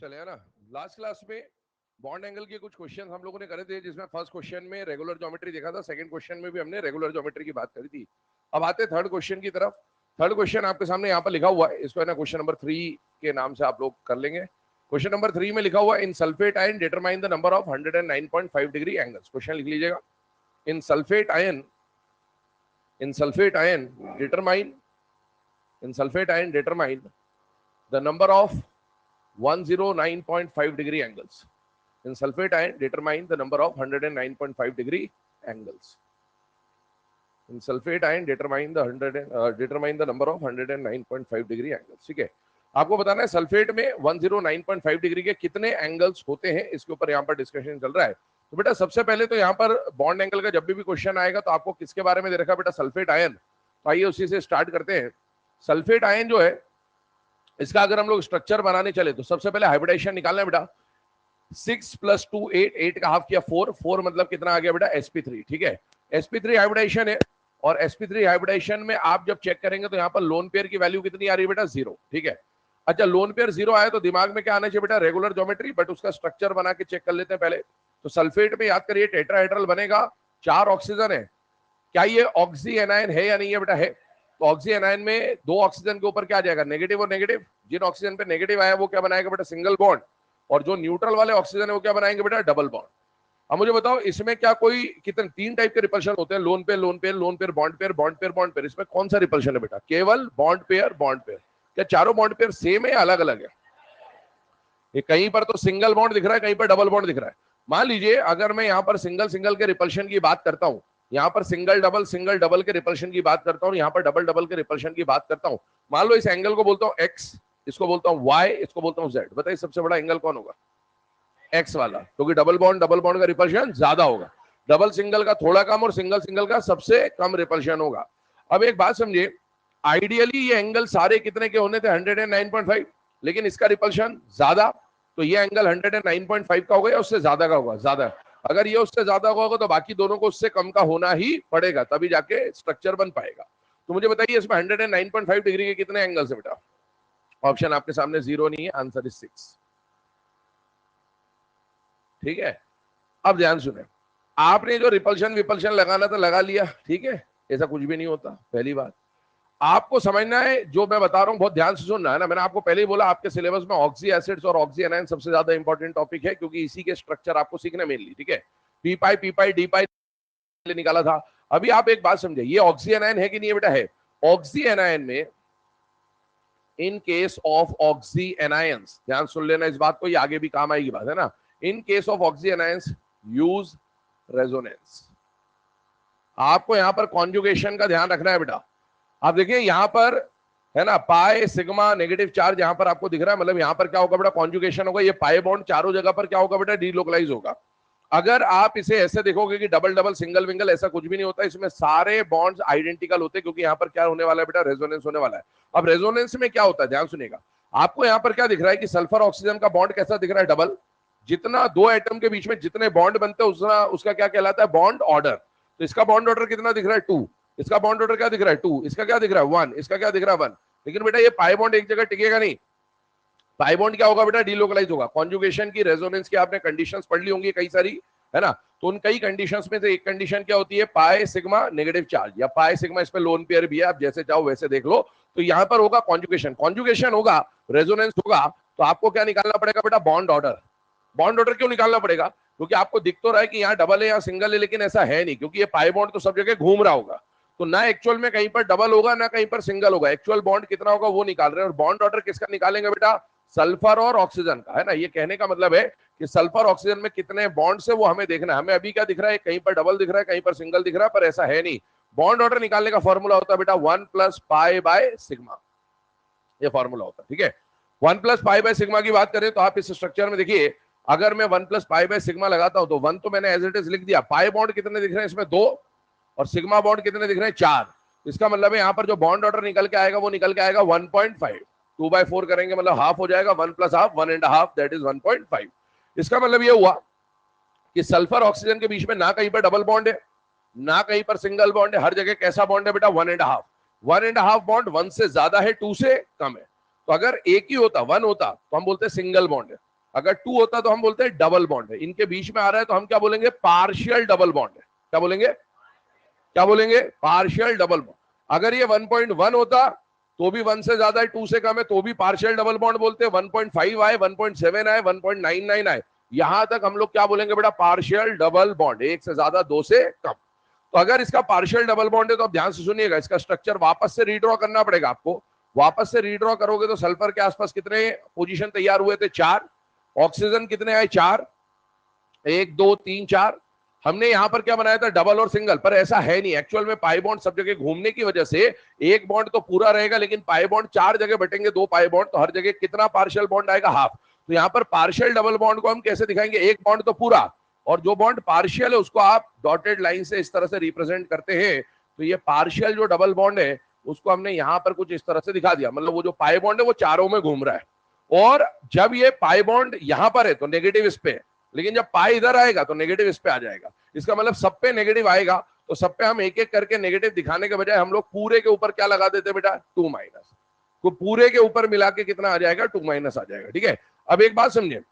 चले है ना। लास्ट क्लास में बॉन्ड एंगल के कुछ क्वेश्चन हम लोगों ने करे थे, जिसमें फर्स्ट क्वेश्चन में रेगुलर ज्योमेट्री देखा था, सेकंड क्वेश्चन में भी हमने रेगुलर ज्योमेट्री की बात करी थी। अब आते थर्ड क्वेश्चन की तरफ। थर्ड क्वेश्चन आपके सामने यहाँ पर लिखा हुआ है, इसको है ना क्वेश्चन नंबर 3 के नाम से आप लोग कर लेंगे। क्वेश्चन नंबर 3 में लिखा हुआ है, in sulphate ion determine the number of 109.5 degree angles. Question लिख लीजिएगा। In sulphate ion determine the number of 109.5 degree angles. In sulfate ion, determine the number of 109.5 degree angles. In sulfate ion, determine the number of 109.5 degree angles. ठीक है, आपको बताना है sulphate में 109.5 degree के कितने एंगल्स होते हैं, इसके ऊपर यहाँ पर डिस्कशन चल रहा है। तो बेटा सबसे पहले तो यहाँ पर बॉन्ड एंगल का जब भी क्वेश्चन आएगा तो आपको किसके बारे में दे रखा है बेटा, सल्फेट आयन। तो आइए उसी से स्टार्ट करते हैं। सल्फेट आयन जो है, इसका अगर हम लोग स्ट्रक्चर बनाने चले तो सबसे पहले हाइब्रिडाइजेशन निकालना है बेटा। 6 + 2 8, 8 का हाफ किया 4, 4 मतलब कितना आ गया बेटा, sp3। ठीक है, sp3 हाइब्रिडाइजेशन है, और sp3 हाइब्रिडाइजेशन में आप जब चेक करेंगे तो यहाँ पर लोन पेयर की वैल्यू कितनी आ रही है बेटा, 0। ठीक है, अच्छा लोन पेयर 0 आया तो दिमाग में क्या आना चाहिए बेटा, रेगुलर ज्योमेट्री। बट उसका स्ट्रक्चर बना के चेक कर लेते हैं पहले। तो सल्फेट में याद करिए टेट्राहेड्रल बनेगा, 4 ऑक्सीजन है। क्या ये ऑक्सी एनायन है या नहीं है बेटा, है। तो ऑक्सी एनायन में 2 ऑक्सीजन के ऊपर क्या आ जाएगा, नेगेटिव और नेगेटिव। जिन ऑक्सीजन पे नेगेटिव आया वो क्या बनाएगा बेटा, सिंगल बॉन्ड। और जो न्यूट्रल वाले ऑक्सीजन है वो क्या बनाएंगे बेटा, डबल बॉन्ड। अब मुझे बताओ इसमें क्या कोई कितने 3 टाइप के रिपल्शन होते हैं, lone pair, lone pair, loan pair, bond pair, bond pair, bond pair. इसमें कौन सा रिपल्शन है बेटा, केवल बॉन्ड पेयर, बॉन्ड पेयर। क्या चारों बॉन्ड पेयर सेम है या अलग अलग है? ये कहीं पर तो सिंगल बॉन्ड दिख रहा है, कहीं पर डबल बॉन्ड दिख रहा है। मान लीजिए अगर मैं यहाँ पर सिंगल सिंगल के रिपल्शन की बात करता हूँ, यहाँ पर सिंगल डबल के रिपल्शन की बात करता हूँ, यहाँ पर डबल डबल के रिपल्शन की बात करता हूँ। मान लो इस एंगल को बोलता हूँ एक्स, इसको बोलता हूँ वाई, इसको बोलता हूँ जेड। बताइए सबसे बड़ा एंगल कौन होगा, एक्स वाला, क्योंकि डबल बॉन्ड का रिपल्शन ज्यादा होगा। डबल सिंगल का थोड़ा कम और सिंगल सिंगल का सबसे कम रिपल्शन होगा। अब एक बात समझिए, आइडियली ये एंगल सारे कितने के होने थे, 109.5, लेकिन इसका रिपल्शन ज्यादा, तो ये एंगल 109.5 का होगा या उससे ज्यादा का होगा, ज्यादा। अगर ये उससे ज्यादा होगा तो बाकी दोनों को उससे कम का होना ही पड़ेगा, तभी जाके स्ट्रक्चर बन पाएगा। तो मुझे बताइए इसमें 109.5 डिग्री के कितने एंगल्स है बेटा। ऑप्शन आपके सामने 0 नहीं है, आंसर इज 6। ठीक है, अब ध्यान सुने, आपने जो रिपल्शन विपल्शन लगाना था लगा लिया, ठीक है, ऐसा कुछ भी नहीं होता। पहली बात आपको समझना है, जो मैं बता रहा हूं बहुत ध्यान से सुनना है ना। मैंने आपको पहले ही बोला आपके सिलेबस में ऑक्सी एसिड्स और ऑक्सी एनायन सबसे ज्यादा इंपॉर्टेंट टॉपिक है, क्योंकि इसी के स्ट्रक्चर आपको सीखने मेनली। ठीक है, पी पाई डी पाई निकाला था। अभी आप एक बात समझे, ये ऑक्सी एनायन है कि नहीं है बेटा, है। ऑक्सी एनायन में in case of oxy anions, ध्यान सुन लेना इस बात को, ये आगे भी काम आएगी बात, है ना। In case of oxy anions use resonance. आपको यहां पर कॉन्जुगेशन का ध्यान रखना है बेटा। आप देखिए यहां पर है ना, पाई सिग्मा नेगेटिव चार्ज यहां पर आपको दिख रहा है, मतलब यहां पर क्या होगा बेटा, कॉन्जुगेशन होगा। ये पाई बॉन्ड चारों जगह पर क्या होगा बेटा, डीलोकलाइज होगा। अगर आप इसे ऐसे देखोगे कि डबल डबल सिंगल विंगल, ऐसा कुछ भी नहीं होता। इसमें सारे बॉन्ड्स आइडेंटिकल होते हैं, क्योंकि यहाँ पर क्या होने वाला है बेटा, रेजोनेंस होने वाला है। अब रेजोनेंस में क्या होता है, ध्यान सुनिएगा। आपको यहाँ पर क्या दिख रहा है कि सल्फर ऑक्सीजन का बॉन्ड कैसा दिख रहा है, डबल। जितना दो एटम के बीच में जितने बॉन्ड बनते हैं उसका क्या कहलाता है, बॉन्ड ऑर्डर। तो इसका बॉन्ड ऑर्डर कितना दिख रहा है, 2। इसका बॉन्ड ऑर्डर क्या दिख रहा है, 2। इसका क्या दिख रहा है, 1। इसका क्या दिख रहा है, 1। लेकिन बेटा ये पाई बॉन्ड एक जगह टिकेगा नहीं। पाई बॉन्ड क्या होगा बेटा, डीलोकलाइज होगा। कॉन्जुगेशन की, रेजोनेंस की आपने कंडीशंस पढ़ ली होंगी कई सारी, है ना। तो उन कई कंडीशंस में से एक कंडीशन क्या होती है, पाई सिग्मा नेगेटिव चार्ज, या पाई सिग्मा, इसमें लोन पेयर भी है, आप जैसे चाहो वैसे देख लो। तो यहां पर होगा कॉन्जुगेशन होगा, रेजोनेंस होगा, तो आपको क्या निकालना पड़ेगा बेटा, बॉन्ड ऑर्डर। बॉन्ड ऑर्डर क्यों निकालना पड़ेगा, क्योंकि आपको दिख तो रहा है कि यहाँ डबल है या सिंगल है, लेकिन ऐसा है नहीं, क्योंकि ये पाई बॉन्ड तो सब जगह घूम रहा होगा। तो ना एक्चुअल में कहीं पर डबल होगा ना कहीं पर सिंगल होगा, एक्चुअल बॉन्ड कितना होगा वो निकाल रहे हैं। और बॉन्ड ऑर्डर किसका निकालेंगे बेटा, सल्फर और ऑक्सीजन का, है ना। ये कहने का मतलब है कि सल्फर ऑक्सीजन में कितने बॉन्ड है वो हमें देखना है। हमें अभी क्या दिख रहा है, कहीं पर डबल दिख रहा है, कहीं पर सिंगल दिख रहा है, पर ऐसा है नहीं। बॉन्ड ऑर्डर निकालने का फॉर्मूला होता है बेटा 1 + π/σ, ये फॉर्मूला होता है। ठीक है, 1 + π/σ की बात करें तो आप इस स्ट्रक्चर में देखिए, अगर मैं 1 + π/σ लगाता हूं तो 1 तो मैंने एज इट इज लिख दिया। पाई बॉन्ड कितने दिख रहे हैं इसमें, 2, और सिग्मा बॉन्ड कितने दिख रहे हैं, 4। इसका मतलब है यहाँ पर जो बॉन्ड ऑर्डर निकल के आएगा वो निकल के आएगा 1.5। 2/4 करेंगे मतलब हाफ हो जाएगा, 1 + हाफ 1.5, दैट इज 1.5। इसका मतलब ये हुआ कि सल्फर ऑक्सीजन के बीच में ना कहीं पर डबल बॉन्ड है ना कहीं पर सिंगल बॉन्ड है, हर जगह कैसा बॉन्ड है बेटा, 1.5। 1.5 बॉन्ड 1 से ज्यादा है, 2 से कम है। तो अगर एक ही होता, 1 होता, तो हम बोलते हैं सिंगल बॉन्ड है। अगर 2 होता तो हम बोलते हैं डबल बॉन्ड है, इनके बीच में आ रहा है तो हम क्या बोलेंगे, पार्शियल डबल बॉन्ड है। क्या बोलेंगे, क्या बोलेंगे, पार्शियल डबल बॉन्ड। अगर ये 1.1 होता तो भी 1 से ज्यादा है, 2 से कम है तो भी पार्शियल डबल बॉन्ड बोलते हैं। 1.5 आए, 1.7 आए, 1.99 आए, यहां तक हम लोग क्या बोलेंगे बेटा, पार्शियल डबल बॉन्ड, एक से ज्यादा, दो से कम। तो अगर इसका पार्शियल डबल बॉन्ड है तो आप ध्यान से सुनिएगा, इसका स्ट्रक्चर वापस से रीड्रॉ करना पड़ेगा आपको। वापस से रीड्रॉ करोगे तो सल्फर के आसपास कितने पोजीशन तैयार हुए थे, 4। ऑक्सीजन कितने आए, 4, 1 2 3 4। हमने यहां पर क्या बनाया था, डबल और सिंगल, पर ऐसा है नहीं एक्चुअल में। पाई बॉन्ड सब जगह घूमने की वजह से एक बॉन्ड तो पूरा रहेगा, लेकिन पाई बॉन्ड 4 जगह बटेंगे, 2 पाई बॉन्ड, तो हर जगह कितना पार्शियल बॉन्ड आएगा, हाफ। तो यहां पर पार्शियल डबल बॉन्ड को हम कैसे दिखाएंगे, एक बॉन्ड तो पूरा, और जो बॉन्ड पार्शियल है उसको आप डॉटेड लाइन से इस तरह से रिप्रेजेंट करते हैं। तो ये पार्शियल जो डबल बॉन्ड है उसको हमने यहां पर कुछ इस तरह से दिखा दिया, मतलब वो जो पाई बॉन्ड है वो चारों में घूम रहा है। और जब ये पाई बॉन्ड यहां पर है तो नेगेटिव इस पे, लेकिन जब पाई इधर आएगा तो नेगेटिव इस पे आ जाएगा। इसका मतलब सब पे नेगेटिव आएगा, तो सब पे हम एक एक करके नेगेटिव दिखाने के बजाय हम लोग पूरे के ऊपर क्या लगा देते बेटा, 2-। तो पूरे के ऊपर मिला के कितना आ जाएगा, 2- आ जाएगा। ठीक है, अब एक बात समझिए,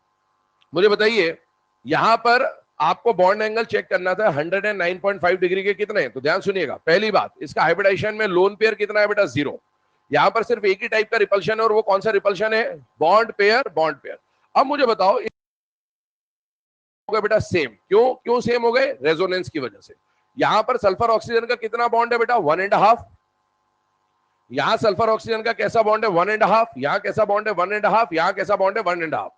मुझे बताइए यहां पर आपको बॉन्ड एंगल चेक करना था 109.5 डिग्री के कितने, तो ध्यान सुनिएगा। पहली बात, इसका हाइब्रिडाइजेशन में लोन पेयर कितना है बेटा, 0। यहां पर सिर्फ एक ही टाइप का रिपल्शन है, और वो कौन सा रिपल्शन है, बॉन्ड पेयर, बॉन्ड पेयर। अब मुझे बताओ हो गए बेटा सेम, क्यों क्यों सेम हो गए, रेजोनेंस की वजह से। यहां पर सल्फर ऑक्सीजन का कितना बॉन्ड है बेटा, 1.5। यहां सल्फर ऑक्सीजन का कैसा बॉन्ड है, 1.5। यहां कैसा बॉन्ड है, 1.5। यहां कैसा बॉन्ड है, 1.5।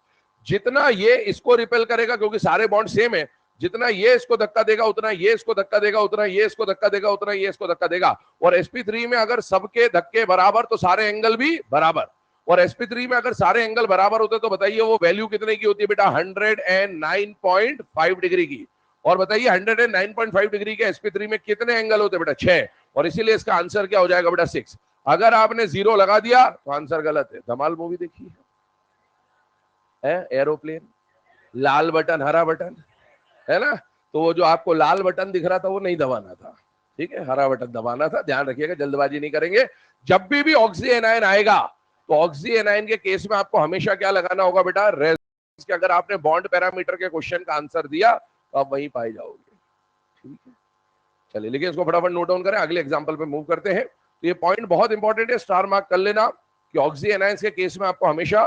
जितना ये इसको रिपेल करेगा, क्योंकि सारे बॉन्ड सेम है, जितना ये इसको धक्का देगा उतना ये इसको धक्का देगा, उतना ये इसको धक्का देगा, उतना ये इसको धक्का देगा। और sp3 में अगर सबके धक्के बराबर तो सारे एंगल भी बराबर, और sp3 में अगर सारे एंगल बराबर होते तो बताइए वो वैल्यू कितने की होती है बेटा, 109.5 डिग्री की। और बताइए 109.5 डिग्री के sp3 में कितने एंगल होते बेटा, 6। और इसीलिए इसका आंसर क्या हो जाएगा बेटा, 6। अगर आपने 0 लगा दिया तो आंसर गलत है। धमाल मूवी देखी है, एरोप्लेन, लाल बटन हरा बटन, है ना। तो वो जो आपको लाल बटन दिख रहा था वो नहीं दबाना था, ठीक है, हरा बटन दबाना था। ध्यान रखिएगा, जल्दबाजी नहीं करेंगे। जब भी ऑक्सी एनायन आएगा तो ऑक्सी एनायन के केस में आपको हमेशा क्या लगाना होगा बेटा, रेजोनेंस के। अगर आपने बॉन्ड पैरामीटर के क्वेश्चन का आंसर दिया तो आप वहीं पाए जाओगे, ठीक है। चलिए, लेकिन इसको फटाफट नोट डाउन करें, अगले एग्जांपल पे मूव करते हैं। तो ये पॉइंट बहुत इंपॉर्टेंट है, स्टार मार्क कर लेना कि ऑक्सी एनायंस के केस में आपको हमेशा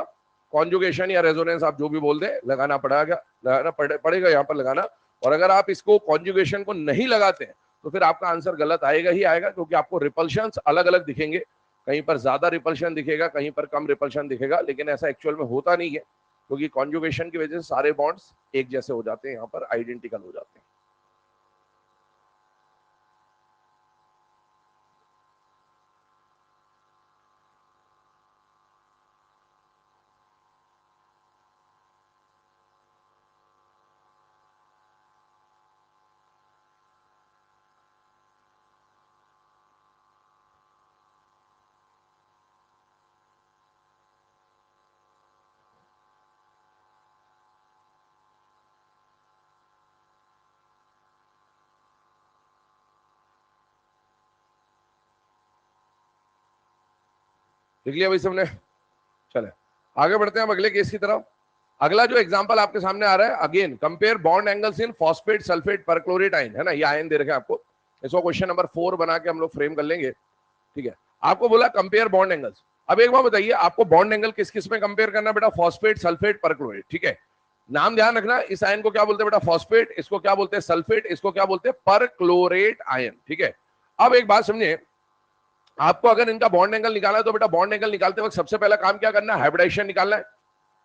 कॉन्जुगेशन या रेजोनेंस, आप जो भी बोल दे, लगाना पड़ेगा यहाँ पर लगाना। और अगर आप इसको कॉन्जुगेशन को नहीं लगाते हैं तो फिर आपका आंसर गलत आएगा ही आएगा, क्योंकि आपको रिपल्शन अलग अलग दिखेंगे, कहीं पर ज्यादा रिपल्शन दिखेगा, कहीं पर कम रिपल्शन दिखेगा, लेकिन ऐसा एक्चुअल में होता नहीं है, क्योंकि कॉन्जुगेशन की वजह से सारे बॉन्ड्स एक जैसे हो जाते हैं, यहाँ पर आइडेंटिकल हो जाते हैं। देख लिया भाई सबने, चले आगे बढ़ते हैं अब अगले केस की तरफ। अगला जो एग्जांपल आपके सामने आ रहा है, again compare bond angles in phosphate sulphate perchlorate ion, है ना, ये आयन दे रखे हैं आपको। इसको क्वेश्चन नंबर 4 बना के हम लोग फ्रेम कर लेंगे, ठीक है। आपको बोला कंपेयर बॉन्ड एंगल्स। अब एक बार बताइए, आपको बॉन्ड एंगल किस किस में कंपेयर करना बेटा, फॉस्फेट सल्फेट परक्लोरेट, ठीक है। नाम ध्यान रखना, इस आयन को क्या बोलते हैं बेटा, फॉस्फेट, इसको क्या बोलते हैं सल्फेट, इसको क्या बोलते हैं परक्लोरेट आयन, ठीक है। अब एक बात समझिए, आपको अगर इनका बॉन्ड एंगल निकालना है तो बेटा बॉन्ड एंगल निकालते वक्त सबसे पहला काम क्या करना है, हाइब्रिडाइजेशन निकालना है।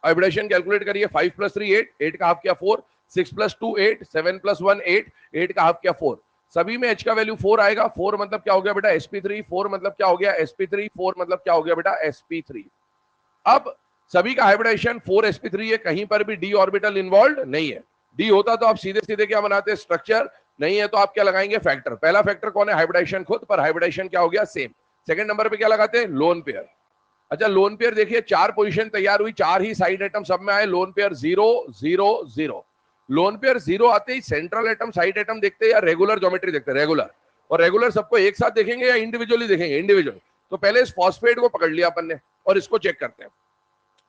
हाइब्रिडाइजेशन कैलकुलेट करिए, 5 + 3 8, 8 का हाफ किया 4, 6 + 2 8, 7 + 1 8, 8 का हाफ किया 4। सभी में h का वैल्यू 4 आएगा। 4 मतलब क्या हो गया बेटा, sp3। 4 मतलब क्या हो गया, sp3। 4 मतलब क्या हो गया बेटा, sp3। अब सभी का हाइब्रिडाइजेशन 4 sp3 है, कहीं पर भी d ऑर्बिटल इन्वॉल्व नहीं है। d होता तो आप सीधे सीधे क्या बनाते, स्ट्रक्चर। नहीं है तो आप क्या लगाएंगे, फैक्टर। पहला फैक्टर कौन है, हाइब्रिडाइजेशन खुद, पर हाइब्रिडाइजेशन क्या हो गया, सेम। सेकंड नंबर पे क्या लगाते हैं, लोन पेयर। अच्छा, लोन पेयर देखिए, 4 पोजीशन तैयार हुई, 4 ही साइड एटम सब में आए, लोन पेयर 0 0 0। लोन पेयर 0 आते ही सेंट्रल एटम साइड एटम देखते हैं या रेगुलर ज्योमेट्री देखते हैं, रेगुलर। और रेगुलर सबको एक साथ देखेंगे या इंडिविजुअली देखेंगे, इंडिविजुअल। तो पहले इस फॉस्फेट को पकड़ लिया अपन ने और इसको चेक करते हैं।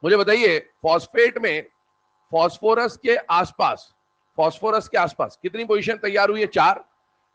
मुझे बताइए, फॉस्फेट में फास्फोरस के आसपास, फास्फोरस के आसपास कितनी पोजीशन तैयार हुई है? 4।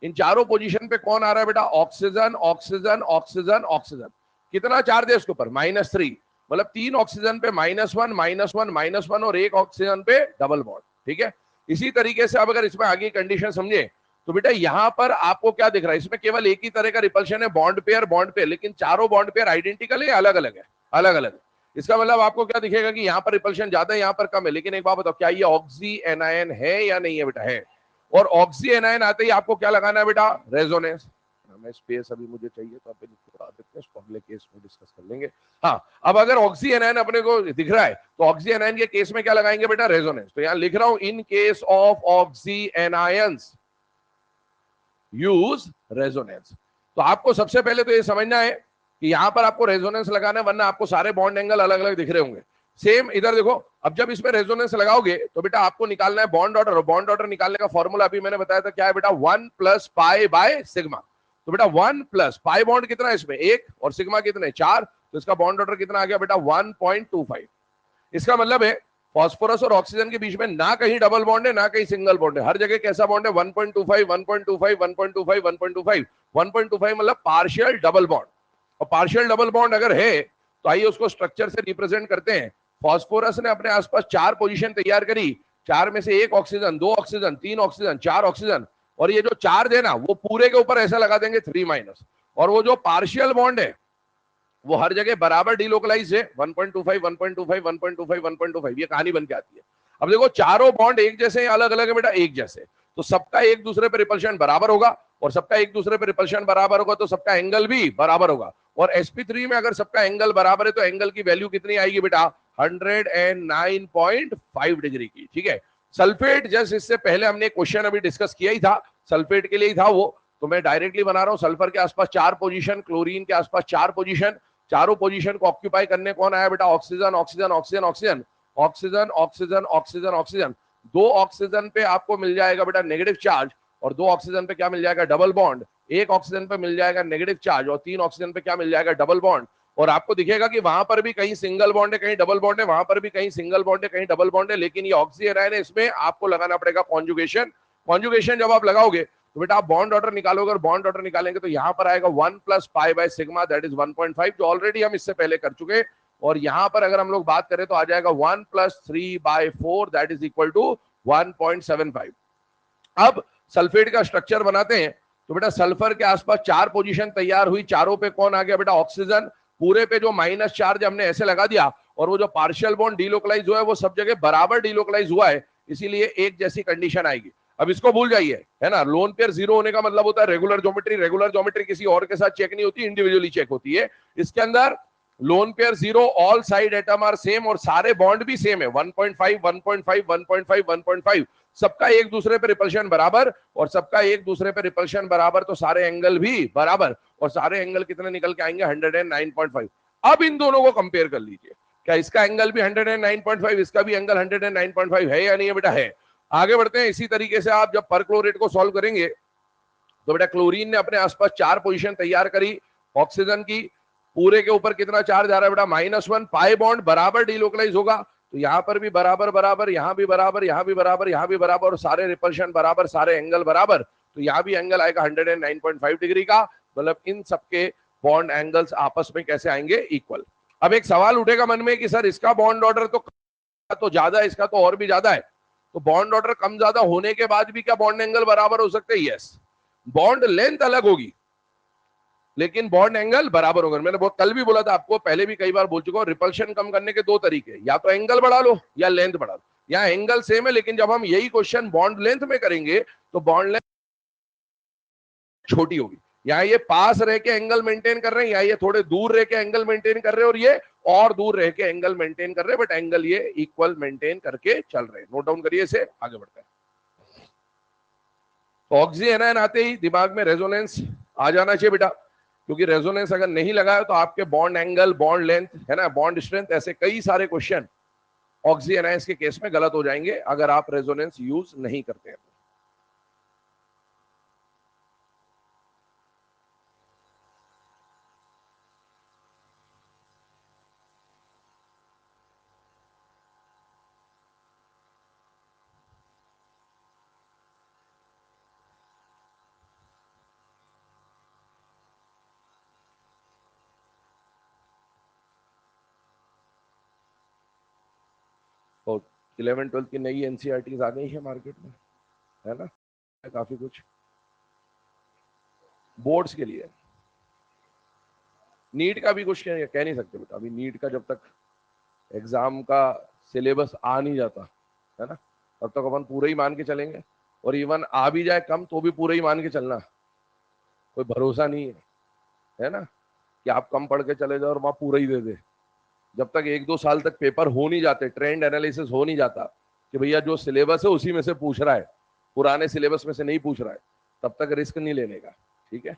इन चारों पोजीशन पे कौन आ रहा है बेटा? Oxygen, oxygen, oxygen, oxygen. कितना चार्ज है उसके ऊपर? -3। मतलब 3 ऑक्सीजन पे -1, -1, -1 और 1 ऑक्सीजन पे डबल बॉन्ड। ठीक है, इसी तरीके से अब अगर इसमें आगे कंडीशन समझे तो बेटा यहां पर आपको क्या दिख रहा है? इसमें केवल एक ही तरह का रिपल्शन है, बॉन्ड पेयर, बॉन्ड पेयर, लेकिन चारों बॉन्ड पेयर आइडेंटिकल है, अलग अलग है? अलग अलग। इसका मतलब आपको क्या दिखेगा कि यहाँ पर रिपल्शन ज्यादा है, यहाँ पर कम है। लेकिन एक बात बताओ, क्या ये ऑक्सी एनायन है या नहीं है बेटा? है। और ऑक्सी एनायन आते ही आपको क्या लगाना है बेटा? रेजोनेंस। हमें स्पेस अभी मुझे चाहिए तो आप बता देते हैं, इसको अगले केस में डिस्कस कर लेंगे। हाँ, अब अगर ऑक्सी एनायन अपने को दिख रहा है तो ऑक्सी एनायन के केस में क्या लगाएंगे बेटा? रेजोनेंस। तो यहां लिख रहा हूं, in case of oxy anions use resonance. तो आपको सबसे पहले तो ये समझना है कि यहां पर आपको रेजोनेंस लगाना है, वरना आपको सारे बॉन्ड एंगल अलग अलग दिख रहे होंगे। सेम इधर देखो, अब जब इसमें रेजोनेंस लगाओगे तो बेटा आपको निकालना है बॉन्ड ऑर्डर। बॉन्ड ऑर्डर निकालने का फॉर्मूला अभी मैंने बताया था, क्या है बेटा? 1 + पाई बाय सिग्मा। तो बेटा 1 + पाई बॉन्ड कितना है इसमें? 1, और सिग्मा कितने? 4। तो इसका बॉन्ड ऑर्डर कितना आ गया बेटा? 1.25। इसका मतलब है फास्फोरस और ऑक्सीजन के बीच में ना कहीं डबल बॉन्ड है, ना कहीं सिंगल बॉन्ड है, हर जगह कैसा बॉन्ड है? 1.25, 1.25, 1.25, 1.25। 1.25 मतलब पार्शियल डबल बॉन्ड। और पार्शियल डबल बॉन्ड अगर है तो आइए उसको स्ट्रक्चर से रिप्रेजेंट करते हैं। फास्फोरस ने अपने आसपास 4 पोजीशन तैयार करी, 4 में से 1 ऑक्सीजन, 2 ऑक्सीजन, 3 ऑक्सीजन, 4 ऑक्सीजन, और ये जो चार्ज है ना वो पूरे के ऊपर ऐसा लगा देंगे 3-। और वो जो पार्शियल बॉन्ड है वो हर जगह बराबर डिलोकलाइज है, 1.25, 1.25, 1.25, 1.25। ये कहानी बन के आती है। अब देखो चारों बॉन्ड एक जैसे हैं, अलग अलग है बेटा? एक जैसे। तो सबका एक दूसरे पे रिपल्शन बराबर होगा, और सबका एक दूसरे पे रिपल्शन बराबर होगा तो सबका एंगल भी बराबर होगा। और sp3 में अगर सबका एंगल बराबर है तो एंगल की वैल्यू कितनी आएगी बेटा? 109.5 डिग्री की। ठीक है, सल्फेट जस्ट इससे पहले हमने क्वेश्चन अभी डिस्कस किया ही था, सल्फेट के लिए ही था वो, तो मैं डायरेक्टली बना रहा हूं। सल्फर के आसपास 4 पोजीशन, क्लोरीन के आसपास 4 पोजीशन, चारों पोजीशन को ऑक्यूपाई करने कौन आया बेटा? Oxygen, oxygen, oxygen, oxygen, oxygen, oxygen, oxygen, oxygen. 2 oxygen पे आपको मिल जाएगा बेटा नेगेटिव चार्ज, और 2 ऑक्सीजन पे क्या मिल जाएगा? Double bond. 1 ऑक्सीजन पे मिल जाएगा नेगेटिव चार्ज, और 3 ऑक्सीजन पे क्या मिल जाएगा? Double bond. और आपको दिखेगा कि वहां पर भी कहीं सिंगल बॉन्ड है, कहीं डबल बॉन्ड है, वहां पर भी कहीं सिंगल बॉन्ड है, कहीं डबल बॉन्ड है, लेकिन ये ऑक्सी एनायन है, इसमें आपको लगाना पड़ेगा कॉन्जुगेशन। कॉन्जुगेशन जब आप लगाओगे तो बेटा आप बॉन्ड ऑर्डर निकालोगे, और बॉन्ड ऑर्डर निकालेंगे तो यहां पर आएगा 1 + pi by sigma, that is 1.5, जो ऑलरेडी हम इससे पहले कर चुके। और यहां पर अगर हम लोग बात करें तो आ जाएगा 1 + 3/4, दैट इज इक्वल टू 1.75। अब सल्फेट का स्ट्रक्चर बनाते हैं तो बेटा सल्फर के आसपास 4 पोजीशन तैयार हुई, चारों पे कौन आ गया बेटा? ऑक्सीजन। पूरे पे जो माइनस चार्ज हमने ऐसे लगा दिया, और वो जो पार्शियल बॉन्ड डीलोकलाइज हुआ है वो सब जगह बराबर डीलोकलाइज हुआ है, इसीलिए एक जैसी कंडीशन आएगी। अब इसको भूल जाइए, है ना? लोन पेयर जीरो होने का मतलब होता है रेगुलर ज्योमेट्री। रेगुलर ज्योमेट्री किसी और के साथ चेक नहीं होती, इंडिविजुअली चेक होती है। इसके अंदर lone pair zero, all side atom are same, और सारे बॉन्ड भी सेम है, 1.5, 1.5, 1.5, 1.5। सबका एक दूसरे पे रिपल्शन बराबर, और सबका एक दूसरे पे रिपल्शन बराबर तो सारे एंगल भी बराबर, और सारे एंगल कितने निकल के आएंगे? 109.5। अब इन दोनों को कंपेयर कर लीजिए, क्या इसका एंगल भी 109.5, इसका भी एंगल 109.5 है या नहीं है बेटा? है। आगे बढ़ते हैं। इसी तरीके से आप जब परक्लोरेट को सॉल्व करेंगे तो बेटा क्लोरीन ने अपने आसपास 4 पोजीशन तैयार करी ऑक्सीजन की, पूरे के ऊपर कितना चार्ज आ रहा है बेटा? -1। पाई बॉन्ड बराबर डिलोकलाइज होगा, तो यहां पर भी बराबर बराबर, यहां भी बराबर, यहां भी बराबर, यहां भी बराबर, और सारे रिपल्शन बराबर, सारे एंगल बराबर, तो यहां भी एंगल आएगा 109.5 डिग्री का। मतलब इन सबके बॉन्ड एंगल्स आपस में कैसे आएंगे? इक्वल। अब एक सवाल उठेगा मन में कि सर इसका बॉन्ड ऑर्डर तो ज्यादा है, इसका तो और भी ज्यादा है, तो बॉन्ड ऑर्डर कम ज्यादा होने के बाद भी क्या बॉन्ड एंगल बराबर हो सकते हैं? यस। बॉन्ड लेंथ अलग होगी लेकिन बॉन्ड एंगल बराबर होगा। मैंने बहुत कल भी बोला था आपको, पहले भी कई बार बोल चुका हूं, रिपल्शन कम करने के 2 तरीके, या तो एंगल बढ़ा लो या लेंथ बढ़ा लो। यहाँ एंगल सेम है, लेकिन जब हम यही क्वेश्चन बॉन्ड लेंथ में करेंगे तो बॉन्ड लेंथ छोटी होगी। यहाँ ये पास रह के एंगल मेंटेन कर रहे हैं, या ये थोड़े दूर रह के एंगल मेंटेन कर रहे हैं, और ये और दूर रह के एंगल मेंटेन कर रहे हैं, बट एंगल ये इक्वल मेंटेन करके चल रहे हैं। नोट डाउन करिए इसे, आगे बढ़ते हैं। तो ऑक्सी एनायन आते ही दिमाग में रेजोनेंस आ जाना चाहिए बेटा, क्योंकि रेजोनेंस अगर नहीं लगाया तो आपके बॉन्ड एंगल, बॉन्ड लेंथ, है ना, बॉन्ड स्ट्रेंथ, ऐसे कई सारे क्वेश्चन ऑक्सी एनायंस के केस में गलत हो जाएंगे अगर आप रेजोनेंस यूज नहीं करते हैं। 11th-12th की नई एनसीईआरटीज आ गई है मार्केट में, है ना, काफी कुछ बोर्ड्स के लिए। नीट का भी कुछ कह नहीं सकते बेटा, अभी नीट का जब तक एग्जाम का सिलेबस आ नहीं जाता, है ना, तब तक अपन पूरे ही मान के चलेंगे, और इवन आ भी जाए कम तो भी पूरे ही मान के चलना, कोई भरोसा नहीं है ना, कि आप कम पढ़ के चले जाओ और वहां पूरा ही दे दे। जब तक 1-2 साल तक पेपर हो नहीं जाते, ट्रेंड एनालिसिस हो नहीं जाता कि भैया जो सिलेबस है उसी में से पूछ रहा है, पुराने सिलेबस में से नहीं पूछ रहा है, तब तक रिस्क नहीं लेने का। ठीक है,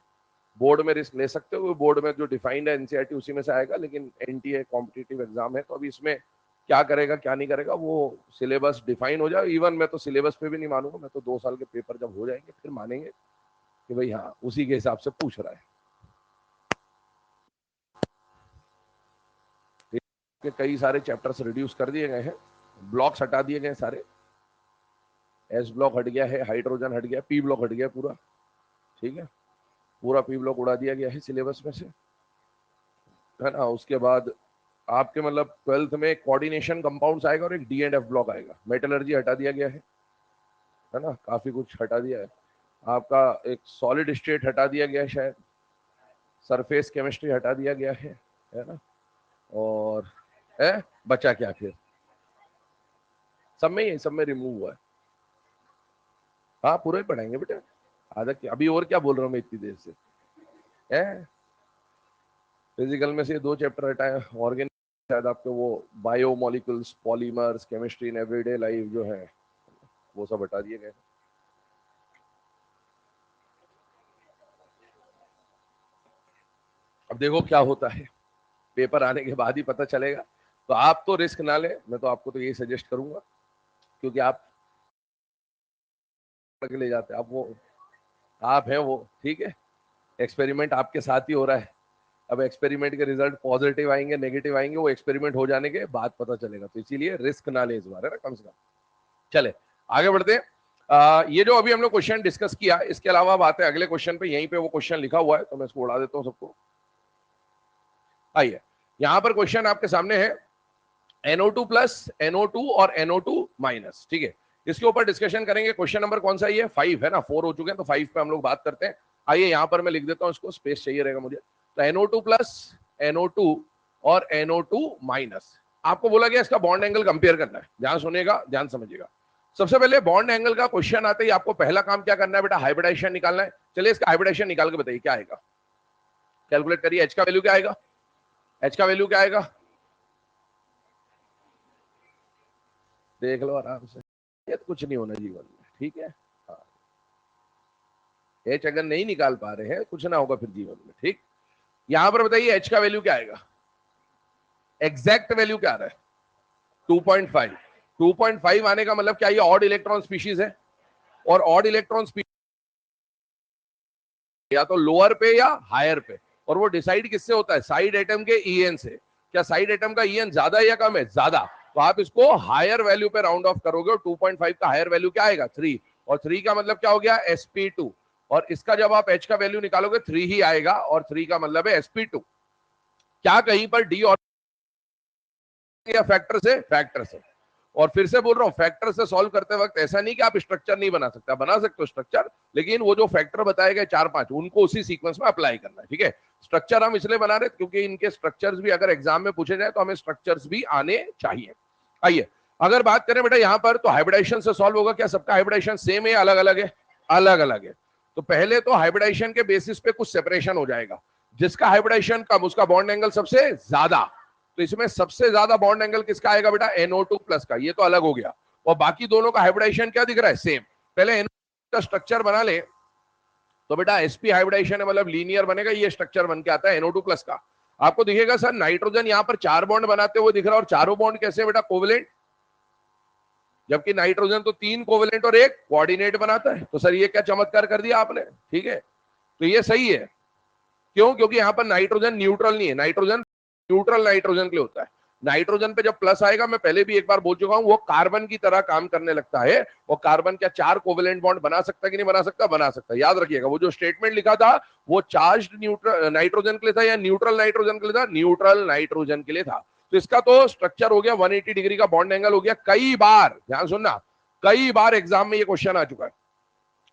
बोर्ड में रिस्क ले सकते हो, बोर्ड में जो डिफाइंड है एनसीईआरटी उसी में से आएगा, लेकिन एनटीए कॉम्पिटिटिव एग्जाम है तो अभी इसमें क्या करेगा क्या नहीं करेगा वो सिलेबस डिफाइन हो जाए। इवन मैं तो सिलेबस पे भी नहीं मानूंगा, मैं तो 2 साल के पेपर जब हो जाएंगे फिर मानेंगे कि भाई हाँ उसी के हिसाब से पूछ रहा है। के कई सारे चैप्टर्स रिड्यूस कर दिए गए हैं, ब्लॉक्स हटा दिए गए सारे, एस ब्लॉक हट गया है, हाइड्रोजन हट गया, पी ब्लॉक हट गया पूरा। ठीक है, पूरा पी ब्लॉक उड़ा दिया गया है सिलेबस में से, है ना। उसके बाद आपके मतलब 12th में कोऑर्डिनेशन कंपाउंड्स आएगा और एक डी एंड एफ ब्लॉक आएगा। मेटलर्जी हटा दिया गया है ना, काफी कुछ हटा दिया है। आपका एक सॉलिड स्टेट हटा दिया गया है शायद, सरफेस केमिस्ट्री हटा दिया गया है ना, और है बचा क्या फिर, सब में रिमूव हुआ है। हाँ पूरा ही पढ़ाएंगे बेटा, आधा क्या अभी और क्या बोल रहा हूँ मैं इतनी देर से, है फिजिकल में से 2 चैप्टर हटाए, ऑर्गेनिक शायद आपके वो bio molecules, polymers, chemistry in everyday life जो है वो सब हटा दिए गए। अब देखो क्या होता है, पेपर आने के बाद ही पता चलेगा। तो आप तो रिस्क ना ले, मैं तो आपको तो यही सजेस्ट करूंगा, क्योंकि आप ले जाते आप वो आप हैं वो, ठीक है, एक्सपेरिमेंट आपके साथ ही हो रहा है। अब एक्सपेरिमेंट के रिजल्ट पॉजिटिव आएंगे नेगेटिव आएंगे, वो एक्सपेरिमेंट हो जाने के बाद पता चलेगा, तो इसीलिए रिस्क ना ले इस बार, है ना, कम से कम। चले आगे बढ़ते हैं। ये जो अभी हम लोग क्वेश्चन डिस्कस किया, इसके अलावा अब आते हैं अगले क्वेश्चन पे। यहीं पे वो क्वेश्चन लिखा हुआ है तो मैं इसको उड़ा देता हूं सबको। आइए, यहां पर क्वेश्चन आपके सामने है NO2 प्लस, NO2 और NO2 माइनस। ठीक है, इसके ऊपर डिस्कशन करेंगे। क्वेश्चन नंबर कौन सा ये 5 है ना, 4 हो चुके हैं तो 5 पे हम लोग बात करते हैं। आइए यहां पर मैं लिख देता हूं इसको, स्पेस चाहिए रहेगा मुझे। तो NO2 प्लस, NO2 और NO2 माइनस, आपको बोला गया इसका बॉन्ड एंगल कंपेयर करना है। ध्यान सुनिएगा, ध्यान समझिएगा। सबसे पहले बॉन्ड एंगल का क्वेश्चन आते ही आपको पहला काम क्या करना है बेटा, हाइब्रिडाइजेशन निकालना है। चलिए इसका हाइब्रिडाइजेशन निकाल के बताइए क्या आएगा, कैलकुलेट करिए। एच का वैल्यू क्या आएगा, एच का वैल्यू क्या आएगा, देख लो आराम से, ये तो कुछ नहीं होना जीवन में, ठीक है। हाँ, एच अगर नहीं निकाल पा रहे हैं कुछ ना होगा फिर जीवन में, ठीक। यहां पर बताइए एच का वैल्यू क्या आएगा, एग्जैक्ट वैल्यू क्या आ रहा है 2.5। 2.5 आने का मतलब क्या, ये ऑड इलेक्ट्रॉन स्पीशीज है, और ऑड इलेक्ट्रॉन स्पीशीज या तो लोअर पे या हायर पे, और वो डिसाइड किससे होता है, साइड एटम के ईएन से। क्या साइड एटम का ईएन ज्यादा है या कम है, ज्यादा, तो आप इसको हायर वैल्यू पे राउंड ऑफ करोगे, और 2.5 का हायर वैल्यू क्या आएगा 3, और 3 का मतलब क्या हो गया sp2, और इसका जब आप h का वैल्यू निकालोगे 3 ही आएगा, और 3 का मतलब है sp2। क्या कहीं पर डी और या फैक्टर से, और फिर से बोल रहा हूं फैक्टर से सॉल्व करते वक्त ऐसा नहीं कि आप स्ट्रक्चर नहीं बना सकते, बना सकते हो स्ट्रक्चर, लेकिन वो जो फैक्टर बताए गए 4-5 उनको उसी सीक्वेंस में अप्लाई करना है। ठीक है, स्ट्रक्चर हम इसलिए बना रहे क्योंकि इनके स्ट्रक्चर्स भी अगर एग्जाम में पूछे जाए तो हमें स्ट्रक्चर्स भी आने चाहिए। आइए अगर बात करें बेटा यहाँ पर, तो हाइब्रिडाइजेशन से सॉल्व होगा। क्या सबका हाइब्रिडाइजेशन सेम है, अलग अलग है, अलग अलग है। तो पहले तो हाइब्रिडाइजेशन के बेसिस पे कुछ सेपरेशन हो जाएगा, जिसका हाइब्रिडाइजेशन कम उसका बॉन्ड एंगल सबसे ज्यादा। तो इसमें सबसे ज्यादा बॉन्ड एंगल किसका आएगा बेटा, NO2 प्लस का, ये तो अलग हो गया। और बाकी दोनों का हाइब्रिडाइजेशन क्या दिख रहा है, सेम। पहले NO2 का स्ट्रक्चर बना ले तो बेटा sp हाइब्रिडाइजेशन है, मतलब लीनियर बनेगा, ये स्ट्रक्चर बन के आता है NO2 प्लस का। आपको दिखेगा सर नाइट्रोजन यहाँ पर 4 बॉन्ड बनाते हुए दिख रहा है, और चारों बॉन्ड कैसे बेटा, कोवेलेंट, जबकि नाइट्रोजन तो 3 कोवेलेंट और 1 कोऑर्डिनेट बनाता है। तो सर ये क्या चमत्कार कर दिया आपने, ठीक है, तो ये सही है। क्यों, क्योंकि यहाँ पर नाइट्रोजन न्यूट्रल नहीं है, नाइट्रोजन न्यूट्रल नाइट्रोजन के लिए होता है। नाइट्रोजन पे जब प्लस आएगा, मैं पहले भी एक बार बोल चुका हूं, वो कार्बन की तरह काम करने लगता है। और कार्बन क्या 4 कोवेलेंट बॉन्ड बना सकता है कि नहीं बना सकता, बना सकता है। याद रखिएगा वो जो स्टेटमेंट लिखा था वो चार्ज्ड न्यूट्रल नाइट्रोजन के लिए था या न्यूट्रल नाइट्रोजन के लिए था, न्यूट्रल नाइट्रोजन के लिए था। तो इसका तो स्ट्रक्चर हो गया 180 डिग्री का बॉन्ड एंगल हो गया। कई बार ध्यान सुनना, कई बार एग्जाम में ये क्वेश्चन आ चुका है।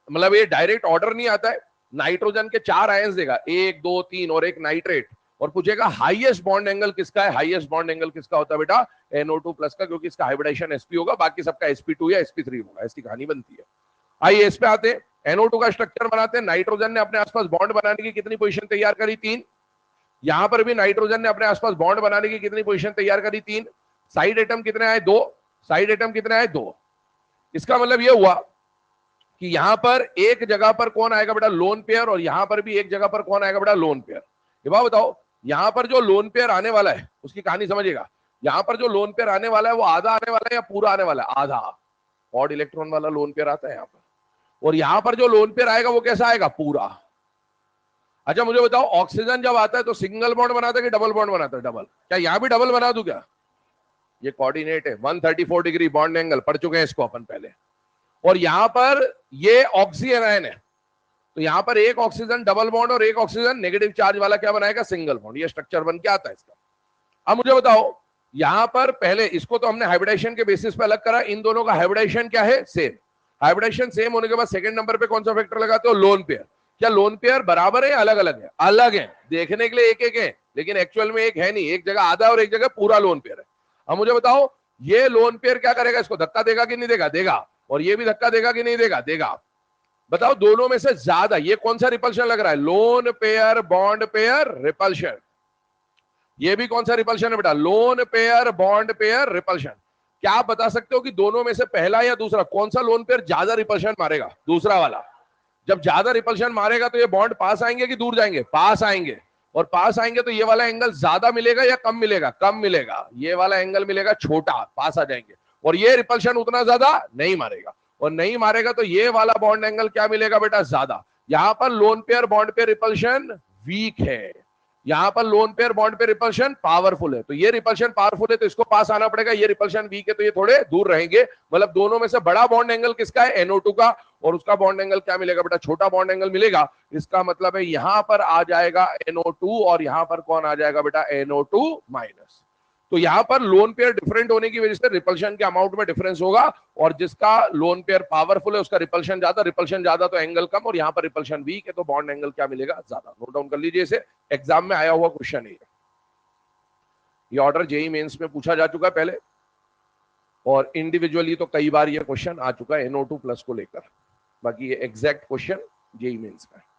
मतलब ये डायरेक्ट ऑर्डर नहीं आता है, नाइट्रोजन के 4 आयंस देगा, 1 2 3 और एक नाइट्रेट, और पूछेगा हाईएस्ट बॉन्ड एंगल किसका है। हाईएस्ट बॉन्ड एंगल किसका होता है बेटा, NO2 प्लस का, क्योंकि इसका हाइब्रिडाइजेशन sp होगा, बाकी सबका sp2 या sp3 होगा। ऐसी कहानी बनती है। आइए इस पे आते हैं। NO2 का स्ट्रक्चर बनाते हैं। नाइट्रोजन ने अपने आसपास बॉन्ड बनाने की कितनी पोजीशन तैयार करी, 3। यहां पर भी नाइट्रोजन ने अपने आसपास बॉन्ड बनाने की कितनी पोजीशन तैयार करी, 3। साइड एटम कितने आए, 2। साइड एटम कितने आए, 2। इसका मतलब यह हुआ कि यहां पर एक जगह पर कौन आएगा बेटा, लोन पेयर, और यहां पर भी एक जगह पर कौन आएगा बेटा, लोन पेयर। ये बात बताओ, यहां पर जो लोन पेयर आने वाला है उसकी कहानी समझिएगा। यहां पर जो लोन पेयर आने वाला है वो आधा आने वाला है या पूरा आने वाला है, आधा। ऑड इलेक्ट्रॉन वाला लोन पेयर आता है यहां पर, और यहां पर जो लोन पेयर आएगा वो कैसा आएगा, पूरा। अच्छा मुझे बताओ, ऑक्सीजन जब आता है तो सिंगल बॉन्ड बनाता है कि डबल बॉन्ड बनाता है, डबल। क्या यहां भी डबल बना दूं क्या, ये कोऑर्डिनेट है, 134 डिग्री बॉन्ड एंगल, पढ़ चुके हैं इसको अपन पहले। और यहां पर ये ऑक्सीजन आयन है, तो यहां पर एक ऑक्सीजन डबल बॉन्ड और एक ऑक्सीजन नेगेटिव चार्ज वाला क्या बनाएगा, सिंगल बॉन्ड। ये स्ट्रक्चर बन के आता है इसका। अब मुझे बताओ, यहां पर पहले इसको तो हमने हाइब्रिडाइजेशन के बेसिस पे अलग करा, इन दोनों का हाइब्रिडाइजेशन क्या है, सेम। हाइब्रिडाइजेशन सेम होने के बाद सेकंड नंबर पे कौन सा फैक्टर लगाते हो, लोन पेयर। क्या लोन पेयर बराबर है या अलग अलग है, अलग है। देखने के लिए एक एक है, लेकिन एक्चुअल में एक है नहीं, एक जगह आधा और एक जगह पूरा लोन पेयर है। अब मुझे बताओ, ये लोन पेयर क्या करेगा, इसको धक्का देगा कि नहीं देगा, देगा। और ये भी धक्का देगा कि नहीं देगा, देगा। बताओ दोनों में से ज्यादा ये कौन सा रिपल्शन लग रहा है, loan pair bond pair repulsion. ये भी कौन सा रिपल्शन है बेटा, loan pair bond pair repulsion. क्या आप बता सकते हो कि दोनों में से पहला या दूसरा कौन सा लोन पेयर ज्यादा रिपल्शन मारेगा, दूसरा वाला। जब ज्यादा रिपल्शन मारेगा तो ये बॉन्ड पास आएंगे कि दूर जाएंगे, पास आएंगे। और पास आएंगे तो ये वाला एंगल ज्यादा मिलेगा या कम मिलेगा, कम मिलेगा। ये वाला एंगल मिलेगा छोटा, पास आ जाएंगे। और ये रिपल्शन उतना ज्यादा नहीं मारेगा, और नहीं मारेगा तो ये वाला बॉन्ड एंगल क्या मिलेगा बेटा, ज्यादा। यहां पर lone pair bond pair repulsion weak है, यहां पर लोन पेयर बॉन्ड पे रिपल्शन पावरफुल है। तो ये रिपल्शन पावरफुल है तो इसको पास आना पड़ेगा, ये रिपल्शन वीक है तो ये थोड़े दूर रहेंगे। मतलब दोनों में से बड़ा बॉन्ड एंगल किसका है, NO2 का, और उसका बॉन्ड एंगल क्या मिलेगा बेटा, छोटा बॉन्ड एंगल मिलेगा। इसका मतलब है यहां पर आ जाएगा NO2 और यहां पर कौन आ जाएगा बेटा, NO2 माइनस। तो यहां पर लोन पेयर डिफरेंट होने की वजह से रिपल्शन के अमाउंट में डिफरेंस होगा, और जिसका लोन पेयर पावरफुल है उसका रिपल्शन ज्यादा, रिपल्शन ज्यादा तो एंगल कम, और यहां पर रिपल्शन वीक है तो बॉन्ड एंगल क्या मिलेगा, ज्यादा। नोट डाउन कर लीजिए, इसे एग्जाम में आया हुआ क्वेश्चन है। ये ऑर्डर जेई मेंस में पूछा जा चुका है पहले, और इंडिविजुअली तो कई बार ये क्वेश्चन आ चुका है NO2 प्लस को लेकर। बाकी ये एग्जैक्ट क्वेश्चन जेई मेंस का है।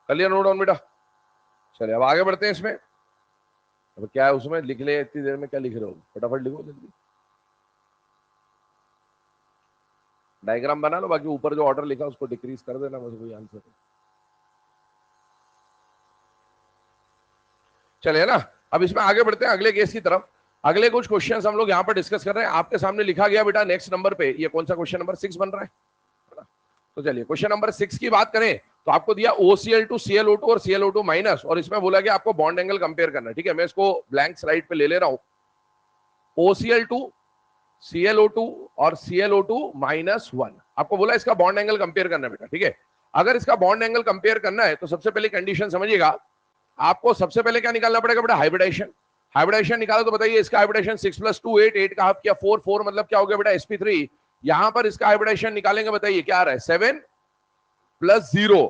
कर लिया नोट डाउन बेटा, चलिए अब आगे बढ़ते हैं इसमें। अब क्या है उसमें, लिख ले इतनी देर में, क्या लिख रहे हो, फटाफट लिखो जल्दी, डायग्राम बना लो। बाकी ऊपर जो ऑर्डर लिखा उसको डिक्रीज कर देना, मुझे कोई आंसर है। चलिए ना, अब इसमें आगे बढ़ते हैं अगले केस की तरफ। अगले कुछ क्वेश्चंस हम लोग यहाँ पर डिस्कस कर रहे हैं। आपके सामने लिखा गया बेटा नेक्स्ट नंबर पे, ये कौन सा क्वेश्चन नंबर 6 बन रहा है। तो चलिए क्वेश्चन नंबर 6 की बात करें तो आपको दिया OCl2 ClO2 और ClO2 माइनस, और इसमें बोला गया आपको बॉन्ड एंगल कंपेयर करना है। ठीक है, मैं इसको ब्लैंक स्लाइड पे ले ले रहा हूं। OCl2 ClO2 और ClO2 माइनस 1, आपको बोला इसका बॉन्ड एंगल कंपेयर करना है बेटा। ठीक है, अगर इसका बॉन्ड एंगल कंपेयर करना है तो सबसे पहले कंडीशन समझिएगा, आपको सबसे पहले क्या निकालना पड़ेगा बेटा, हाइब्रिडाइजेशन। हाइब्रिडाइजेशन निकाला तो बताइए, इसका हाइब्रिडाइजेशन 6 + 2 8, 8 का हाफ किया 4, 4 मतलब क्या हो गया बेटा, sp3। यहां पर इसका हाइब्रिडाइजेशन निकालेंगे, बताइए क्या आ रहा है, 7 + 0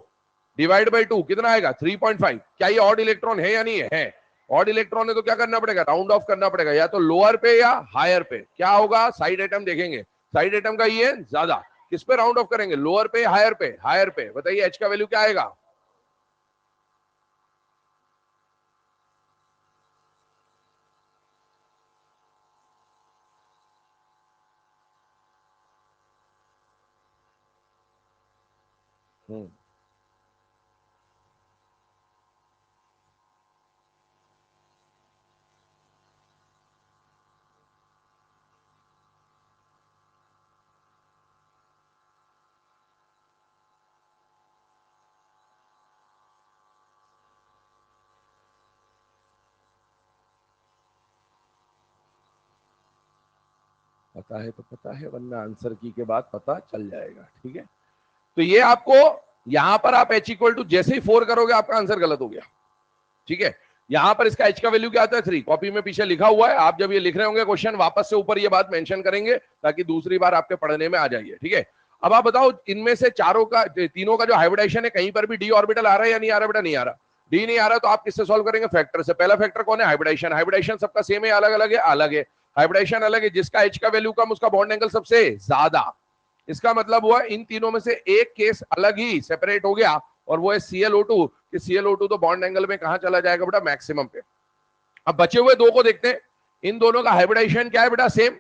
डिवाइड बाई 2 कितना आएगा, 3.5। क्या ये ऑड इलेक्ट्रॉन है या नहीं है, ऑड इलेक्ट्रॉन है तो क्या करना पड़ेगा, राउंड ऑफ करना पड़ेगा, या तो लोअर पे या हायर पे। क्या होगा, साइड आइटम देखेंगे, साइड आइटम का ये ज्यादा, किस पे राउंड ऑफ करेंगे, लोअर पे हायर पे, हायर पे। बताइए एच का वैल्यू क्या आएगा, हम्म। पता है तो पता है, वरना आंसर की के बाद पता चल जाएगा। ठीक है, तो ये आपको यहां पर आप h इक्वल टू जैसे ही 4 करोगे आपका आंसर गलत हो गया। ठीक है, यहां पर इसका h का वैल्यू क्या आता है 3, कॉपी में पीछे लिखा हुआ है, आप जब ये लिख रहे होंगे क्वेश्चन वापस से ऊपर ये बात मेंशन करेंगे ताकि दूसरी बार आपके पढ़ने में आ जाइए। ठीक है, अब आप बताओ इनमें से चारों का तीनों का जो हाइब्रिडाइजेशन है कहीं पर भी डी ऑर्बिटल आ रहा है या नहीं आ रहा? बेटा नहीं आ रहा। डी नहीं आ रहा तो आप किससे सॉल्व करेंगे? फैक्टर से। पहला फैक्टर कौन है? हाइब्रिडाइजेशन। हाइब्रिडाइजेशन सबका सेम है अलग अलग है? अलग है। हाइब्रिडाइजेशन अलग है, जिसका एच का वैल्यू कम उसका बॉन्ड एंगल सबसे ज्यादा। इसका मतलब हुआ इन तीनों में से एक केस अलग ही सेपरेट हो गया और वो है ClO2 कि ClO2 तो बॉन्ड एंगल में कहां चला जाएगा बेटा? मैक्सिमम पे। अब बचे हुए दो को देखते हैं, इन दोनों का हाइब्रिडाइजेशन क्या है बेटा? सेम।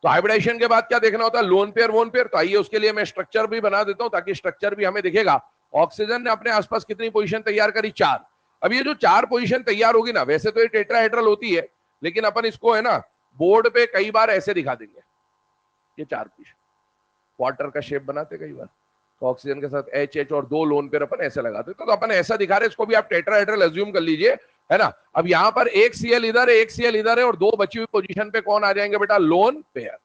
तो हाइब्रिडाइजेशन के बाद क्या देखना होता है? लोन पेयर वोन पेयर। तो आइए उसके लिए मैं स्ट्रक्चर भी बना देता हूं ताकि स्ट्रक्चर भी हमें दिखेगा। ऑक्सीजन ने अपने आसपास कितनी पोजीशन तैयार करी? 4। अब ये जो 4 पोजीशन तैयार होगी ना, वैसे तो ये टेट्राहेड्रल होती है, लेकिन अपन इसको है ना बोर्ड पे कई बार ऐसे दिखा देंगे, ये 4 पोजीशन वाटर का शेप बनाते कई बार, तो ऑक्सीजन के साथ एच एच और 2 लोन पेयर अपन ऐसे लगाते, तो अपन ऐसा दिखा रहे, इसको भी आप टेट्राहेड्रल अज्यूम कर लीजिए, है ना। अब यहां पर एक सीएल इधर है, एक सीएल इधर है, और 2 बची हुई पोजीशन पे कौन आ जाएंगे बेटा? Lone pair.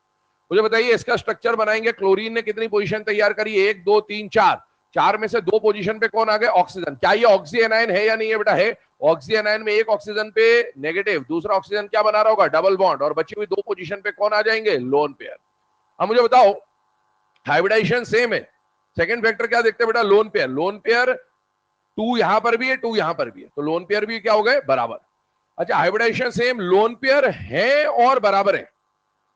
मुझे बताइए इसका स्ट्रक्चर बनाएंगे। क्लोरीन ने कितनी पोजीशन तैयार करी? 1 2 3 4। 4 में से 2 पोजीशन पे कौन आ गए? ऑक्सीजन। क्या ये ऑक्सी एनायन है या नहीं है बेटा? है। ऑक्सी एनायन में एक ऑक्सीजन पे नेगेटिव, दूसरा ऑक्सीजन क्या बना रहा होगा? डबल बॉन्ड, और बची हुई 2 पोजीशन पे कौन आ जाएंगे? Lone pair. अब मुझे बताओ हाइब्रिडाइजेशन सेम है, सेकंड फैक्टर क्या देखते हैं बेटा? Lone pair. लोन पेयर 2 यहां पर भी है, 2 यहां पर भी है, तो लोन पेयर भी क्या हो गए? बराबर। अच्छा, हाइब्रिडाइजेशन सेम, लोन पेयर है और बराबर है,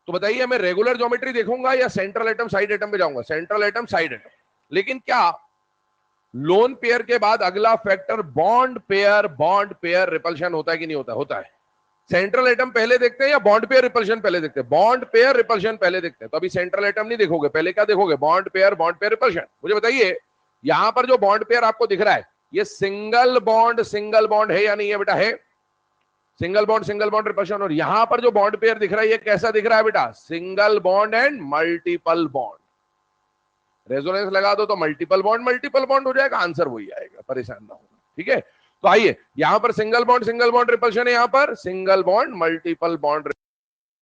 तो बताइए मैं रेगुलर ज्योमेट्री देखूंगा या सेंट्रल एटम साइड एटम पे जाऊंगा? Central atom side atom. लेकिन क्या लोन पेयर के बाद अगला फैक्टर बॉन्ड पेयर रिपल्शन होता है कि नहीं होता? होता है। सेंट्रल एटम पहले देखते हैं या बॉन्ड पेयर रिपल्शन पहले देखते हैं? बॉन्ड पेयर रिपल्शन पहले देखते हैं। तो अभी सेंट्रल एटम नहीं देखोगे, पहले क्या देखोगे? Bond pair repulsion. मुझे बताइए यहां पर जो बॉन्ड पेयर आपको दिख रहा है, ये सिंगल बॉन्ड है या नहीं है बेटा? है। Single bond repulsion. और यहां पर जो बॉन्ड पेयर दिख रहा है, ये कैसा दिख रहा है बेटा? Single bond and multiple bond. Resonance लगा दो तो मल्टीपल बॉन्ड हो जाएगा, आंसर वही आएगा, परेशान ना होना। ठीक है, तो आइए यहां पर सिंगल बॉन्ड रिपल्शन है, यहां पर single bond multiple bond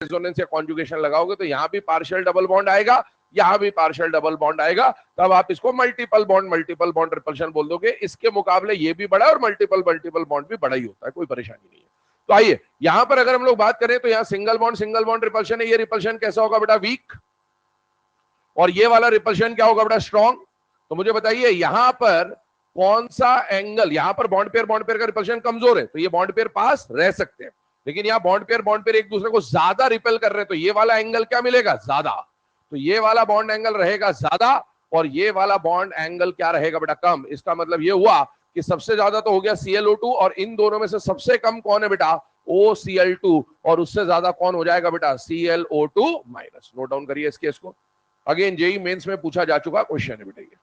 resonance या कॉन्जुगेशन लगाओगे तो यहां भी पार्शियल डबल बॉन्ड आएगा, यहां भी पार्शियल डबल बॉन्ड आएगा, तब आप इसको मल्टीपल बॉन्ड रिपल्शन बोल दोगे। इसके मुकाबले ये भी बड़ा और मल्टीपल बॉन्ड भी बड़ा ही होता है, कोई परेशानी नहीं है। तो आइए यहां पर अगर हम लोग बात करें तो यहाँ सिंगल बॉन्ड रिपल्शन है, ये रिपल्शन कैसा होगा बेटा? वीक। और ये वाला रिपल्शन क्या होगा बेटा? स्ट्रॉन्ग। तो मुझे बताइए यहां पर कौन सा एंगल, यहां पर बॉन्ड पेयर का रिपल्शन कमजोर है, तो ये बॉन्ड पेयर पास रह सकते हैं, लेकिन यहाँ बॉन्ड पेयर एक दूसरे को ज्यादा रिपेल कर रहे हैं, तो ये वाला एंगल क्या मिलेगा? ज्यादा। तो ये वाला बॉन्ड एंगल रहेगा ज्यादा और ये वाला बॉन्ड एंगल क्या रहेगा बेटा? कम। इसका मतलब ये हुआ कि सबसे ज्यादा तो हो गया ClO2, और इन दोनों में से सबसे कम कौन है बेटा? OCl2, और उससे ज्यादा कौन हो जाएगा बेटा? ClO2 minus. नोट डाउन करिए इस केस को, अगेन जेई मेंस में पूछा जा चुका क्वेश्चन है बेटा ये।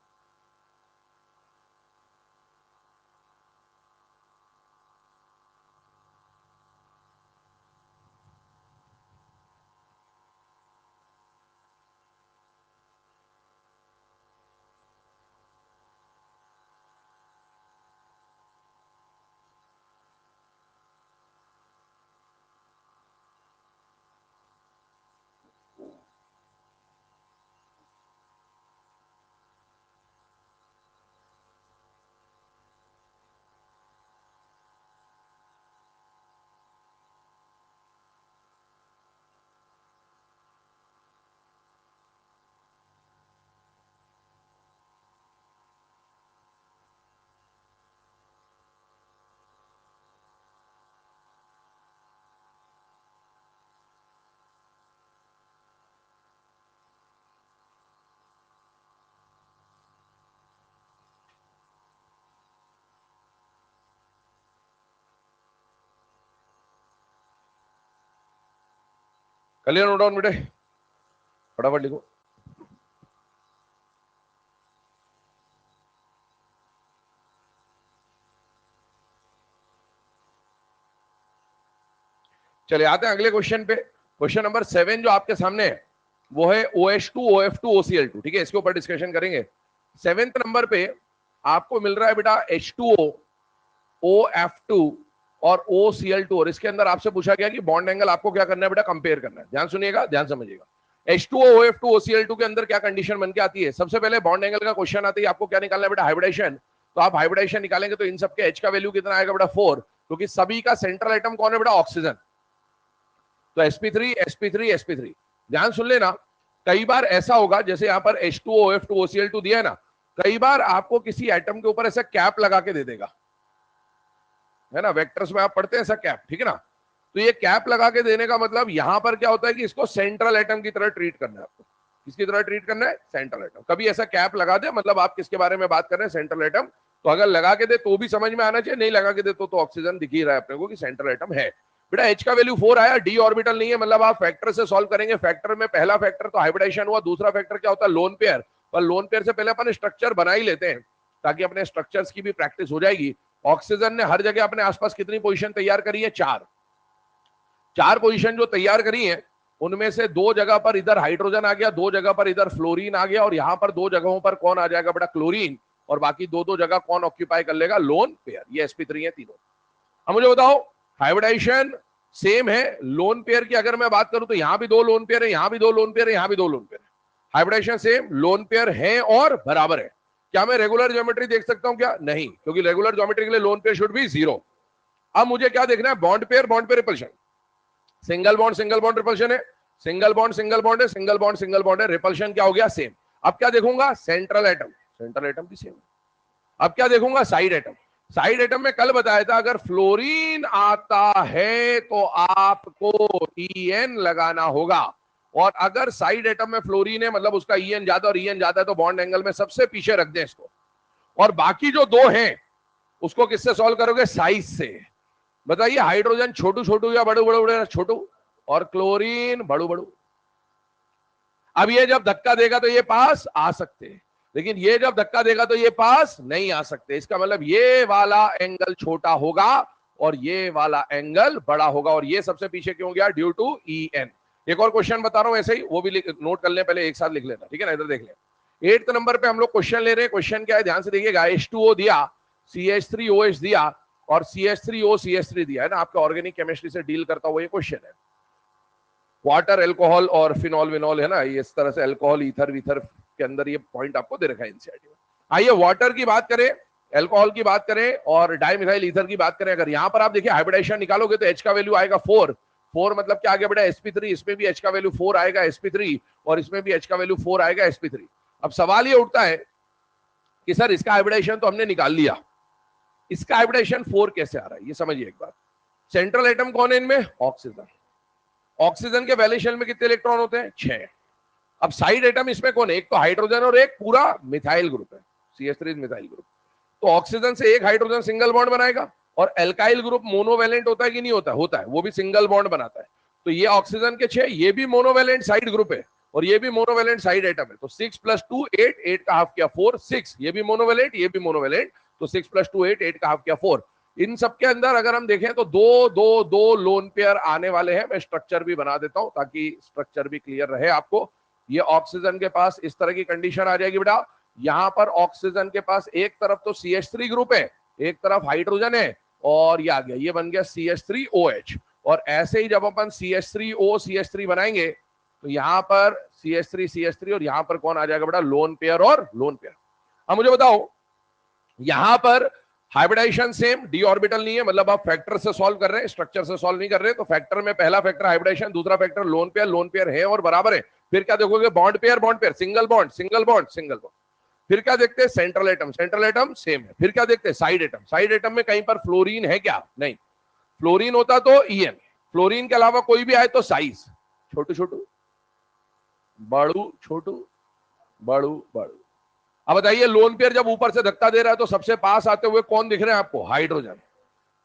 क्लियर? नोट डाउन बेटे, फटाफट लिखो। चले आते हैं अगले क्वेश्चन पे। क्वेश्चन नंबर 7 जो आपके सामने है वो है OH2 OF2 OCl2, ठीक है, इसके ऊपर डिस्कशन करेंगे। 7th नंबर पे आपको मिल रहा है बेटा H2O OF2 और OCl2, और इसके अंदर आपसे पूछा गया कि बॉन्ड एंगल आपको क्या करना है बेटा, कंपेयर करना है। ध्यान सुनिएगा, ध्यान समझिएगा। H2O OF2 OCl2 के अंदर क्या कंडीशन बन के आती है? सबसे पहले बॉन्ड एंगल का क्वेश्चन आता है, आपको क्या निकालना है बेटा, हाइब्रिडेशन। तो आप हाइब्रिडेशन निकालेंगे तो इन सबके H का वैल्यू कितना आएगा बेटा, 4, क्योंकि सभी का सेंट्रल एटम कौन है बेटा, ऑक्सीजन। तो sp3 sp3 sp3। ध्यान सुन लेना, कई बार ऐसा होगा जैसे यहां पर H2O OF2 OCl2 दिया है ना, कई बार आपको किसी एटम के ऊपर ऐसा कैप लगा के दे देगा, है ना, वेक्टर्स में आप पढ़ते हैं ऐसा कैप, ठीक है ना। तो ये कैप लगा के देने का मतलब यहां पर क्या होता है कि इसको सेंट्रल एटम की तरह ट्रीट करना है आपको। किसकी तरह ट्रीट करना है, सेंट्रल एटम। कभी ऐसा कैप लगा दे मतलब आप किसके बारे में बात कर रहे हैं, सेंट्रल एटम। तो अगर लगा के दे तो भी समझ में आना चाहिए, नहीं लगा के दे तो ऑक्सीजन दिख ही रहा है अपने को कि सेंट्रल एटम है। बेटा H का वैल्यू 4 आया, डी ऑर्बिटल नहीं है, मतलब आप फैक्टर से सॉल्व करेंगे। फैक्टर में पहला फैक्टर तो हाइब्रिडेशन हुआ, दूसरा फैक्टर क्या होता है, लोन पेयर। और लोन पेयर से पहले अपन स्ट्रक्चर बना ही लेते हैं ताकि अपने स्ट्रक्चर्स की भी प्रैक्टिस हो जाएगी। ऑक्सीजन ने हर जगह अपने आसपास कितनी पोजीशन तैयार करी है, 4 पोजीशन जो तैयार करी है, उनमें से 2 जगह पर इधर हाइड्रोजन आ गया, 2 जगह पर इधर फ्लोरीन आ गया, और यहां पर 2 जगहों पर कौन आ जाएगा बेटा, क्लोरीन, और बाकी 2 जगह कौन ऑक्यूपाई कर लेगा, लोन पेयर। ये sp3 है तीनों। अब मुझे बताओ, हाइब्रिडेशन सेम है, लोन पेयर की अगर मैं बात करूं तो यहां भी 2 लोन पेयर है, यहां भी 2 लोन पेयर है, यहां भी 2 लोन पेयर है। हाइब्रिडेशन सेम, लोन पेयर है और बराबर है। क्या मैं रेगुलर ज्योमेट्री देख सकता हूं क्या, नहीं, क्योंकि रेगुलर ज्योमेट्री के लिए लोन पेयर शुड बी 0। अब मुझे क्या देखना है, bond pair repulsion. Single bond repulsion है, सिंगल बॉन्ड है, सिंगल बॉन्ड है, रिपल्शन क्या हो गया, सेम। अब क्या देखूंगा, सेंट्रल एटम भी सेम। अब क्या देखूंगा, साइड एटम में कल बताया था अगर फ्लोरीन आता है तो आपको En लगाना होगा, और अगर साइड एटम में फ्लोरीन है मतलब उसका En ज्यादा और En ज्यादा है तो बॉन्ड एंगल में सबसे पीछे रख दें इसको। और बाकी जो 2 हैं उसको किससे सॉल्व करोगे, साइज से। बताइए, हाइड्रोजन छोटू या बड़ू छोटू, और क्लोरीन बड़ू। अब ये जब धक्का देगा तो ये पास आ सकते हैं, लेकिन ये जब धक्का देगा तो ये पास नहीं आ सकते। इसका मतलब ये वाला एंगल छोटा होगा और ये वाला एंगल बड़ा होगा, और ये सबसे पीछे क्यों गया, ड्यू टू En। एक और क्वेश्चन बता रहा हूं ऐसे ही, वो भी नोट कर ले, पहले एक साथ लिख लेना, ठीक है ना। इधर देख ले, 8th नंबर पे हम लोग क्वेश्चन ले रहे हैं। क्वेश्चन क्या है, ध्यान से देखिएगा। H2O दिया, CH3OH दिया, और CH3O CH3 दिया है ना। आपका ऑर्गेनिक केमिस्ट्री से डील करता हुआ ये क्वेश्चन है। वाटर, एल्कोहल और फिनॉल विनॉल है ना, ये इस तरह से एल्कोहल, ईथर वीथर के अंदर ये पॉइंट आपको दे रखा है एनसीईआरटी में। आइए वाटर की बात करें, एल्कोहल की बात करें और डाइमिथाइल ईथर की बात करें। अगर यहां पर आप देखिए हाइब्रिडेशन निकालोगे तो H का वैल्यू आएगा 4 मतलब क्या आ गया बेटा, sp3। इसमें भी H का वैल्यू 4 आएगा, sp3, और इसमें भी H का वैल्यू 4 आएगा, sp3। अब सवाल ये उठता है कि सर इसका हाइब्रिडेशन तो हमने निकाल लिया, इसका हाइब्रिडेशन 4 कैसे आ रहा है, ये समझिए एक बार। सेंट्रल एटम कौन है इनमें, ऑक्सीजन। ऑक्सीजन के वैलेंस शेल में कितने इलेक्ट्रॉन होते हैं, 6। अब साइड एटम इसमें कौन है, एक तो हाइड्रोजन और एक पूरा मिथाइल ग्रुप है, CH3 मिथाइल ग्रुप। तो ऑक्सीजन से एक हाइड्रोजन सिंगल बॉन्ड बनाएगा, और एल्काइल ग्रुप मोनोवैलेंट होता है कि नहीं होता, होता है, वो भी सिंगल बॉन्ड बनाता है। तो ये ऑक्सीजन के 6, ये भी मोनोवैलेंट साइड ग्रुप है, और ये भी मोनोवैलेंट साइड एटम है। तो 6 + 2 8, 8 का हाफ किया 4, 6। ये भी मोनोवैलेंट, ये भी मोनोवैलेंट, तो 6 + 2 8, 8 का हाफ किया 4। इन सबके अंदर अगर हम देखें तो 2 लोन पेयर आने वाले हैं। मैं स्ट्रक्चर भी बना देता हूं ताकि स्ट्रक्चर भी क्लियर रहे आपको। ये ऑक्सीजन के पास इस तरह की कंडीशन आ जाएगी बेटा, यहां पर ऑक्सीजन के पास एक तरफ तो CH3 ग्रुप है, एक तरफ हाइड्रोजन है, और ये आ गया, ये बन गया CH3OH। और ऐसे ही जब अपन CH3O CH3 बनाएंगे तो यहां पर CH3 और यहां पर कौन आ जाएगा बेटा, लोन पेयर और लोन पेयर। अब मुझे बताओ, यहां पर हाइब्रिडेशन सेम, डी ऑर्बिटल नहीं है, मतलब आप फैक्टर से सॉल्व कर रहे हैं, स्ट्रक्चर से सॉल्व नहीं कर रहे। तो फैक्टर में पहला फैक्टर हाइब्रिडेशन, दूसरा फैक्टर लोन पेयर है और बराबर है। फिर क्या देखोगे, बॉन्ड पेयर, सिंगल बॉन्ड। फिर क्या देखते हैं, सेंट्रल एटम सेम है। फिर क्या देखते हैं, साइड एटम में कहीं पर फ्लोरीन है क्या, नहीं। फ्लोरीन होता तो En, फ्लोरीन के अलावा कोई भी आए तो साइज, छोटू बड़ू। अब बताइए, लोन पेयर जब ऊपर से धक्का दे रहा है तो सबसे पास आते हुए कौन दिख रहे हैं आपको, हाइड्रोजन।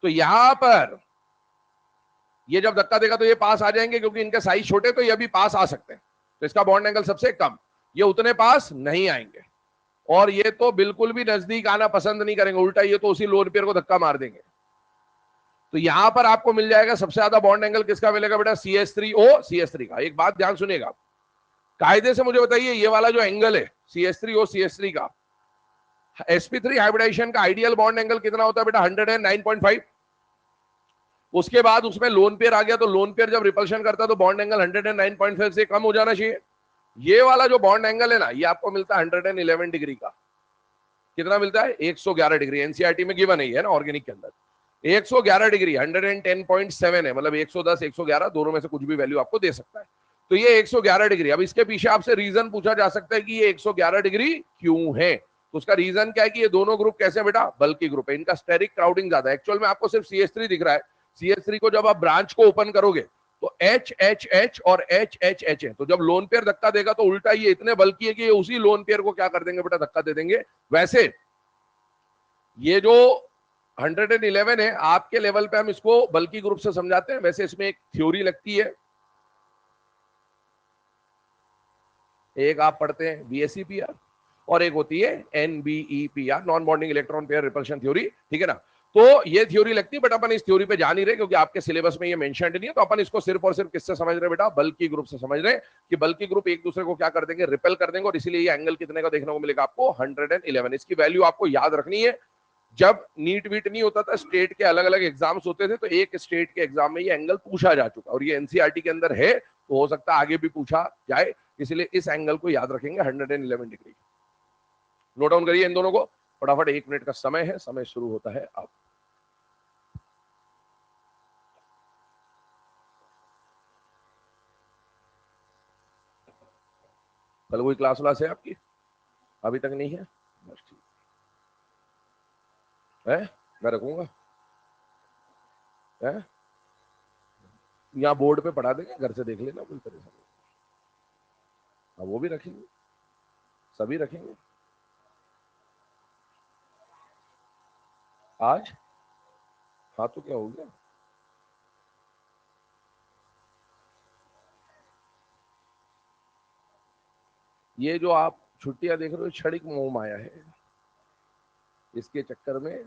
तो यहां पर ये जब धक्का देगा तो ये पास आ जाएंगे, क्योंकि इनके साइज छोटे, तो ये भी पास आ सकते हैं। तो इसका बॉन्ड एंगल सबसे कम, ये उतने पास नहीं आएंगे, और ये तो बिल्कुल भी नजदीक आना पसंद नहीं करेंगे, उल्टा ये तो उसी लोन पेयर को धक्का मार देंगे। तो यहां पर आपको मिल जाएगा सबसे ज्यादा बॉन्ड एंगल किसका मिलेगा बेटा, CH3O CH3 का। एक बात ध्यान सुनिएगा, कायदे से मुझे बताइए ये वाला जो एंगल है CH3O CH3 का, sp3 हाइब्रिडाइजेशन का आइडियल बॉन्ड एंगल कितना होता है बेटा, 109.5। उसके बाद उसमें लोन पेयर आ गया, तो लोन पेयर जब रिपल्शन करता है तो बॉन्ड एंगल 109.5 से कम हो जाना चाहिए। ये वाला जो बॉन्ड एंगल है ना, ये आपको मिलता है 111 डिग्री का। कितना मिलता है, 111 डिग्री। एनसीईआरटी में गिवन है ना, ऑर्गेनिक के अंदर 111 डिग्री 110.7 है, मतलब 110 111 दोनों में से कुछ भी वैल्यू आपको दे सकता है। तो ये 111 डिग्री। अब इसके पीछे आपसे रीजन पूछा जा सकता है कि ये 111 डिग्री क्यों है, तो उसका रीजन क्या है कि ये दोनों ग्रुप कैसे बेटा, बल्कि ग्रुप है, इनका स्टेरिक क्राउडिंग ज्यादा है। एक्चुअल में आपको सिर्फ CH3 दिख रहा है, CH3 को जब आप ब्रांच को ओपन करोगे तो HHH और HHH है, तो जब लोन पेयर धक्का देगा तो उल्टा ये इतने बल्कि है कि ये उसी लोन पेयर को क्या कर देंगे बेटा, धक्का दे देंगे। वैसे ये जो 111 है आपके लेवल पे हम इसको बल्की ग्रुप से समझाते हैं, वैसे इसमें एक थ्योरी लगती है, एक आप पढ़ते हैं BSEPR और एक होती है NBEPR, non bonding electron pair repulsion theory, ठीक है ना। तो ये थ्योरी लगती है, बट अपन इस थ्योरी पे जा नहीं रहे क्योंकि आपके सिलेबस में ये मेंशन नहीं है, तो अपन इसको सिर्फ और सिर्फ किससे समझ रहे हैं बेटा, बल्कि ग्रुप से समझ रहे हैं कि बल्कि ग्रुप एक दूसरे को क्या कर देंगे, रिपेल कर देंगे, और इसीलिए ये एंगल कितने का देखने को मिलेगा आपको, 111। इसकी वैल्यू आपको याद रखनी है। जब नीट वीट नहीं होता था, स्टेट के अलग अलग एग्जाम्स होते थे, तो एक स्टेट के एग्जाम में ये एंगल पूछा जा चुका, और ये एनसीईआरटी के अंदर है, तो हो सकता है आगे भी पूछा जाए, इसलिए इस एंगल को याद रखेंगे 111 डिग्री। नोट डाउन करिए इन दोनों को फटाफट, 1 मिनट का समय है, समय शुरू होता है अब। कल कोई क्लास व्लास है आपकी, अभी तक नहीं है, बस ठीक है, मैं रखूंगा है, यहाँ बोर्ड पे पढ़ा देंगे, घर से देख लेना, कोई परेशानी। अब वो भी रखेंगे, सभी रखेंगे आज। हाँ तो क्या हो गया, ये जो आप छुट्टियां देख रहे हो क्षणिक मोह माया है, इसके चक्कर में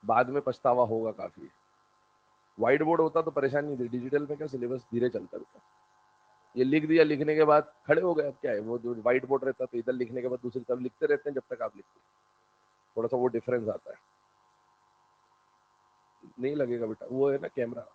बाद में पछतावा होगा काफी। व्हाइट बोर्ड होता तो परेशानी नहीं थी, डिजिटल में क्या सिलेबस धीरे चलता रहता, ये लिख दिया, लिखने के बाद खड़े हो गए, अब क्या है, वो जो व्हाइट बोर्ड रहता तो इधर लिखने के बाद दूसरी तरफ लिखते रहते हैं जब तक आप लिखते, थोड़ा सा वो डिफरेंस आता है। नहीं लगेगा बेटा, वो है ना कैमरा,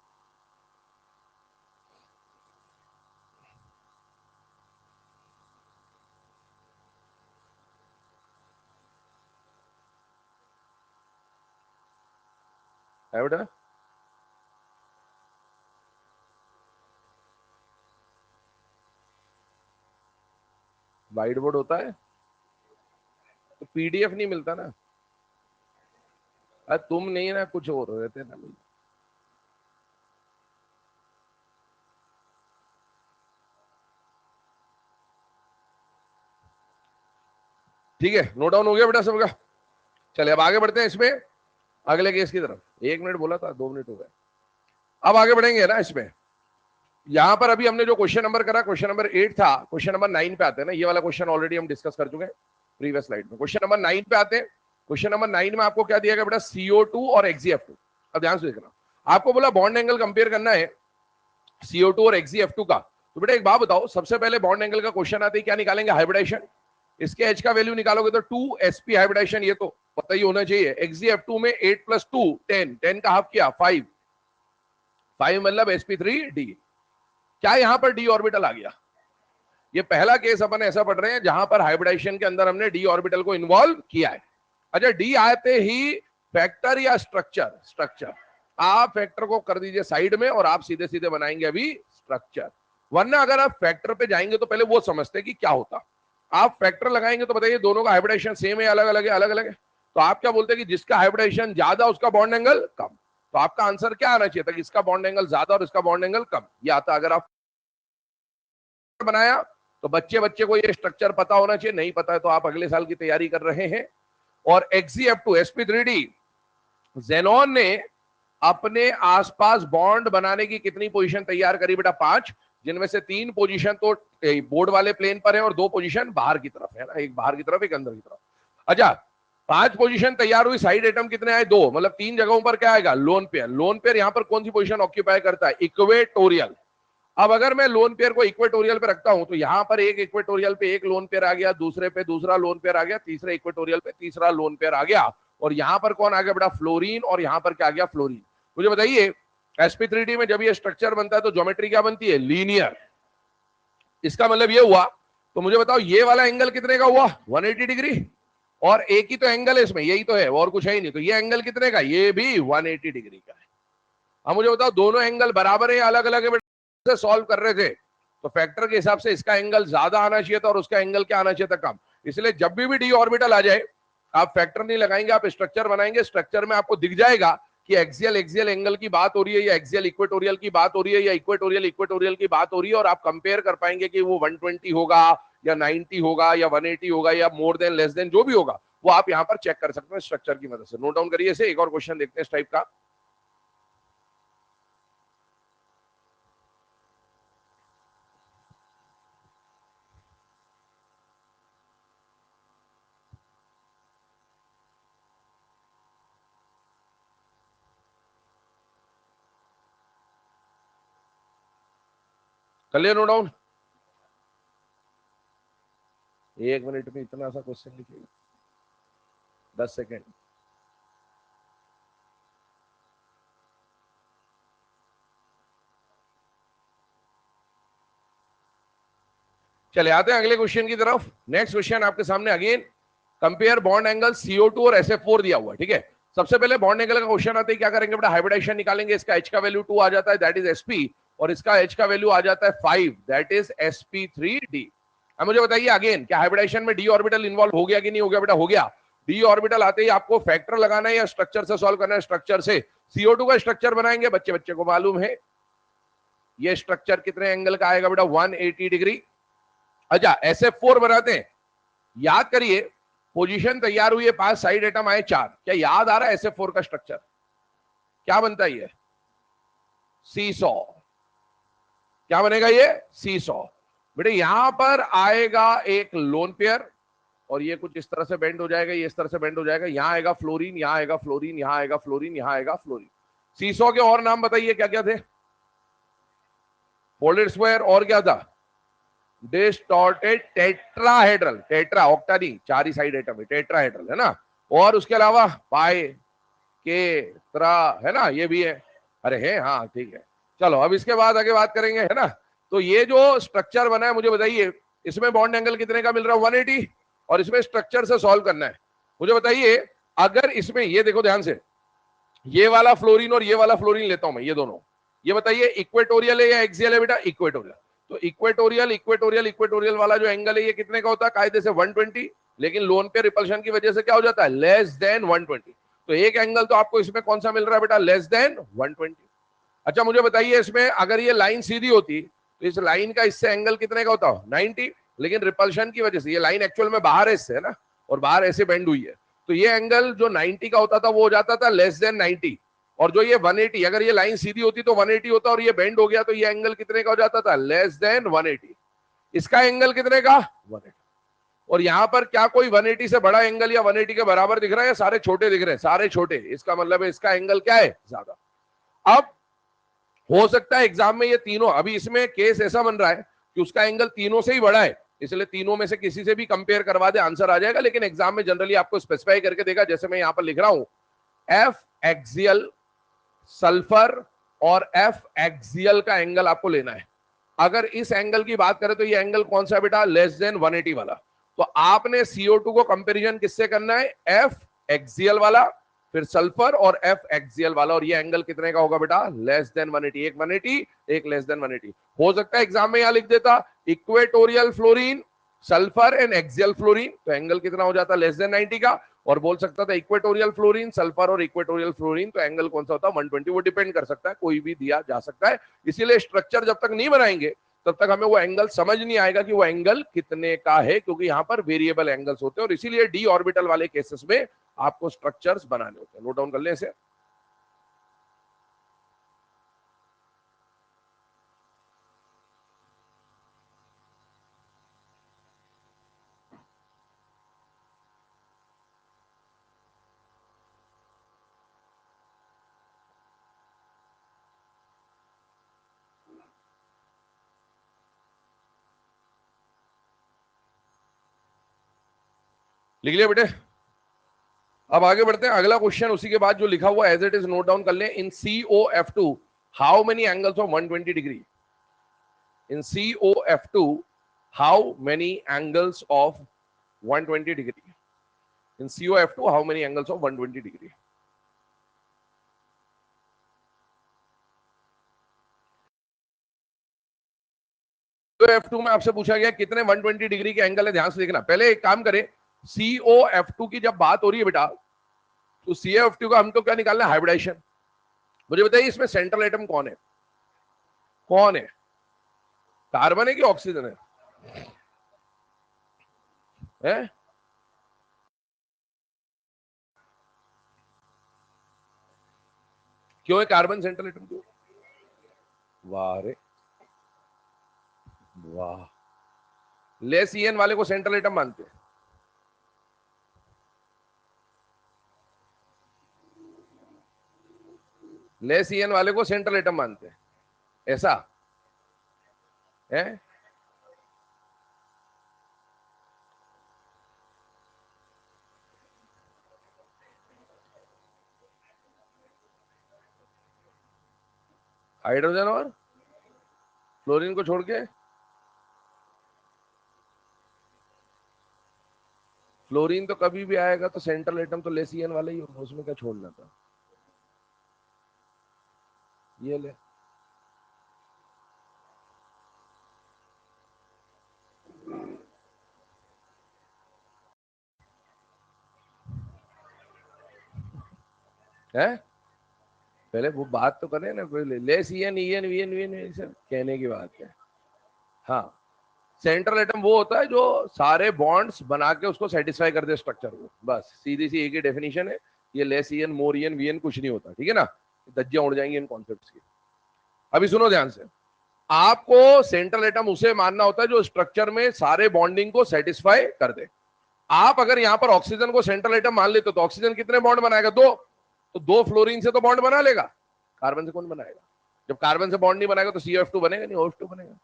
है बेटा, व्हाइट बोर्ड होता है तो PDF नहीं मिलता ना, तुम नहीं ना, कुछ और रहते ना। ठीक है, नोट डाउन हो गया बेटा सबका। चलिए अब आगे बढ़ते हैं इसमें अगले केस की तरफ। 1 मिनट बोला था, 2 मिनट हो गए, अब आगे बढ़ेंगे ना इसमें। यहां पर अभी हमने जो क्वेश्चन नंबर करा, क्वेश्चन नंबर 8 था, क्वेश्चन नंबर 9 पे आते हैं ना, ये वाला क्वेश्चन ऑलरेडी हम डिस्कस कर चुके हैं प्रीवियस स्लाइड में। क्वेश्चन नंबर 9 पे आते हैं। क्वेश्चन नंबर 9 में आपको क्या दिया गया बेटा, CO2 और XeF2। अब ध्यान से देखना, आपको बोला बॉन्ड एंगल कंपेयर करना है CO2 और XeF2 का। तो बेटा एक बात बताओ, सबसे पहले बॉन्ड एंगल का क्वेश्चन आते ही क्या निकालेंगे, हाइब्रिडाइजेशन। इसके H का वैल्यू निकालोगे तो 2sp हाइब्रिडाइजेशन, ये तो पता ही होना चाहिए। XeF2 में 8 + 2 10, 10 का हाफ किया 5, 5 मतलब sp3d। क्या यहां पर d ऑर्बिटल आ गया, ये पहला केस अपन ऐसा पढ़ रहे हैं जहां पर हाइब्रिडाइजेशन के अंदर हमने d ऑर्बिटल को इन्वॉल्व किया है। अच्छा, d आते ही फैक्टर या स्ट्रक्चर, स्ट्रक्चर आप फैक्टर को कर दीजिए साइड में और आप सीधे सीधे बनाएंगे अभी स्ट्रक्चर। वरना अगर आप फैक्टर पे जाएंगे तो पहले वो समझते हैं कि क्या होता। आप फैक्टर लगाएंगे तो बताइए दोनों का हाइब्रिडाइजेशन सेम है, अलग अलग है, अलग अलग है। तो आप क्या बोलते हैं कि जिसका हाइब्रिडाइजेशन ज्यादा उसका बॉन्ड एंगल कम। तो आपका आंसर क्या आना चाहिए था कि इसका बॉन्ड एंगल ज्यादा और इसका बॉन्ड एंगल कम, ये आता। अगर आप बनाया तो बच्चे बच्चे को ये स्ट्रक्चर पता होना चाहिए, नहीं पता है तो आप अगले साल की तैयारी कर रहे हैं। और XeF2 sp3d, जेनॉन ने अपने आसपास बॉन्ड बनाने की कितनी पोजीशन तैयार करी बेटा, 5, जिनमें से 3 पोजीशन तो बोर्ड वाले प्लेन पर है और 2 पोजीशन बाहर की तरफ है ना, एक बाहर की तरफ एक अंदर की तरफ। अच्छा, 5 पोजीशन तैयार हुई, साइड एटम कितने आए? 2, मतलब 3 जगहों पर क्या आएगा? Lone pair. लोन पेयर यहां पर कौन सी पोजीशन ऑक्यूपाई करता है? इक्वेटोरियल। अब अगर मैं लोन पेयर को इक्वेटोरियल पे रखता हूं तो यहां पर एक इक्वेटोरियल पे एक लोन पेयर आ गया, दूसरे पे दूसरा लोन पेयर आ गया, तीसरे इक्वेटोरियल पे तीसरा लोन पेयर आ गया, और यहां पर कौन आ गया बेटा? फ्लोरीन। और यहां पर क्या आ गया? फ्लोरीन। मुझे बताइए, sp3d में जब ये स्ट्रक्चर बनता है तो ज्योमेट्री क्या बनती है? लीनियर। इसका मतलब ये हुआ, तो मुझे बताओ ये वाला एंगल कितने का हुआ? 180 डिग्री। और एक ही तो एंगल है इसमें, यही तो है, और कुछ है ही नहीं, तो ये एंगल कितने का? ये भी 180 डिग्री का है। अब मुझे बताओ दोनों एंगल बराबर है या अलग अलग है? से सॉल्व कर रहे थे तो फैक्टर के हिसाब से इसका एंगल ज्यादा आना चाहिए था और उसका एंगल क्या आना चाहिए था? कम। इसलिए जब भी डी ऑर्बिटल आ जाए आप फैक्टर नहीं लगाएंगे, आप स्ट्रक्चर बनाएंगे, स्ट्रक्चर में आपको दिख जाएगा कि एक्सियल एक्सियल एंगल की बात हो रही है या एक्सियल इक्वेटोरियल की बात हो रही है या इक्वेटोरियल इक्वेटोरियल की बात हो रही है, और आप कंपेयर कर पाएंगे कि वो 120 होगा या 90 होगा या 180 होगा या मोर देन लेस देन जो भी होगा, वो आप यहां पर चेक कर सकते हैं स्ट्रक्चर की मदद से। नोट डाउन करिए इसे। एक और क्वेश्चन देखते हैं इस टाइप का। कर लिया नोट डाउन? 1 मिनट में इतना सा क्वेश्चन लिखिएगा, 10 सेकेंड। चले आते हैं अगले क्वेश्चन की तरफ। नेक्स्ट क्वेश्चन आपके सामने again, compare bond angle CO2 और SF4 दिया हुआ है, ठीक है। सबसे पहले बॉन्ड एंगल का क्वेश्चन आता है, क्या करेंगे बेटा? हाइब्रिडाइजेशन निकालेंगे। इसका H का वैल्यू 2 आ जाता है, दैट इज SP, और इसका H का वैल्यू आ जाता है 5, दैट इज sp3d। अब मुझे बताइए अगेन, क्या हाइब्रिडाइजेशन में डी ऑर्बिटल इन्वॉल्व हो गया कि नहीं हो गया बेटा? हो गया। डी ऑर्बिटल आते ही आपको फैक्टर लगाना है या स्ट्रक्चर से सॉल्व करना है? स्ट्रक्चर से। CO2 का स्ट्रक्चर बनाएंगे, बच्चे बच्चे को मालूम है ये स्ट्रक्चर कितने एंगल का आएगा बेटा? 180 डिग्री। अच्छा, SF4 बनाते हैं। याद करिए, पोजीशन तैयार हुई है, 5 साइड एटम आए 4। क्या याद आ रहा है SF4 का स्ट्रक्चर क्या बनता है? ये सीसॉ। क्या बनेगा ये? सीसॉ। बेटे यहां पर आएगा एक लोन पेयर, और ये कुछ इस तरह से बेंड हो जाएगा, ये इस तरह से बेंड हो जाएगा, यहां आएगा फ्लोरीन, यहां आएगा फ्लोरीन, यहां आएगा फ्लोरीन, यहां आएगा फ्लोरीन। सीसॉ के और नाम बताइए क्या क्या थे? फोल्डेड स्क्वायर, और क्या था? Distorted tetrahedral. टेट्रा, ऑक्टा नहीं, 4 ही साइड एटम है, टेट्राहेड्रल है ना। और उसके अलावा पाई के त्रा, है ना, ये भी है। अरे है, हाँ ठीक है। चलो अब इसके बाद आगे बात करेंगे, है ना। तो ये जो स्ट्रक्चर बना है, मुझे बताइए इसमें बॉन्ड एंगल कितने का मिल रहा है? 180। और इसमें स्ट्रक्चर से सॉल्व करना है। मुझे बताइए, अगर इसमें ये देखो ध्यान से, ये वाला फ्लोरीन और ये वाला फ्लोरीन लेता हूं मैं, ये दोनों, ये बताइए इक्वेटोरियल है या एक्सियल है बेटा? इक्वेटोरियल। तो इक्वेटोरियल इक्वेटोरियल इक्वेटोरियल वाला जो एंगल है ये कितने का होता है? कायदे से 120, लेकिन लोन पे रिपल्शन की वजह से क्या हो जाता है? Less than 120। तो एक एंगल तो आपको इसमें कौन सा मिल रहा है बेटा? Less than 120। अच्छा मुझे बताइए, इसमें अगर ये लाइन सीधी होती तो इस लाइन का इससे एंगल कितने का होता? 90। लेकिन रिपल्शन की वजह से ये लाइन एक्चुअल में बाहर है इससे, है ना, और बाहर ऐसे बेंड हुई है, तो ये एंगल जो 90 का होता था वो हो जाता था लेस देन 90। और जो ये 180, अगर ये लाइन सीधी होती तो 180 होता, और ये बेंड हो गया तो ये एंगल कितने का हो जाता था? Less than 180। इसका एंगल कितने का? 180। और यहां पर क्या कोई 180 से बड़ा एंगल या 180 के बराबर दिख रहा है, या सारे छोटे दिख रहे हैं? सारे छोटे। इसका मतलब है इसका एंगल क्या है? ज्यादा। अब हो सकता है एग्जाम में ये तीनों, अभी इसमें केस ऐसा बन रहा है कि उसका एंगल तीनों से ही बड़ा है, इसलिए तीनों में से किसी से भी कंपेयर करवा दे, आंसर आ जाएगा। लेकिन एग्जाम में जनरली आपको स्पेसिफाई करके देगा, जैसे मैं यहां पर लिख रहा हूं, एफ एक्सियल सल्फर और एफ एक्सियल का एंगल आपको लेना है। अगर इस एंगल की बात करें तो ये एंगल कौन सा बेटा? लेस देन 180 वाला। तो आपने CO2 को कंपैरिजन किससे करना है? एफ एक्सियल वाला, फिर सल्फर और एफ एक्सियल वाला, और ये एंगल कितने का होगा बेटा? Less than 180। एक 180, एक लेस देन 180। हो सकता है एग्जाम में यहां लिख देता equatorial fluorine sulphur and axial fluorine, तो एंगल कितना हो जाता? लेस देन 90 का। और बोल सकता था इक्वेटोरियल फ्लोरीन सल्फर और इक्वेटोरियल फ्लोरीन, तो एंगल कौन सा होता? 120। वो डिपेंड कर सकता है, कोई भी दिया जा सकता है। इसीलिए स्ट्रक्चर जब तक नहीं बनाएंगे तब तक हमें वो एंगल समझ नहीं आएगा कि वो एंगल कितने का है, क्योंकि यहां पर वेरिएबल एंगल्स होते हैं, और इसीलिए डी ऑर्बिटल वाले केसेस में आपको स्ट्रक्चर्स बनाने होते हैं। नोट डाउन कर लें इसे। लिख लिया बेटे। अब आगे बढ़ते हैं, अगला क्वेश्चन उसी के बाद जो लिखा हुआ as it is note down कर ले। In COF2 how many angles of 120 degree? In COF2 how many angles of 120 degree? In COF2 how many angles of 120 degree? COF2 में आपसे पूछा गया कितने 120 डिग्री के एंगल है, ध्यान से देखना। पहले एक काम करें, COF2 की जब बात हो रही है बेटा, तो COF2 का हमको क्या निकालना है? हाइब्रिडाइजेशन। मुझे बताइए इसमें सेंट्रल एटम कौन है? कौन है? कार्बन है कि ऑक्सीजन है? है? क्यों है कार्बन सेंट्रल एटम? क्यों? वाह रे वाह, लेस EN वाले को सेंट्रल एटम मानते हैं। लेस EN वाले को सेंट्रल एटम मानते हैं, ऐसा है? हाइड्रोजन और फ्लोरीन को छोड़ के? फ्लोरीन तो कभी भी आएगा तो सेंट्रल एटम तो लेस EN वाला ही होगा, उसमें क्या छोड़ना था? ये ले। है? पहले वो बात तो करें ना, कोई less EN EN VN VN सब कहने की बात है। हाँ, सेंट्रल एटम वो होता है जो सारे बॉन्ड्स बना के उसको सेटिस्फाई कर दे स्ट्रक्चर को, बस सीधी सी एक ही डेफिनेशन है। ये लेस EN मोर EN VN कुछ नहीं होता, ठीक है ना? धज्जियां उड़ जाएंगी इन कॉन्सेप्ट्स की। अभी सुनो ध्यान से, आपको सेंट्रल एटम उसे मानना होता है जो स्ट्रक्चर में सारे बॉन्डिंग को सेटिस्फाई कर दे। आप अगर यहां पर ऑक्सीजन को सेंट्रल एटम मान लेते तो ऑक्सीजन कितने बॉन्ड बनाएगा? दो। तो दो फ्लोरीन से तो बॉन्ड बना लेगा, कार्बन से कौन बनाएगा? जब कार्बन से बॉन्ड नहीं बनाएगा तो COF2 बनेगा नहीं, OH2 बनेगा।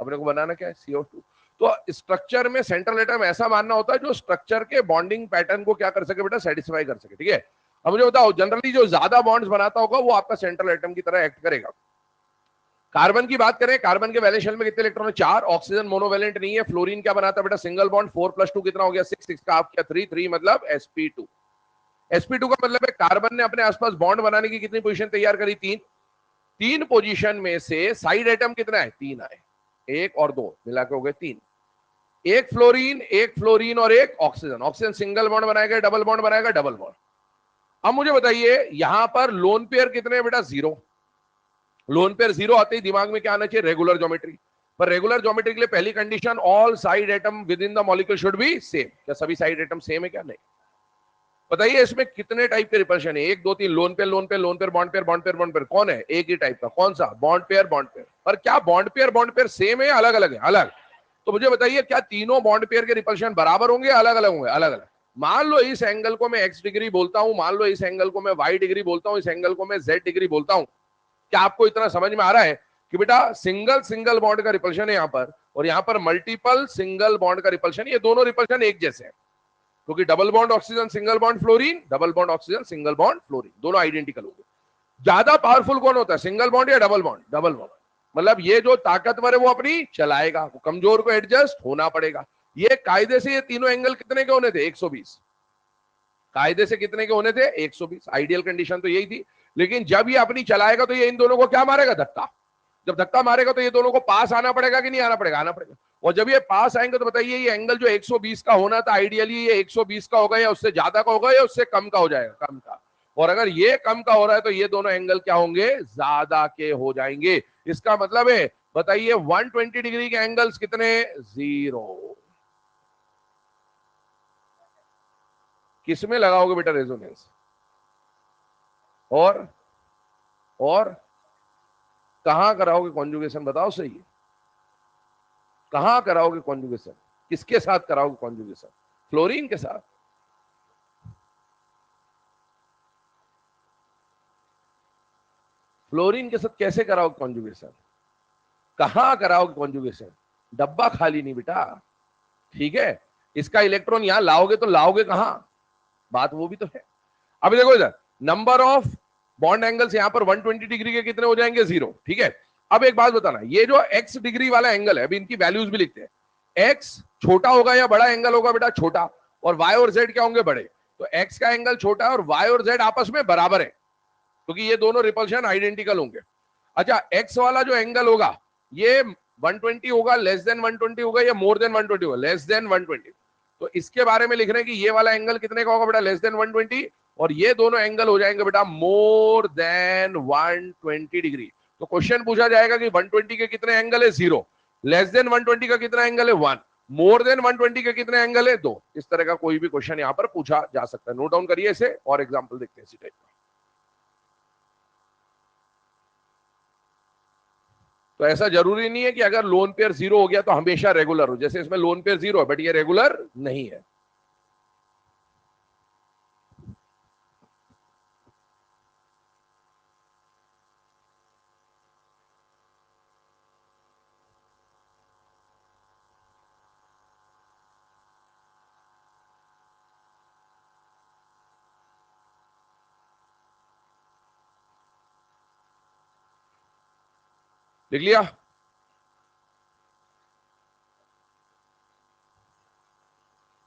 अपने को बनाना क्या है? CO2। तो स्ट्रक्चर में सेंट्रल एटम ऐसा मानना होता है जो स्ट्रक्चर के बॉन्डिंग पैटर्न को क्या कर सके बेटा? सेटिस्फाई कर सके, ठीक है? अब मुझे बताओ, जनरली जो ज्यादा बॉन्ड्स बनाता होगा वो आपका सेंट्रल एटम की तरह एक्ट करेगा। कार्बन की बात करें, कार्बन के वैलेंस शेल में कितने इलेक्ट्रॉन है? 4। ऑक्सीजन मोनोवैलेंट नहीं है। फ्लोरीन क्या बनाता है बेटा? Single bond. 4 + 2 कितना हो गया? 6। 6 का आप किया 3। 3 मतलब sp2। sp2 का मतलब है कार्बन ने अपने आसपास बॉन्ड बनाने की कितनी पोजीशन तैयार करी? 3। 3 पोजीशन में से साइड एटम कितना है? 3 आए। 1 और 2 मिला के हो गए 3। एक फ्लोरीन और एक ऑक्सीजन। ऑक्सीजन सिंगल बॉन्ड बनाएगा, डबल बॉन्ड बनाएगा? Double bond. अब मुझे बताइए यहां पर लोन पेयर कितने हैं बेटा? 0। लोन पेयर 0 आते ही दिमाग में क्या आना चाहिए? Regular geometry. पर रेगुलर ज्योमेट्री के लिए पहली condition, all side atom with in the molecule should be same. क्या सभी साइड एटम सेम है? क्या नहीं? बताइए इसमें कितने टाइप के रिपल्शन है? 1 2 3। Lone pair lone pair lone pair, bond pair bond pair bond pair. कौन है? एक ही टाइप का। कौन सा? Bond pair bond pair. पर क्या बॉन्ड पेयर सेम है? अलग अलग है? अलग। तो मुझे बताइए क्या तीनों बॉन्ड पेयर के रिपल्शन बराबर होंगे? अलग अलग होंगे? अलग अलग। मान लो इस एंगल को मैं x डिग्री बोलता हूं, मान लो इस एंगल को मैं y डिग्री बोलता हूं, इस एंगल को मैं z डिग्री बोलता हूं। क्या आपको इतना समझ में आ रहा है कि बेटा सिंगल सिंगल बॉन्ड का रिपल्शन है यहां पर, और यहां पर मल्टीपल सिंगल बॉन्ड का रिपल्शन? ये दोनों रिपल्शन एक जैसे हैं, क्योंकि double bond oxygen single bond fluorine, double bond oxygen single bond fluorine, दोनों आइडेंटिकल होंगे। ज्यादा पावरफुल कौन होता है? सिंगल बॉन्ड या डबल बॉन्ड? Double bond. मतलब ये जो ताकतवर है वो अपनी चलाएगा, वो कमजोर को एडजस्ट होना पड़ेगा। ये कायदे से ये तीनों एंगल कितने के होने थे? 120। कायदे से कितने के होने थे? 120। आइडियल कंडीशन तो यही थी। लेकिन जब ये अपनी चलाएगा तो ये इन दोनों को क्या मारेगा? धक्का। जब धक्का मारेगा तो ये दोनों को पास आना पड़ेगा कि नहीं आना पड़ेगा? आना पड़ेगा। और जब ये पास आएंगे तो बताइए ये एंगल जो 120 का होना था आइडियली, ये 120 का होगा या उससे ज्यादा का होगा या उससे कम का हो जाएगा? कम का। और अगर ये कम का हो रहा है तो ये दोनों एंगल क्या होंगे? ज्यादा के हो जाएंगे। इसका मतलब है, बताइए 120 डिग्री के एंगल्स कितने? 0। किसमें लगाओगे बेटा रेजोनेंस? और कहां कराओगे कॉन्जुगेशन? बताओ सही। कहां कराओगे कॉन्जुगेशन? किसके साथ कराओगे कॉन्जुगेशन? फ्लोरीन के साथ। फ्लोरीन के साथ कैसे कराओगे कॉन्जुगेशन? कहां कराओगे कॉन्जुगेशन? डब्बा खाली नहीं बेटा, ठीक है? इसका इलेक्ट्रॉन यहां लाओगे तो लाओगे कहां, बात वो भी तो है। अभी देखो इधर नंबर ऑफ बॉन्ड एंगल्स यहां पर 120 डिग्री के कितने हो जाएंगे, 0, ठीक है। अब एक बात बताना, ये जो x डिग्री वाला एंगल है, अभी इनकी वैल्यूज भी लिखते हैं। x छोटा होगा या बड़ा एंगल होगा बेटा, छोटा, और y और z क्या होंगे, बड़े। तो x का एंगल छोटा है और y और z आपस में बराबर है, क्योंकि ये दोनों रिपल्शन आइडेंटिकल होंगे। अच्छा, x वाला जो एंगल होगा ये 120 होगा, लेस देन 120 होगा, या मोर देन 120 होगा, लेस देन 120। तो इसके बारे में लिख रहे हैं कि ये वाला एंगल कितने का होगा बेटा, लेस देन 120, और ये दोनों एंगल हो जाएंगे बेटा मोर देन 120 डिग्री। तो क्वेश्चन पूछा जाएगा कि 120 के कितने एंगल है, 0, लेस देन 120 का कितना एंगल है, 1, मोर देन 120 के कितने एंगल है, 2। इस तरह का कोई भी क्वेश्चन यहां पर पूछा जा सकता है। नोट डाउन करिए इसे और एग्जाम्पल देखते हैं इसी टाइप का। तो ऐसा जरूरी नहीं है कि अगर लोन पेयर 0 हो गया तो हमेशा रेगुलर हो, जैसे इसमें लोन पेयर 0 है बट ये रेगुलर नहीं है। लिख लिया?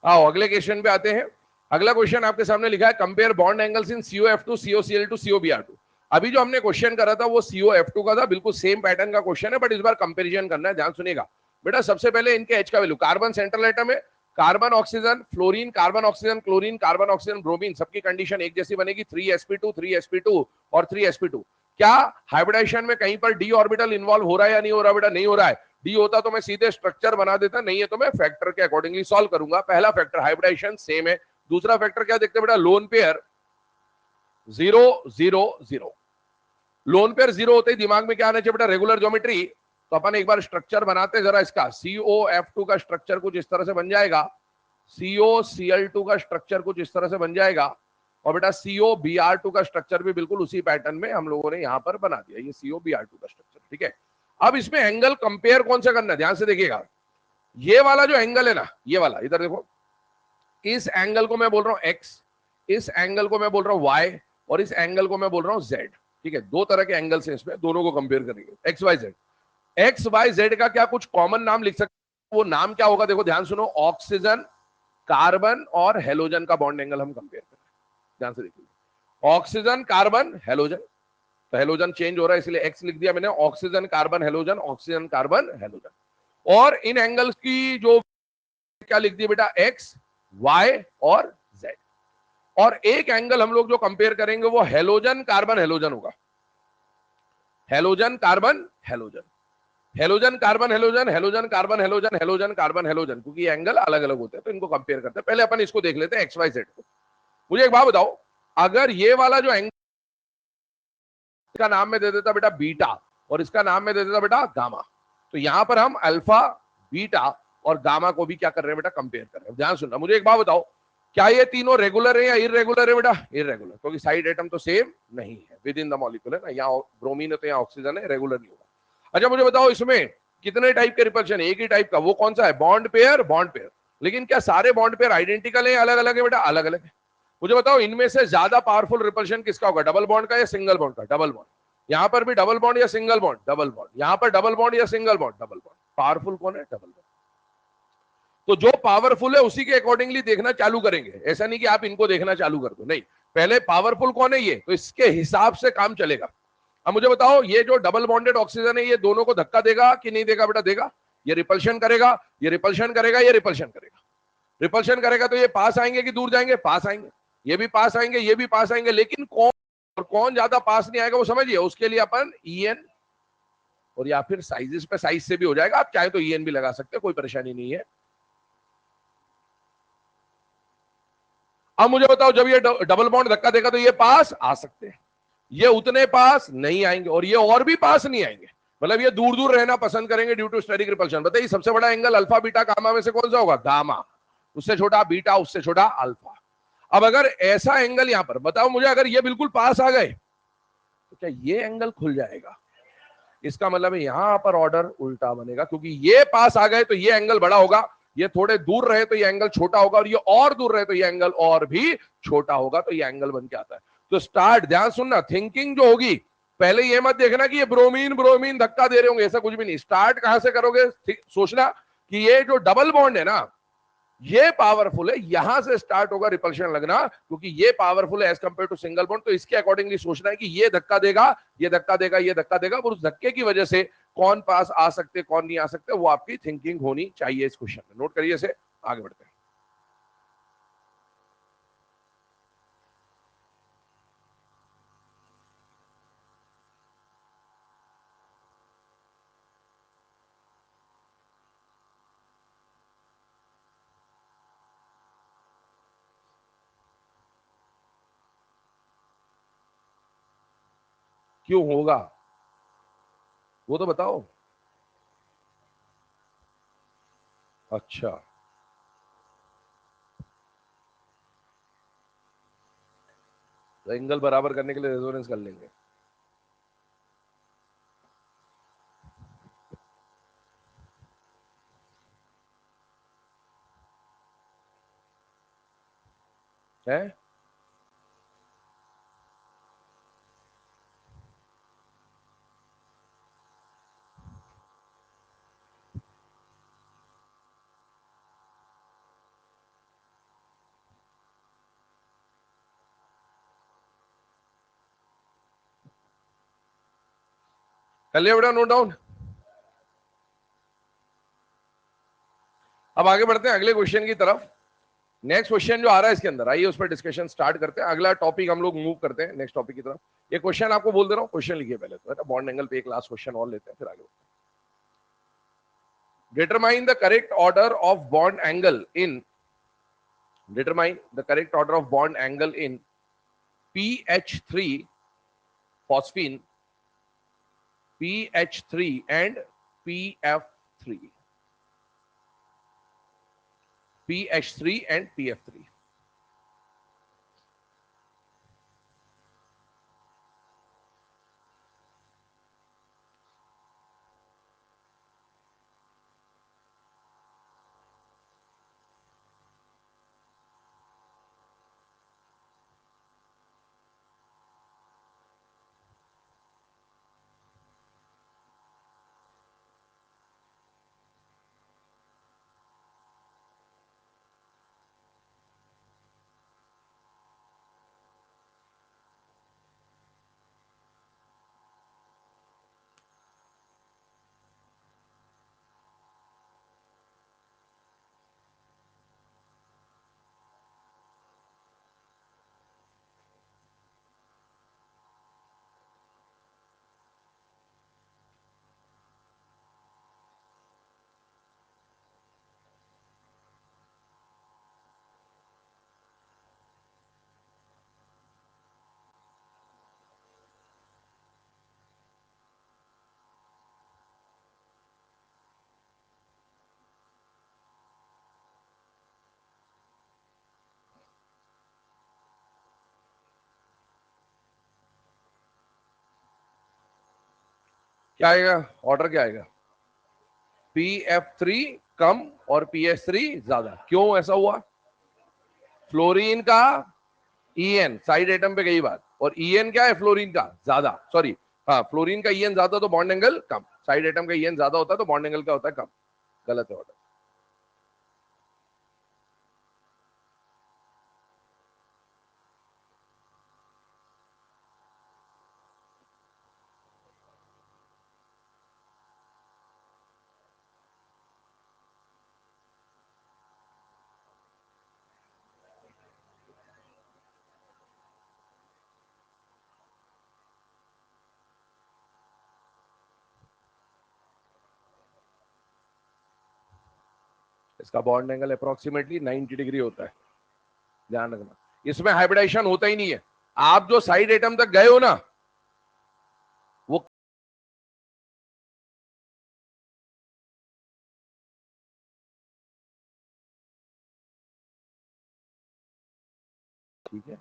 आओ अगले क्वेश्चन पे आते हैं। अगला क्वेश्चन आपके सामने लिखा है, compare bond angles in COF2, COCl2, COBr2। अभी जो हमने क्वेश्चन करा था वो COF2 का था, बिल्कुल सेम पैटर्न का क्वेश्चन है, बट इस बार कंपैरिजन करना है। ध्यान सुनिएगा बेटा, सबसे पहले इनके H का वैल्यू, कार्बन सेंट्रल एटम है, carbon oxygen fluorine, carbon oxygen chlorine, carbon oxygen bromine, सबकी कंडीशन एक जैसी बनेगी, 3sp2, 3sp2 और 3sp2। क्या हाइब्रिडाइजेशन में कहीं पर d ऑर्बिटल इन्वॉल्व हो रहा है या नहीं हो रहा बेटा, नहीं हो रहा है। डी होता तो मैं सीधे स्ट्रक्चर बना देता, नहीं है तो मैं फैक्टर के अकॉर्डिंगली सॉल्व करूंगा। पहला फैक्टर हाइब्रिडाइजेशन सेम है, दूसरा फैक्टर क्या देखते हैं बेटा, लोन पेयर 0 0 0। लोन पेयर 0 होते ही दिमाग में क्या आना चाहिए बेटा, रेगुलर ज्योमेट्री। तो अपन एक बार स्ट्रक्चर बनाते जरा इसका, COF2 का स्ट्रक्चर कुछ इस तरह से बन जाएगा, COCl2 का स्ट्रक्चर कुछ इस तरह से बन जाएगा, और बेटा COBr2 का स्ट्रक्चर भी बिल्कुल उसी पैटर्न में हम लोगों ने यहां पर बना दिया, ये COBr2 का स्ट्रक्चर, ठीक है। अब इसमें एंगल कंपेयर कौन सा करना है, ध्यान से देखिएगा। ये वाला जो एंगल है ना, ये वाला, इधर देखो, इस एंगल को मैं बोल रहा हूं x, इस एंगल को मैं बोल रहा हूं y, और इस एंगल को मैं बोल रहा हूं z, ठीक है। दो तरह के एंगल्स हैं इसमें, दोनों को कंपेयर करेंगे, x y z। x y z का क्या कुछ कॉमन नाम लिख सकते, वो नाम क्या होगा, देखो ध्यान सुनो, ऑक्सीजन, कार्बन और हेलोजन का बॉन्ड एंगल हम कंपेयर कर रहे हैं। ध्यान से देखिए, ऑक्सीजन कार्बन हेलोजन, तो हेलोजन चेंज हो रहा है इसलिए एक्स लिख दिया मैंने, oxygen carbon halogen, oxygen carbon halogen. और इन एंगल्स की जो क्या लिख दिया बेटा, एक्स वाई और जेड। और एक एंगल हम लोग जो कंपेयर करेंगे वो हेलोजन कार्बन हेलोजन होगा, halogen carbon halogen, halogen carbon halogen, halogen carbon halogen, halogen carbon halogen, क्योंकि ये एंगल अलग अलग होते हैं तो इनको कंपेयर करते हैं। पहले अपन इसको देख लेते हैं एक्स वाई जेड को। मुझे एक बात बताओ, अगर ये वाला जो एंगल का नाम में दे देता बेटा बीटा और इसका नाम में दे देता बेटा गामा, तो यहां पर हम अल्फा, बीटा और गामा को भी क्या कर रहे हैं बेटा, कंपेयर कर रहे हैं। ध्यान सुनना, मुझे एक बात बताओ, क्या ये तीनों रेगुलर है या इरेगुलर है बेटा, इरेगुलर, क्योंकि साइड एटम तो सेम नहीं है, विद इन द मॉलिक्यूल है ना, यहाँ ब्रोमीन है तो यहाँ ऑक्सीजन है, रेगुलर नहीं होगा। अच्छा मुझे बताओ, इसमें कितने टाइप के रिपल्शन है, एक ही टाइप का, वो कौन सा है, बॉन्ड पेयर, बॉन्ड पेयर। लेकिन क्या सारे बॉन्ड पेयर आइडेंटिकल है, अलग अलग है बेटा, अलग अलग है। मुझे बताओ, इनमें से ज्यादा पावरफुल रिपल्शन किसका होगा, डबल बॉन्ड का या सिंगल बॉन्ड का, डबल बॉन्ड। यहां पर भी डबल बॉन्ड या सिंगल बॉन्ड, डबल बॉन्ड। यहां पर डबल बॉन्ड या single bond, double bond. Powerful कौन है, डबल बॉन्ड। तो जो पावरफुल है उसी के अकॉर्डिंगली देखना चालू करेंगे, ऐसा नहीं कि आप इनको देखना चालू कर दो, नहीं, पहले पावरफुल कौन है ये, तो इसके हिसाब से काम चलेगा। अब मुझे बताओ, ये जो डबल बॉन्डेड ऑक्सीजन है ये दोनों को धक्का देगा कि नहीं देगा बेटा, देगा। ये रिपल्शन करेगा, ये रिपल्शन करेगा, ये रिपल्शन करेगा। रिपल्शन करेगा तो ये पास आएंगे कि दूर जाएंगे, पास आएंगे, ये भी पास आएंगे, ये भी पास आएंगे, लेकिन कौन और कौन ज्यादा पास नहीं आएगा वो समझिए। उसके लिए अपन EN और या फिर साइजेस पे, साइज से भी हो जाएगा, आप चाहे तो EN भी लगा सकते हैं, कोई परेशानी नहीं है। अब मुझे बताओ, जब ये डबल बॉन्ड धक्का देगा तो ये पास आ सकते हैं, ये उतने पास नहीं आएंगे और ये और भी पास नहीं आएंगे, मतलब ये दूर दूर रहना पसंद करेंगे ड्यू टू स्टेरिक रिपल्शन। बताइए सबसे बड़ा एंगल अल्फा बीटा गामा में से कौन सा होगा, गामा, उससे छोटा बीटा, उससे छोटा अल्फा। अब अगर ऐसा एंगल यहां पर बताओ मुझे, अगर ये बिल्कुल पास आ गए तो क्या ये एंगल खुल जाएगा, इसका मतलब है यहां पर ऑर्डर उल्टा बनेगा, क्योंकि ये पास आ गए तो ये एंगल बड़ा होगा, ये थोड़े दूर रहे तो ये एंगल छोटा होगा, और ये और दूर रहे तो ये एंगल और भी छोटा होगा, तो ये एंगल बन के आता है। तो स्टार्ट, ध्यान सुनना, थिंकिंग जो होगी, पहले ये मत देखना कि ये ब्रोमीन ब्रोमीन धक्का दे रहे होंगे, ऐसा कुछ भी नहीं। स्टार्ट कहां से करोगे, सोचना कि ये जो डबल बॉन्ड है ना, ये पावरफुल है, यहां से स्टार्ट होगा रिपल्शन लगना, क्योंकि ये पावरफुल है as compare to single bond. तो इसके अकॉर्डिंगली सोचना है कि ये धक्का देगा, ये धक्का देगा, ये धक्का देगा, और उस धक्के की वजह से कौन पास आ सकते, कौन नहीं आ सकते, वो आपकी थिंकिंग होनी चाहिए इस क्वेश्चन में। नोट करिए इसे, आगे बढ़ते हैं। क्यों होगा वो तो बताओ। अच्छा, तो एंगल बराबर करने के लिए रेजोनेंस कर लेंगे। है कर लिया बेटा, नोट डाउन। अब आगे बढ़ते हैं अगले क्वेश्चन की तरफ। नेक्स्ट क्वेश्चन जो आ रहा है इसके अंदर, आइए उस पर डिस्कशन स्टार्ट करते हैं। अगला टॉपिक हम लोग मूव करते हैं नेक्स्ट टॉपिक की तरफ। ये क्वेश्चन आपको बोल दे रहा हूँ, क्वेश्चन लिखिए पहले तो, बॉन्ड एंगल पे एक लास्ट क्वेश्चन और लेते हैं, फिर आगे। Determine the correct order of bond angle in, determine the correct order of bond angle in PH3 phosphine, PH3 and PF3, PH3 and PF3। क्या आएगा ऑर्डर, क्या आएगा? PF3 कम और PH3 ज्यादा। क्यों ऐसा हुआ? फ्लोरीन का EN साइड एटम पे गई बात, और EN क्या है फ्लोरीन का? ज्यादा, सॉरी, हाँ, फ्लोरीन का EN ज्यादा तो बॉन्ड एंगल कम, साइड एटम का EN ज्यादा होता है तो बॉन्ड एंगल क्या होता है? कम। गलत है ऑर्डर। इसका बॉन्ड एंगल अप्रोक्सीमेटली 90 डिग्री होता है, ध्यान रखना। इसमें हाइब्रिडाइजेशन होता ही नहीं है। आप जो साइड एटम तक गए हो ना, वो ठीक है,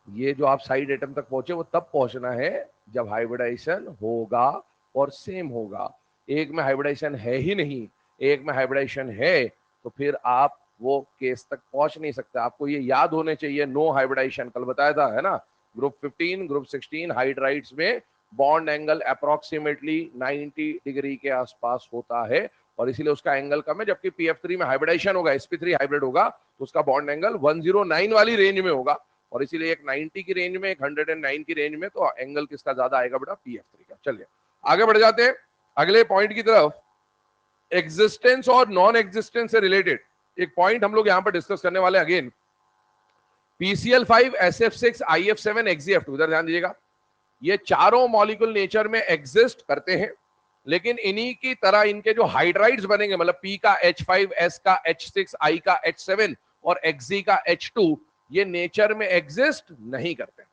ये जो आप साइड एटम तक पहुंचे वो तब पहुंचना है जब हाइब्रिडाइजेशन होगा और सेम होगा। एक में हाइब्रिडाइजेशन है ही नहीं, एक में हाइब्रिडाइजेशन है तो फिर आप वो केस तक पहुंच नहीं सकते। आपको ये याद होने चाहिए, नो हाइब्रिडाइजेशन कल बताया था, है ना, ग्रुप 15 ग्रुप 16 हाइड्राइड्स में बॉन्ड एंगल अप्रोक्सीमेटली 90 डिग्री के आसपास होता है और इसीलिए उसका एंगल कम है। जबकि PF3 में हाइब्रिडाइजेशन होगा, sp3 हाइब्रिड होगा तो उसका बॉन्ड एंगल 109 वाली रेंज में होगा और इसीलिए एक 90 की रेंज में, एक 109 की रेंज में, तो एंगल किसका ज्यादा आएगा बेटा, PF3 का। चलिए आगे बढ़ जाते हैं अगले पॉइंट की तरफ। एग्जिस्टेंस और नॉन एग्जिस्टेंस से रिलेटेड एक पॉइंट हम लोग यहां पर डिस्कस करने वाले हैं। Again PCl5 SF6 IF7 XeF2, उधर ध्यान दीजिएगा, ये चारों मॉलिक्यूल नेचर में एग्जिस्ट करते हैं, लेकिन इन्हीं की तरह इनके जो हाइड्राइड्स बनेंगे, मतलब P का H5, S का H6, I का H7 और Xe का H2, ये नेचर में एग्जिस्ट नहीं करते।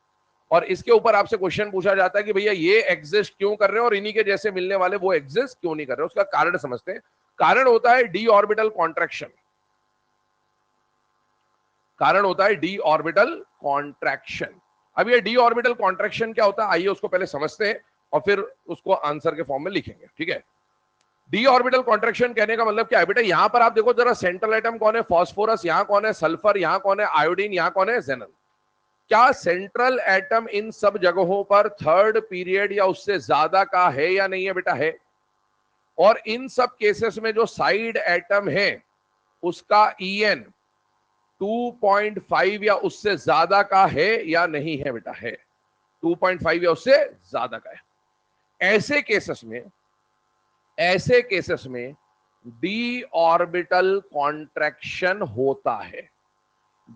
और इसके ऊपर आपसे क्वेश्चन पूछा जाता है कि भैया ये एग्जिस्ट क्यों कर रहे हैं और इन्हीं के जैसे मिलने वाले वो एग्जिस्ट क्यों नहीं कर रहे। उसका कारण समझते हैं। कारण होता है डी ऑर्बिटल कॉन्ट्रैक्शन। कारण होता है डी ऑर्बिटल कॉन्ट्रैक्शन। अब ये डी ऑर्बिटल कॉन्ट्रैक्शन क्या होता है, आइए उसको पहले समझते हैं और फिर उसको आंसर के फॉर्म में लिखेंगे। ठीक है, डी ऑर्बिटल कॉन्ट्रैक्शन कहने का मतलब क्या है बेटा, यहां पर आप देखो जरा, सेंट्रल एटम कौन है, फास्फोरस, यहां कौन है, सल्फर, यहां कौन है, आयोडीन, यहां कौन है, ज़ेनन। क्या सेंट्रल एटम इन सब जगहों पर थर्ड पीरियड या उससे ज्यादा का है या नहीं है बेटा, है। और इन सब केसेस में जो साइड एटम है उसका EN 2.5 या उससे ज्यादा का है या नहीं है बेटा, है। 2.5 या उससे ज्यादा का है। ऐसे केसेस में डी ऑर्बिटल कॉन्ट्रैक्शन होता है।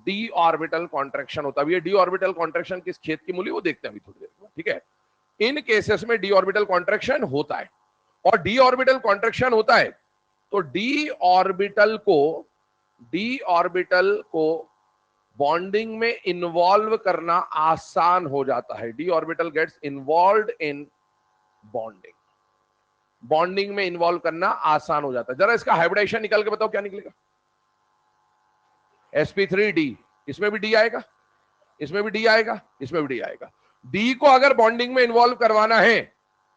डी ऑर्बिटल कॉन्ट्रैक्शन होता है। ये डी ऑर्बिटल कॉन्ट्रैक्शन किस खेत की मूली, वो देखते हैं अभी थोड़ी देर में। ठीक है, इन केसेस में डी ऑर्बिटल कॉन्ट्रैक्शन होता है। और डी ऑर्बिटल कॉन्ट्रैक्शन होता है तो डी ऑर्बिटल को बॉन्डिंग में इन्वॉल्व करना आसान हो जाता है। D orbital gets involved in bonding में इन्वॉल्व करना आसान हो जाता है। जरा इसका हाइब्रिडाइजेशन निकाल के बताओ क्या निकलेगा। sp3d, इसमें भी डी आएगा, इसमें भी डी आएगा, इसमें भी डी आएगा। डी को अगर बॉन्डिंग में इन्वॉल्व करवाना है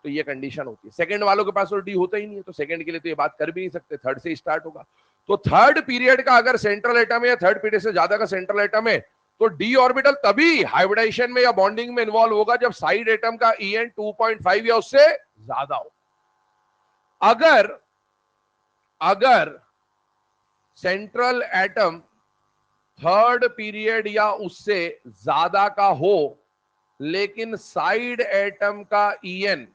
तो ये कंडीशन होती है। सेकंड वालों के पास तो डी होता ही नहीं है, तो सेकंड के लिए तो ये बात कर भी नहीं सकते, थर्ड से स्टार्ट होगा। तो थर्ड पीरियड का अगर सेंट्रल एटम है या थर्ड पीरियड से ज्यादा का सेंट्रल एटम है तो डी ऑर्बिटल तभी हाइब्रिडाइजेशन में या बॉन्डिंग में इन्वॉल्व होगा जब साइड एटम का EN 2.5 या उससे ज्यादा हो। अगर सेंट्रल एटम थर्ड पीरियड या उससे ज्यादा का हो लेकिन साइड एटम का EN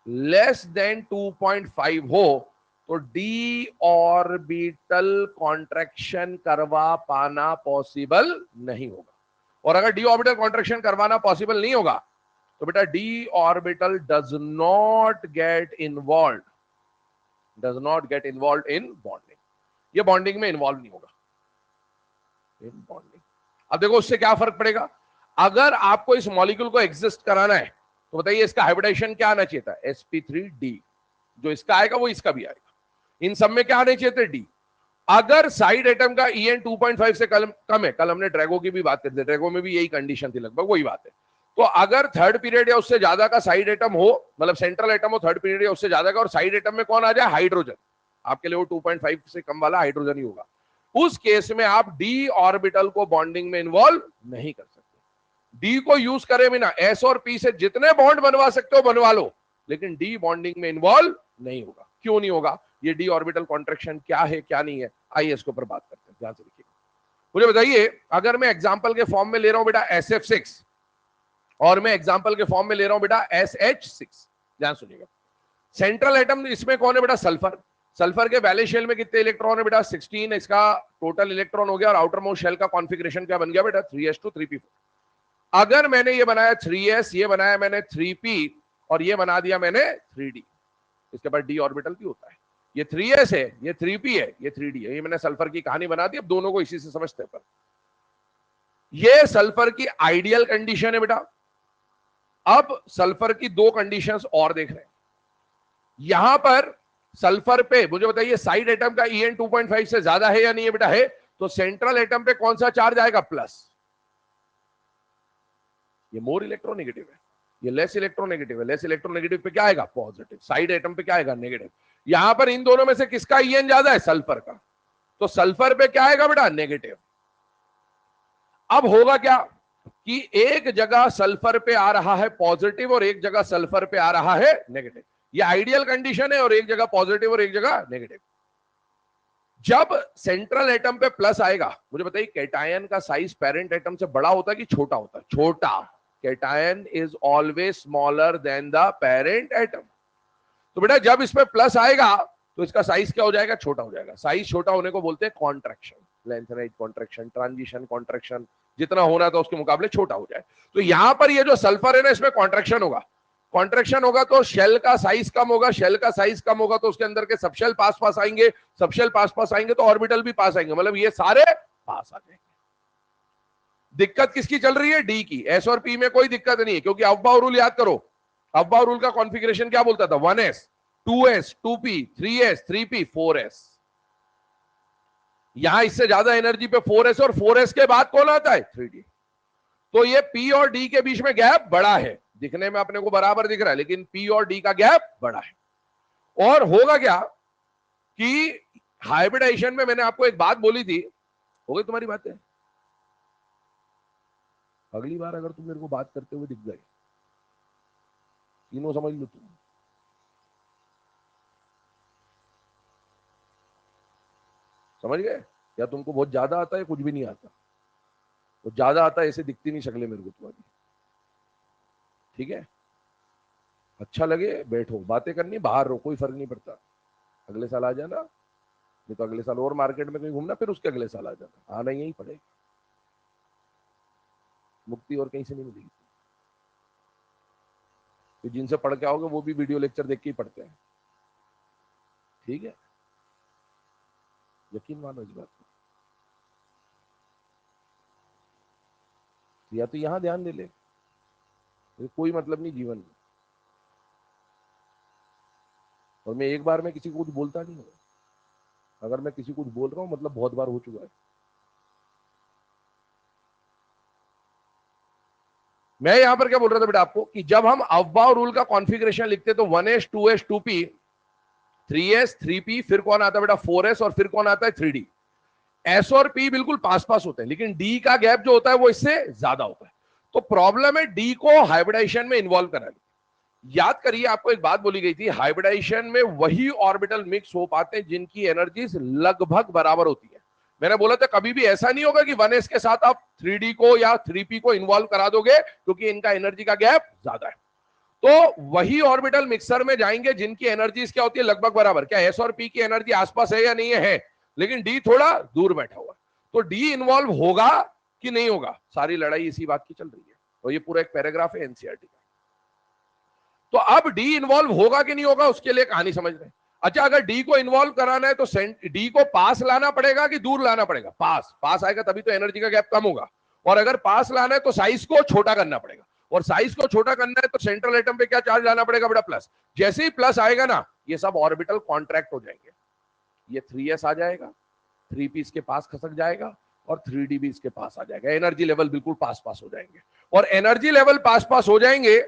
लेस देन 2.5 हो तो डी ऑर्बिटल कॉन्ट्रैक्शन करवा पाना पॉसिबल नहीं होगा। और अगर डी ऑर्बिटल कॉन्ट्रैक्शन करवाना पॉसिबल नहीं होगा तो बेटा D orbital does not get involve in bonding. ये बॉन्डिंग में इन्वॉल्व नहीं होगा इन बॉन्डिंग। अब देखो उससे क्या फर्क पड़ेगा। अगर आपको इस मॉलिक्यूल को एग्जिस्ट कराना है तो बताइए इसका हाइब्रिडाइजेशन क्या आना चाहिए था, sp3d। जो इसका आएगा वो इसका भी आएगा। इन सब में क्या आने चाहिए थे, डी। अगर साइड एटम का EN 2.5 से कम है, कल हमने ड्रैगो की भी बात करते थे, ड्रैगो में भी यही कंडीशन थी, लगभग वही बात है। तो अगर थर्ड पीरियड या उससे ज्यादा का साइड एटम हो, मतलब सेंट्रल एटम हो थर्ड पीरियड या उससे ज्यादा का, और साइड एटम में कौन आ जाए, हाइड्रोजन, आपके लिए वो 2.5 से कम वाला हाइड्रोजन ही होगा, उस केस में आप डी ऑर्बिटल को बॉन्डिंग में इन्वॉल्व नहीं कर सकते। डी को यूज करे बिना एस और पी से जितने बॉन्ड बनवा सकते हो बनवा लो, लेकिन डी बॉन्डिंग में इन्वॉल्व नहीं होगा। क्यों नहीं होगा, ये डी ऑर्बिटल कॉन्ट्रैक्शन क्या है क्या नहीं है, आइए इसके ऊपर बात करते हैं, ध्यान से देखिए। मुझे बताइए, अगर मैं एग्जांपल के फॉर्म में ले रहा हूं बेटा SF6 और मैं एग्जांपल के फॉर्म में ले रहा हूं बेटा SH6, ध्यान सुनिएगा। सेंट्रल एटम इसमें कौन है बेटा, सल्फर। सल्फर के वैलेंस शेल में कितने इलेक्ट्रॉन है बेटा, 16 इसका टोटल इलेक्ट्रॉन हो गया। और आउटर मोस्ट शेल का कॉन्फिगरेशन क्या बन गया बेटा, 3s2 3p4। अगर मैंने ये बनाया 3s, ये बनाया मैंने 3p और ये बना दिया मैंने 3d, इसके बाद डी ऑर्बिटल भी होता है। ये 3s है, ये 3p है, ये 3d है। ये मैंने सल्फर की कहानी बना दी, अब दोनों को इसी से समझते हैं। पर ये सल्फर की आइडियल कंडीशन है बेटा। अब सल्फर की दो कंडीशंस और देख रहे हैं। यहां पर सल्फर पे मुझे बताइए साइड एटम का EN 2.5 से ज्यादा है या नहीं है बेटा, है। तो सेंट्रल एटम पे कौन सा चार्ज आएगा, प्लस। ये मोर इलेक्ट्रोनेगेटिव है, ये लेस इलेक्ट्रोनेगेटिव है। लेस इलेक्ट्रोनेगेटिव पे क्या आएगा? पॉजिटिव। साइड एटम पे क्या आएगा? नेगेटिव। यहां पर इन दोनों में से किसका ईएन ज्यादा है? सल्फर का। तो सल्फर पे क्या आएगा बेटा? नेगेटिव। अब होगा क्या कि एक जगह सल्फर पे आ रहा है पॉजिटिव और एक जगह सल्फर पे आ रहा है नेगेटिव। ये आइडियल कंडीशन है, और एक जगह पॉजिटिव और एक जगह नेगेटिव। जब सेंट्रल एटम पे प्लस आएगा, मुझे बताइए कैटायन का साइज पेरेंट एटम से बड़ा होता है कि छोटा होता है? छोटा। Cation is always smaller than the parent atom. तो बेटा जब इसमें प्लस आएगा तो इसका साइज क्या हो जाएगा? छोटा हो जाएगा। साइज छोटा होने को बोलते हैं कॉन्ट्रैक्शन, लेंथेनाइज कॉन्ट्रैक्शन, ट्रांजिशन कॉन्ट्रैक्शन। जितना होना था उसके मुकाबले छोटा हो जाए। तो यहां पर ये जो सल्फर है ना, इसमें कॉन्ट्रैक्शन होगा। कॉन्ट्रैक्शन होगा तो शेल का साइज कम होगा। शेल का साइज कम होगा तो उसके अंदर के सबशेल पास पास आएंगे। सबशेल पास पास आएंगे तो ऑर्बिटल भी पास आएंगे, मतलब ये सारे पास आ जाएंगे। दिक्कत किसकी चल रही है? डी की। एस और पी में कोई दिक्कत नहीं है, क्योंकि अफबाउ रूल याद करो। अफबाउ रूल का कॉन्फ़िगरेशन क्या बोलता था? 1s 2s 2p 3s 3p 4s। यहां इससे ज्यादा एनर्जी पे 4s, और 4s के बाद कौन आता है? 3d। तो ये p और d के बीच में गैप बड़ा है। दिखने में अपने को बराबर दिख रहा है, लेकिन p और d का गैप बड़ा है। और होगा क्या कि हाइब्रिडाइजेशन में मैंने आपको एक बात बोली थी, हो गई तुम्हारी बातें? अगली बार अगर तुम मेरे को बात करते हुए दिख गए, तीनों समझ लो तुम। समझ गए? या तुमको बहुत ज्यादा आता है, कुछ भी नहीं आता? तो ज्यादा आता है ऐसे दिखती नहीं शक्लें मेरे को तुम्हारी। ठीक है, अच्छा लगे बैठो, बातें करनी, बाहर रहो, कोई फर्क नहीं पड़ता। अगले साल आ जाना, नहीं तो अगले साल और मार्केट में कहीं घूमना, फिर उसके अगले साल आ जाना। आना यही पड़ेगा, मुक्ति और कहीं से नहीं मिलेगी। तो जिनसे पढ़ के आओगे वो भी वीडियो लेक्चर देख के ही पढ़ते हैं। ठीक है, यकीन मानो इस बात को। या तो यहां ध्यान दे ले, कोई मतलब नहीं जीवन में। और मैं एक बार में किसी को कुछ बोलता नहीं हूं। अगर मैं किसी को कुछ बोल रहा हूं मतलब बहुत बार हो चुका है। मैं यहां पर क्या बोल रहा था बेटा आपको, कि जब हम अफबाउ रूल का कॉन्फ़िगरेशन लिखते तो 1s 2s 2p 3s 3p, फिर कौन आता है बेटा? 4s, और फिर कौन आता है? 3d। s और p बिल्कुल पास पास होते हैं, लेकिन d का गैप जो होता है वो इससे ज्यादा होता है। तो प्रॉब्लम है d को हाइब्रिडाइजेशन में इन्वॉल्व करानी। याद करिए, आपको एक बात बोली गई थी, हाइब्रिडाइजेशन में वही ऑर्बिटल मिक्स हो पाते हैं जिनकी एनर्जीज लगभग बराबर होती है। मैंने बोला था कभी भी ऐसा नहीं होगा कि 1s के साथ आप 3d को या 3p को इन्वॉल्व करा दोगे, क्योंकि इनका एनर्जी का गैप ज्यादा है। तो वही ऑर्बिटल मिक्सर में जाएंगे जिनकी एनर्जीज क्या होती है? लगभग बराबर। क्या s और p की एनर्जी आसपास है या नहीं है? लेकिन d थोड़ा दूर बैठा हुआ है। तो d इन्वॉल्व होगा कि नहीं होगा? सारी लड़ाई इसी बात की चल रही है, और ये पूरा एक पैराग्राफ है एनसीईआरटी का। तो अब डी इन्वॉल्व होगा कि नहीं होगा, उसके लिए कहानी समझ रहे हैं। अच्छा, अगर डी को इन्वॉल्व कराना है तो डी को पास लाना पड़ेगा कि दूर लाना पड़ेगा? पास। पास आएगा तभी तो एनर्जी का गैप कम होगा। और अगर पास लाना है तो साइज को छोटा करना पड़ेगा, और साइज को छोटा करना है तो सेंट्रल एटम पे क्या चार्ज लाना पड़ेगा बेटा? प्लस। जैसे ही प्लस आएगा ना, ये सब ऑर्बिटल कॉन्ट्रैक्ट हो जाएंगे। ये 3s आ जाएगा, 3p इसके पास खसक जाएगा, और 3d भी इसके पास आ जाएगा। एनर्जी लेवल बिल्कुल पास पास हो जाएंगे। और एनर्जी लेवल पास पास हो जाएंगे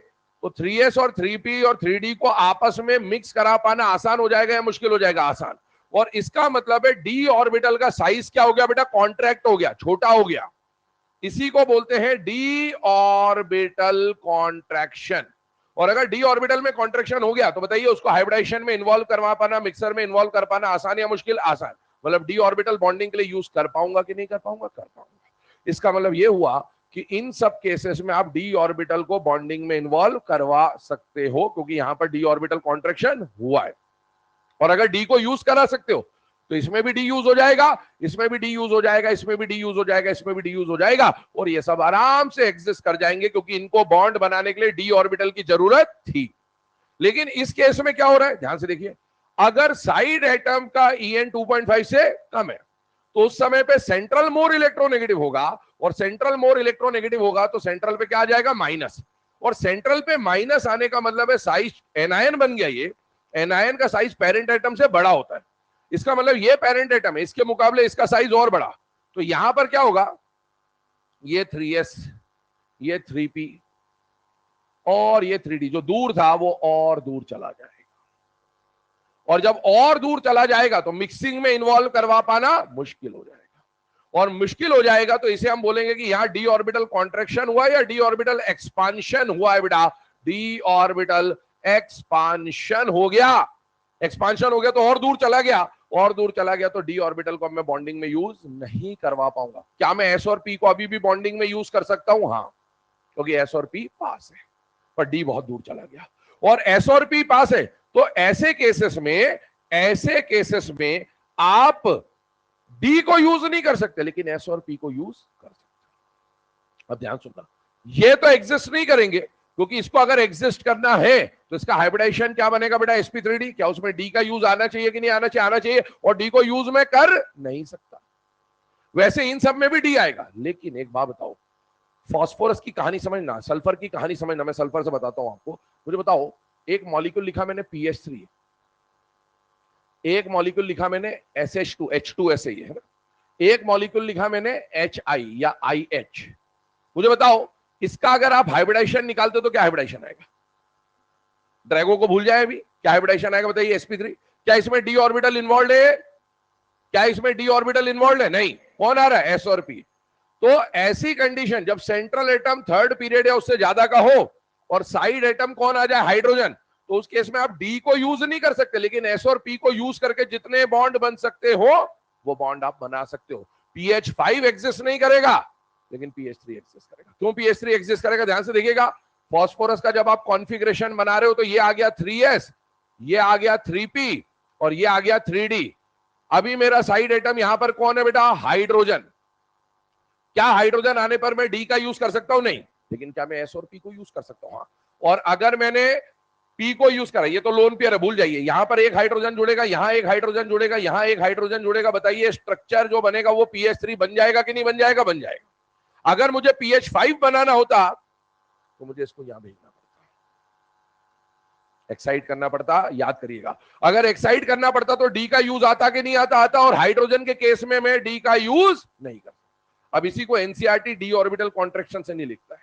तो 3s और 3p और 3d को आपस में मिक्स करा पाना आसान हो जाएगा या मुश्किल हो जाएगा? आसान। और इसका मतलब है डी ऑर्बिटल का साइज क्या हो गया बेटा? कॉन्ट्रैक्ट हो गया, छोटा हो गया। इसी को बोलते हैं डी ऑर्बिटल कॉन्ट्रैक्शन। और अगर डी ऑर्बिटल में कॉन्ट्रैक्शन हो गया तो बताइए उसको हाइब्रिडाइजेशन में इन्वॉल्व करवा पाना, मिक्सर में इन्वॉल्व कर पाना आसान या मुश्किल? आसान। मतलब डी ऑर्बिटल बॉन्डिंग के लिए यूज कर पाऊंगा कि नहीं कर पाऊंगा? कर पाऊंगा। इसका मतलब यह हुआ कि इन सब केसेस में आप डी ऑर्बिटल को बॉन्डिंग में इन्वॉल्व करवा सकते हो, क्योंकि यहां पर डी ऑर्बिटल कॉन्ट्रैक्शन हुआ है। और अगर डी को यूज करा सकते हो तो इसमें भी डी यूज हो जाएगा, इसमें भी डी यूज हो जाएगा, इसमें भी डी यूज हो जाएगा, इसमें भी डी यूज हो जाएगा, और ये सब आराम से एग्जिस्ट कर जाएंगे, क्योंकि इनको बॉन्ड बनाने के लिए डी ऑर्बिटल की जरूरत थी। लेकिन इस केस में क्या हो रहा है, ध्यान से देखिए, अगर साइड एटम का EN 2.5 से कम है तो उस समय पे सेंट्रल मोर इलेक्ट्रोनेगेटिव होगा, और सेंट्रल मोर इलेक्ट्रोनेगेटिव होगा तो सेंट्रल पे क्या आ जाएगा? माइनस। और सेंट्रल पे माइनस आने का मतलब है साइज एनायन बन गया। ये एनायन का साइज पेरेंट एटम से बड़ा होता है। इसका मतलब ये पेरेंट एटम है, इसके मुकाबले इसका साइज और बड़ा। तो यहां पर क्या होगा? ये 3s, ये 3p, और ये 3D जो दूर था वो और दूर चला जाएगा, और जब और दूर चला जाएगा तो मिक्सिंग में इन्वॉल्व करवा पाना मुश्किल हो जाएगा, और मुश्किल हो जाएगा तो इसे हम बोलेंगे कि यहां डी ऑर्बिटल कॉन्ट्रैक्शन हुआ या डी ऑर्बिटल एक्सपांशन हुआ है बेटा, डी ऑर्बिटल एक्सपांशन हो गया। एक्सपांशन हो गया तो और दूर चला गया, और दूर चला गया तो डी ऑर्बिटल को मैं बॉन्डिंग में यूज नहीं करवा पाऊंगा। क्या मैं एस और पी को अभी भी बॉन्डिंग में यूज कर सकता हूं? हाँ, क्योंकि एस और पी पास है, पर डी बहुत दूर चला गया और एस और पी पास है। तो ऐसे केसेस में आप डी को यूज नहीं कर सकते, लेकिन एस और पी को यूज कर सकते। अब ध्यान सुनना, ये तो एग्जिस्ट नहीं करेंगे, क्योंकि इसको अगर एग्जिस्ट करना है तो इसका हाइब्रिडाइजेशन क्या बनेगा बेटा? sp3d। क्या उसमें डी का यूज आना चाहिए कि नहीं आना चाहिए? आना चाहिए, और डी को यूज मैं कर नहीं सकता। वैसे इन सब में भी डी आएगा, लेकिन एक बात बताओ, फास्फोरस की कहानी समझना, सल्फर की कहानी समझना। मैं सल्फर से बताता हूं आपको। मुझे बताओ, एक मॉलिक्यूल लिखा मैंने pH3, एक मॉलिक्यूल लिखा मैंने SH2, H2 ऐसे ही है, एक मॉलिक्यूल लिखा मैंने HI या IH। मुझे बताओ, इसका अगर आप हाइब्रिडाइजेशन निकालते तो क्या हाइब्रिडाइजेशन आएगा? ड्रैगो को भूल जाए अभी, क्या हाइब्रिडाइजेशन आएगा बताइए? sp3। क्या इसमें डी ऑर्बिटल इन्वॉल्व है? क्या इसमें डी ऑर्बिटल इन्वॉल्व है? नहीं। कौन आ रहा है? एस और पी। तो ऐसी कंडीशन जब सेंट्रल एटम थर्ड पीरियड या उससे ज्यादा का हो और साइड एटम कौन आ जाए? हाइड्रोजन, तो उस केस में आप डी को यूज नहीं कर सकते, लेकिन एस और पी को यूज करके जितने बॉन्ड बन सकते हो वो बॉन्ड आप बना सकते हो। pH5 एग्जिस्ट नहीं करेगा, लेकिन pH3 एग्जिस्ट करेगा। क्यों pH3 एग्जिस्ट करेगा? ध्यान से देखिएगा, फॉस्फोरस का जब आप कॉन्फ़िगरेशन बना रहे हो तो ये आ गया 3s, ये आ गया 3p और ये आ गया 3d। अभी मेरा साइड एटम यहां पर कौन है बेटा? हाइड्रोजन। क्या हाइड्रोजन आने पर मैं डी का यूज कर सकता हूं? नहीं। लेकिन क्या मैं एस और पी को यूज कर सकता हूं? हाँ। और अगर मैंने पी को यूज करा, ये तो लोन पेयर है, भूल जाइए, यहां पर एक हाइड्रोजन जुड़ेगा, यहां एक हाइड्रोजन जुड़ेगा, यहां एक हाइड्रोजन जुड़ेगा। बताइए स्ट्रक्चर जो बनेगा वो pH3 बन जाएगा कि नहीं बन जाएगा? बन जाएगा। अगर मुझे pH5 बनाना होता तो मुझे इसको यहां भेजना पड़ता, एक्साइट करना पड़ता। याद करिएगा, अगर एक्साइट करना पड़ता तो डी का यूज आता कि नहीं आता? आता। और हाइड्रोजन के केस में मैं डी का यूज नहीं करता। अब इसी को एनसीईआरटी डी ऑर्बिटल कॉन्ट्रैक्शन से नहीं लिखता है,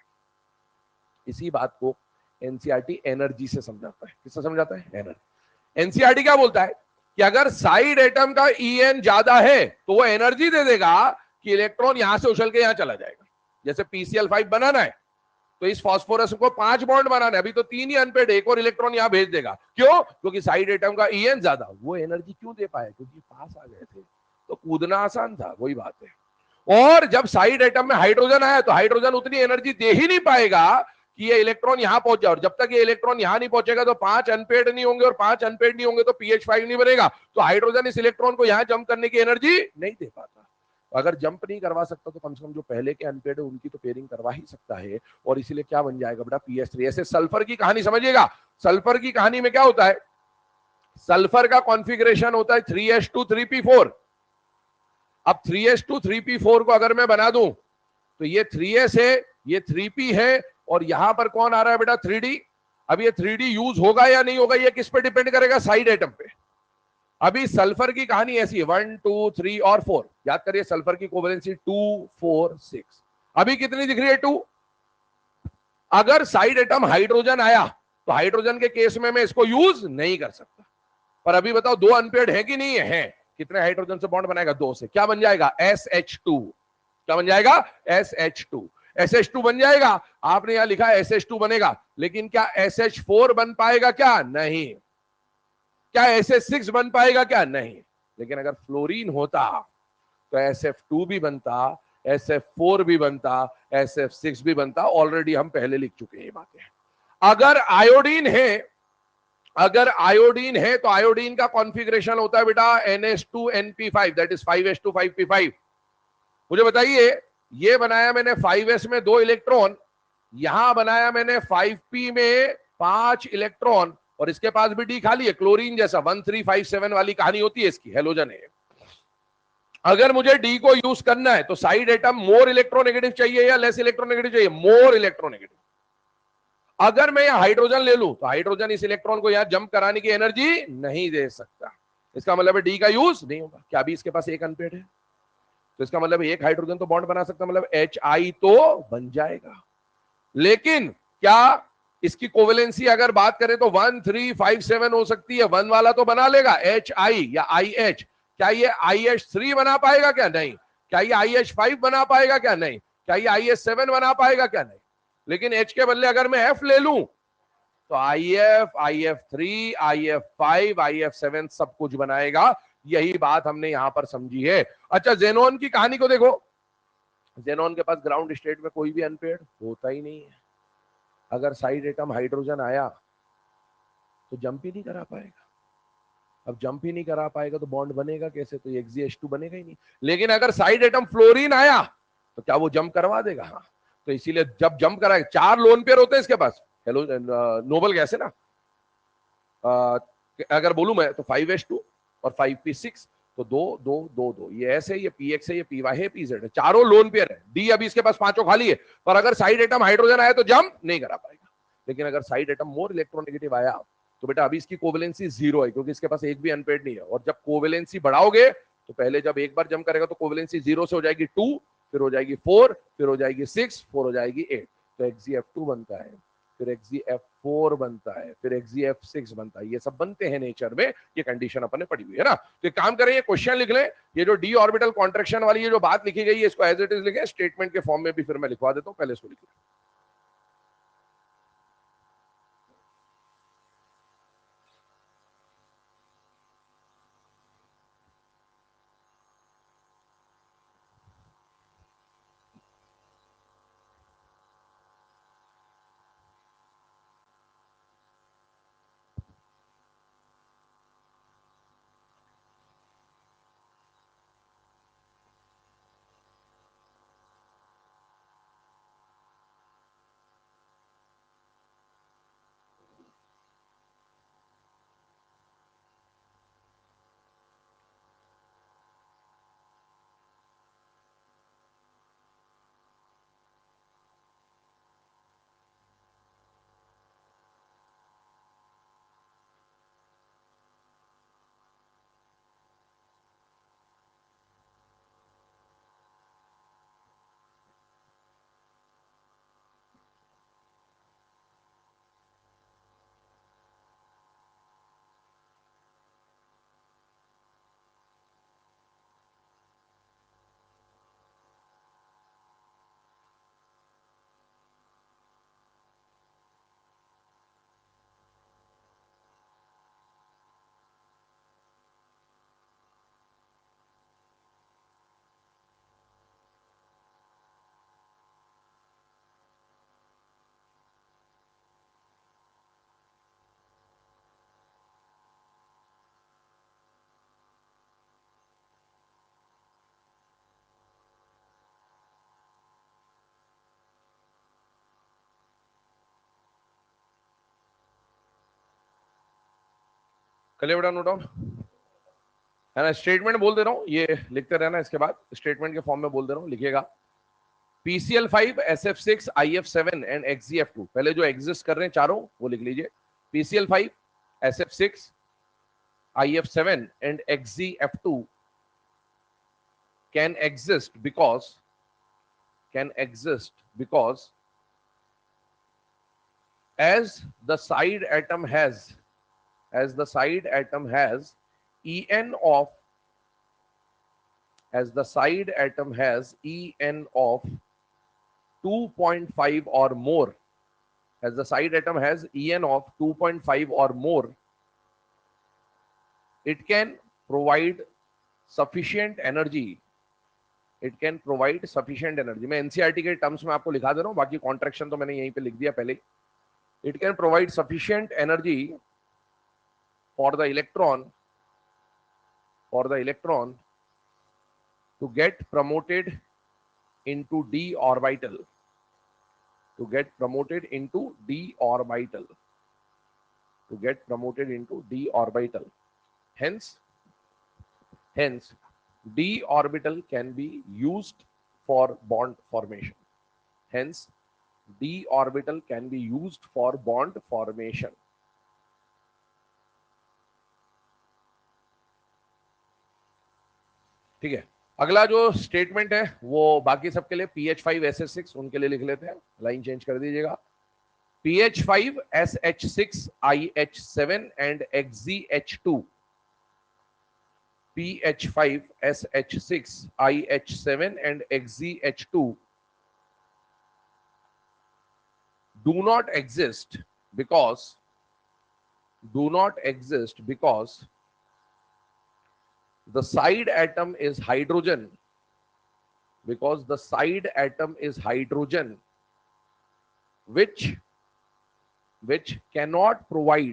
इसी बात को एनसीईआरटी एनर्जी से समझाता है। किससे समझाता है? एनर्जी। एनसीईआरटी क्या बोलता है कि अगर साइड एटम का EN ज्यादा है तो वो एनर्जी दे देगा कि इलेक्ट्रॉन यहां से उछल के यहां चला जाएगा। जैसे PCl5 बनाना है तो इस फास्फोरस को 5 बॉन्ड बनाना है, अभी तो 3 ही अनपेड, एक और इलेक्ट्रॉन यहां भेज देगा। क्यों? क्योंकि साइड एटम का EN ज्यादा। वो एनर्जी क्यों दे पाए? क्योंकि पास आ गए थे, तो कूदना आसान था, वही बात है। और जब साइड एटम में हाइड्रोजन आया तो हाइड्रोजन उतनी एनर्जी दे ही नहीं पाएगा कि ये इलेक्ट्रॉन यहां पहुंच जाए, और जब तक ये इलेक्ट्रॉन यहां नहीं पहुंचेगा तो 5 अनपेड नहीं होंगे, और 5 अनपेड नहीं होंगे तो pH5 नहीं बनेगा। तो हाइड्रोजन इस इलेक्ट्रॉन को यहां जंप करने की एनर्जी नहीं दे पाता। अगर जंप नहीं करवा सकता तो कम से कम जो पहले के अनपेड है उनकी तो पेयरिंग करवा ही सकता है, और इसीलिए क्या बन जाएगा बेटा? pH3। ऐसे सल्फर की कहानी समझिएगा। सल्फर की कहानी में क्या होता है? सल्फर का कॉन्फ़िगरेशन होता है 3s2 3p4। अब 3s2 3p4 को अगर मैं बना दूं तो ये 3s है, ये 3p है, और यहां पर कौन आ रहा है बेटा? 3d। अब ये 3d यूज होगा या नहीं होगा, ये किस पे डिपेंड करेगा? साइड एटम पे। अभी सल्फर की कहानी ऐसी है, 1 2 3 और 4। याद करिए, सल्फर की कोवेलेंसी 2 4 6। अभी कितनी दिख रही है? 2। अगर साइड एटम हाइड्रोजन आया तो हाइड्रोजन के केस में मैं इसको यूज नहीं कर सकता। पर अभी बताओ, 2 अनपेड है कि नहीं है? कितने हाइड्रोजन से बॉन्ड बनाएगा? 2 से। क्या बन जाएगा? SH2। क्या बन जाएगा? SH2। SH2 बन जाएगा। आपने यहां लिखा है SH2 बनेगा, लेकिन क्या SH4 बन पाएगा? क्या नहीं। क्या SH6 बन पाएगा? क्या नहीं। लेकिन अगर फ्लोरीन होता तो SF2 भी बनता, SF4 भी बनता, SF6 भी बनता। ऑलरेडी हम पहले लिख चुके हैं ये बातें। अगर आयोडीन है, अगर आयोडीन है तो आयोडीन का कॉन्फ़िगरेशन होता है बेटा NH2NP5, that is 5s2 5p5। मुझे बताइए, ये बनाया मैंने 5s में 2 इलेक्ट्रॉन, यहां बनाया मैंने 5p में 5 इलेक्ट्रॉन, और इसके पास भी डी खाली है, क्लोरीन जैसा 1357 वाली कहानी होती है इसकी, हेलोजन है। अगर मुझे डी को यूज करना है तो साइड एटम मोर इलेक्ट्रोनेगेटिव चाहिए या लेस इलेक्ट्रोनेगेटिव चाहिए? More electronegative. अगर मैं यहां हाइड्रोजन ले लूं तो हाइड्रोजन इस इलेक्ट्रॉन को यहां जंप कराने की एनर्जी नहीं दे सकता। इसका मतलब है डी का यूज नहीं होगा। क्या अभी इसके पास एक अनपेड है? तो इसका मतलब एक हाइड्रोजन तो बॉन्ड बना सकता, मतलब HI तो बन जाएगा। लेकिन क्या इसकी कोवेलेंसी अगर बात करें तो 1357 हो सकती है। 1 वाला तो बना लेगा HI या IH। क्या ये IH3 बना पाएगा? क्या नहीं। क्या ये IH5 बना पाएगा? क्या नहीं। क्या ये IH7 बना पाएगा? क्या नहीं। लेकिन H के बदले अगर मैं F ले लूं तो IF, IF3, IF5, IF7 सब कुछ बनाएगा। यही बात हमने यहां पर समझी है। अच्छा, जेनॉन की कहानी को देखो। जेनॉन के पास ग्राउंड स्टेट में कोई भी अनपेयर्ड होता ही नहीं है। अगर साइड एटम हाइड्रोजन आया तो जंप ही नहीं करा पाएगा। अब जंप ही नहीं करा पाएगा तो बॉन्ड बनेगा कैसे? तो Xh2 बनेगा ही नहीं। लेकिन अगर साइड एटम फ्लोरीन आया तो क्या वो जंप करवा देगा? हाँ। तो इसीलिए जब जंप कराएगा, 4 लोन पेयर होते हैं इसके पास। हेलो, नोबल गैस है ना। अगर बोलूं मैं तो 5H2 और 5P6, तो 2 2 2 2 ये ऐसे, ये PX है, ये PY है, PZ है, चारों लोन पेयर है। डी अभी इसके पास 5 खाली है। पर अगर साइड एटम हाइड्रोजन आया तो जंप नहीं करा पाएगा। लेकिन अगर साइड एटम मोर इलेक्ट्रोनेगेटिव आया तो बेटा अभी इसकी कोवेलेंसी 0 है, क्योंकि इसके पास एक भी अनपेयर्ड नहीं है। और जब कोवेलेंसी बढ़ाओगे तो पहले जब एक बार जंप करेगा तो कोवेलेंसी 0 से हो जाएगी 2, फिर हो जाएगी 4, फिर हो जाएगी 6, 4 हो जाएगी 8। तो XgF2 बनता है, फिर XgF4 बनता है, फिर XgF6 बनता है। ये सब बनते हैं नेचर में। ये कंडीशन अपन ने पढ़ी हुई है ना। तो एक काम करें, ये क्वेश्चन लिख लें। ये जो डी ऑर्बिटल कॉन्ट्रैक्शन वाली ये जो बात लिखी गई है, इसको एज इट इज लिखें। स्टेटमेंट के फॉर्म में भी फिर मैं लिखवा देता हूं, पहले इसको लिखें। कलिए बेटा, नोट डाउन है ना। स्टेटमेंट बोल दे रहा हूं, ये लिखते रहना। इसके बाद स्टेटमेंट के फॉर्म में बोल दे रहा हूं, लिखिएगा। PCl5, SF6, IF7 and XgF2। पहले जो एग्जिस्ट कर रहे हैं चारों वो लिख लीजिए। PCl5, SF6, IF7 and XgF2 can exist because as the side atom has En of 2.5 or more, as the side atom has En of 2.5 or more, it can provide sufficient energy. मैं NCERT के terms में आपको लिखा दे रहा हूं, बाकी contraction तो मैंने यहीं पे लिख दिया पहले। It can provide sufficient energy for the electron to get promoted into d orbital, hence d orbital can be used for bond formation. ठीक है। अगला जो स्टेटमेंट है वो बाकी सबके लिए PH5SS6 उनके लिए लिख लेते हैं। लाइन चेंज कर दीजिएगा। PH5 SH6 IH7 and XZH2. PH5 SH6 IH7 and XZH2 do not exist because the side atom is hydrogen, because the side atom is hydrogen, which cannot provide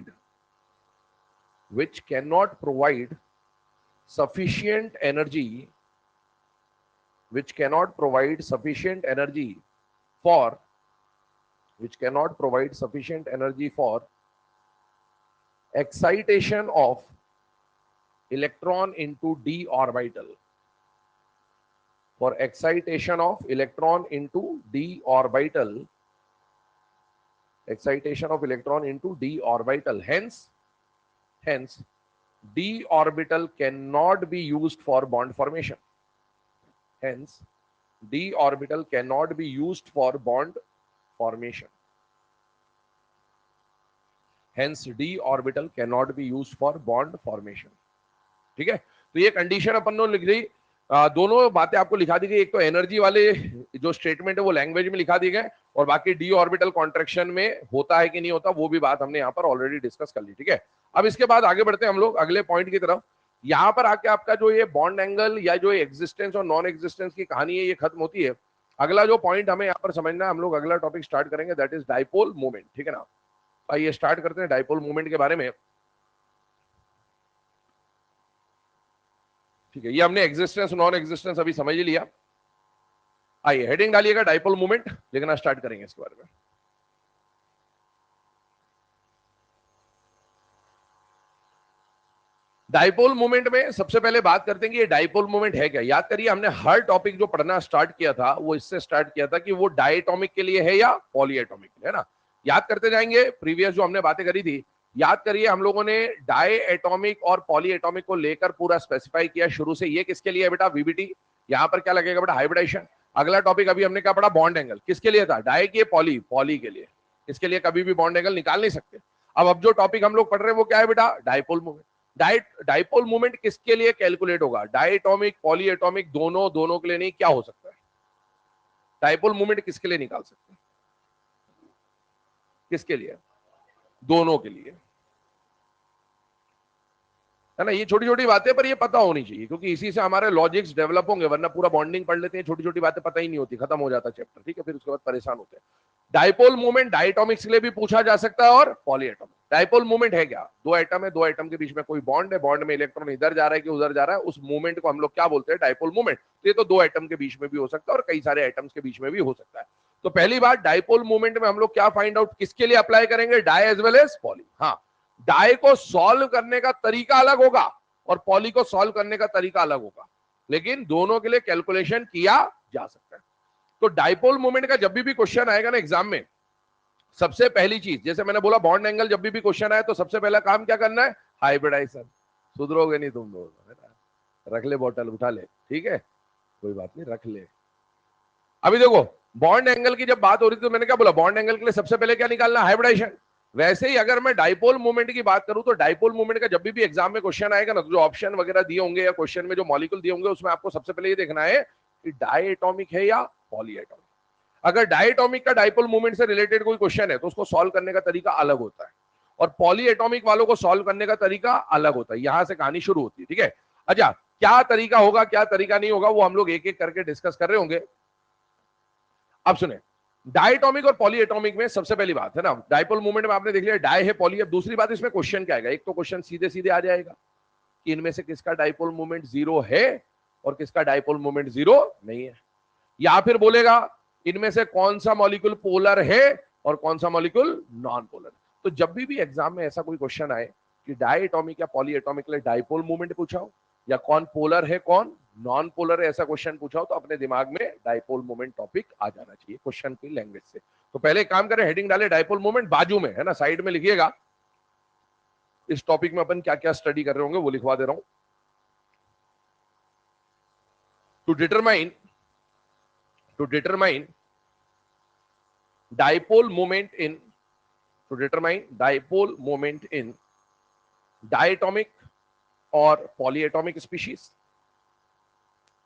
sufficient energy, for excitation of electron into d orbital. For excitation of electron into d orbital, hence d orbital cannot be used for bond formation. Hence d orbital cannot be used for bond formation. ठीक है, तो ये condition अपन ने लिख दी। दोनों बातें आपको लिखा दी गई, एक तो एनर्जी वाले जो स्टेटमेंट है वो लैंग्वेज में लिखा दी गए, और बाकी डी ऑर्बिटल कॉन्ट्रैक्शन में होता है कि नहीं होता वो भी बात हमने यहाँ पर ऑलरेडी डिस्कस कर ली। ठीक है, अब इसके बाद आगे बढ़ते हैं हम लोग अगले पॉइंट की तरफ। यहाँ पर आके आपका जो ये बॉन्ड एंगल या जो एग्जिस्टेंस और नॉन एग्जिस्टेंस की कहानी है ये खत्म होती है। अगला जो पॉइंट हमें यहाँ पर समझना है, हम लोग अगला टॉपिक स्टार्ट करेंगे, दैट इज डाइपोल मूवमेंट। ठीक है ना, आइए स्टार्ट करते हैं डाइपोल मूवमेंट के बारे में। ठीक है, ये हमने एग्जिस्टेंस नॉन एग्जिस्टेंस अभी समझ ही लिया। आइए हेडिंग डालिएगा डाइपोल मूवमेंट, लिखना स्टार्ट करेंगे इसके बारे में। डाइपोल मूवमेंट में सबसे पहले बात करते हैं कि ये डाइपोल मूवमेंट है क्या। याद करिए हमने हर टॉपिक जो पढ़ना स्टार्ट किया था वो इससे स्टार्ट किया था कि वो डायटोमिक के लिए है या पॉलीएटॉमिक के लिए, है ना। याद करते जाएंगे प्रीवियस जो हमने बातें करी थी। याद करिए हम लोगों ने डाई एटॉमिक और पॉलीएटॉमिक को लेकर पूरा स्पेसिफाई किया शुरू से। ये किसके लिए है बेटा, वीबीटी। यहाँ पर क्या लगेगा बेटा, हाइब्रिडाइजेशन। अगला टॉपिक अभी हमने क्या पढ़ा, बॉन्ड एंगल। किसके लिए था, डाई के पॉली के लिए। इसके लिए कभी भी बॉन्ड एंगल निकाल नहीं सकते। अब जो टॉपिक हम लोग पढ़ रहे हैं वो क्या है बेटा, डाइपोल मूवमेंट। डाइपोल मूवमेंट किसके लिए कैलकुलेट होगा, डायटोमिक पॉलीएटॉमिक दोनों के लिए नहीं, क्या हो सकता है, डाइपोल मूवमेंट किसके लिए निकाल सकते हैं, किसके लिए, दोनों के लिए, है ना। ये छोटी छोटी बातें पर ये पता होनी चाहिए, क्योंकि इसी से हमारे लॉजिक्स डेवलप होंगे, वरना पूरा बॉन्डिंग पढ़ लेते हैं, छोटी छोटी बातें पता ही नहीं होती, खत्म हो जाता चैप्टर। ठीक है, फिर उसके बाद परेशान होते हैं। डाइपोल मूवमेंट डायटोमिक्स के लिए भी पूछा जा सकता है और पॉलीएटॉमिक। डाइपोल मूवमेंट है क्या, दो एटम है, दो एटम के बीच में कोई बॉन्ड है, बॉन्ड में इलेक्ट्रॉन इधर जा रहा है कि उधर जा रहा है, उस मूवमेंट को हम लोग क्या बोलते हैं, डाइपोल मूवमेंट। तो ये तो दो एटम के बीच में भी हो सकता है और कई सारे एटम्स के बीच में भी हो सकता है। तो पहली बात, डाइपोल मूवमेंट में हम लोग क्या फाइंड आउट किसके लिए अप्लाई करेंगे, di as well as poly. हाँ, डाई को सॉल्व करने का तरीका अलग होगा और पॉली को सॉल्व करने का तरीका अलग होगा, लेकिन दोनों के लिए कैलकुलेशन किया जा सकता है। तो डाइपोल मूवमेंट का जब भी क्वेश्चन आएगा ना एग्जाम में, सबसे पहली चीज, जैसे मैंने बोला बॉन्ड एंगल जब भी क्वेश्चन आए तो सबसे पहला काम क्या करना है, हाइब्रिडाइजेशन। सुधरोगे नहीं तुम लोग, रख ले बोतल, उठा ले, ठीक है, कोई बात नहीं, रख ले। अभी देखो बॉन्ड एंगल की जब बात हो रही थी तो मैंने क्या बोला, बॉन्ड एंगल के लिए सबसे पहले क्या निकालना, हाइब्रिडाइजेशन। वैसे ही अगर मैं डाइपोल मूवमेंट की बात करूं तो डाइपोल मूवमेंट का जब भी एग्जाम में क्वेश्चन आएगा ना, तो जो ऑप्शन वगैरह दिए होंगे या क्वेश्चन में जो मॉलिक्यूल दिए होंगे उसमें आपको सबसे पहले ये देखना है कि डायटोमिक है या पॉलीएटॉमिक। अगर डायटोमिक का डाइपोल मूवमेंट से रिलेटेड कोई क्वेश्चन है तो उसको सॉल्व करने का तरीका अलग होता है, और पॉलीएटॉमिक वालों को सॉल्व करने का तरीका अलग होता है। यहां से कहानी शुरू होती है। ठीक है, अच्छा क्या तरीका होगा क्या तरीका नहीं होगा वो हम लोग एक एक करके डिस्कस कर रहे होंगे। अब सुने, डायटोमिक और पॉलीएटॉमिक में सबसे पहली बात है ना, डाइपोल मूवमेंट में आपने देख लिया डाई है पॉली। अब दूसरी बात, इसमें क्वेश्चन क्या आएगा, एक तो क्वेश्चन सीधे सीधे आ जाएगा कि इनमें से किसका डाइपोल मूवमेंट जीरो है और किसका डाइपोल मूवमेंट जीरो नहीं है, या फिर बोलेगा इनमें से कौन सा मॉलिक्यूल पोलर है और कौन सा मॉलिक्यूल नॉन पोलर। तो जब भी एग्जाम में ऐसा कोई क्वेश्चन आए कि डायटोमिक या पॉलीएटॉमिक के लिए डाइपोल मूवमेंट पूछा हो या कौन पोलर है कौन नॉन पोलर है ऐसा क्वेश्चन पूछा हो, तो अपने दिमाग में डाइपोल मूवमेंट टॉपिक आ जाना चाहिए क्वेश्चन की लैंग्वेज से। तो पहले काम करें, हेडिंग डाले डाइपोल मूवमेंट, बाजू में है ना साइड में लिखिएगा इस टॉपिक में अपन क्या क्या स्टडी कर रहे होंगे वो लिखवा दे रहा हूं। To determine dipole moment in to determine dipole moment in diatomic और polyatomic species,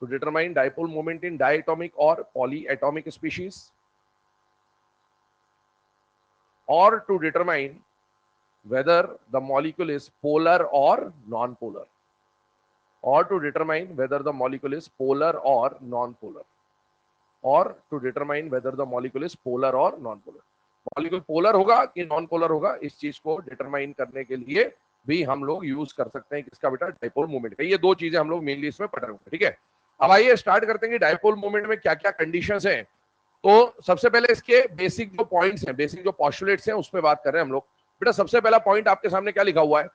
to determine dipole moment in diatomic or polyatomic species, or to determine whether the molecule is polar or non-polar, or to determine whether the molecule is polar or non-polar, or to determine whether the molecule is polar or non-polar. Molecule polar होगा कि non polar होगा, इस चीज को determine करने के लिए भी हम लोग यूज कर सकते हैं किसका बेटा, डाइपोल मोमेंट का। ये दो चीजें हम लोग मेनली इसमें पढ़ रहे हैं, ठीक है। अब आइए स्टार्ट करते हैं कि डाइपोल मोमेंट में क्या क्या कंडीशंस हैं। तो सबसे पहले इसके बेसिक जो पॉइंट्स हैं, बेसिक जो पॉस्टुलेट्स हैं, उस पर बात कर रहे हैं हम लोग। बेटा सबसे पहला पॉइंट आपके सामने क्या लिखा हुआ है,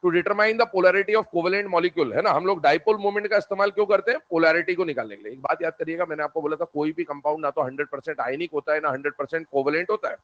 to determine the polarity of covalent molecule, है ना। हम लोग डाइपोल मोमेंट का इस्तेमाल क्यों करते हैं, पोलैरिटी को निकालने के लिए। एक बात याद करिएगा, मैंने आपको बोला था कोई भी कंपाउंड ना तो 100% आयनिक होता है ना 100% कोवेलेंट होता है।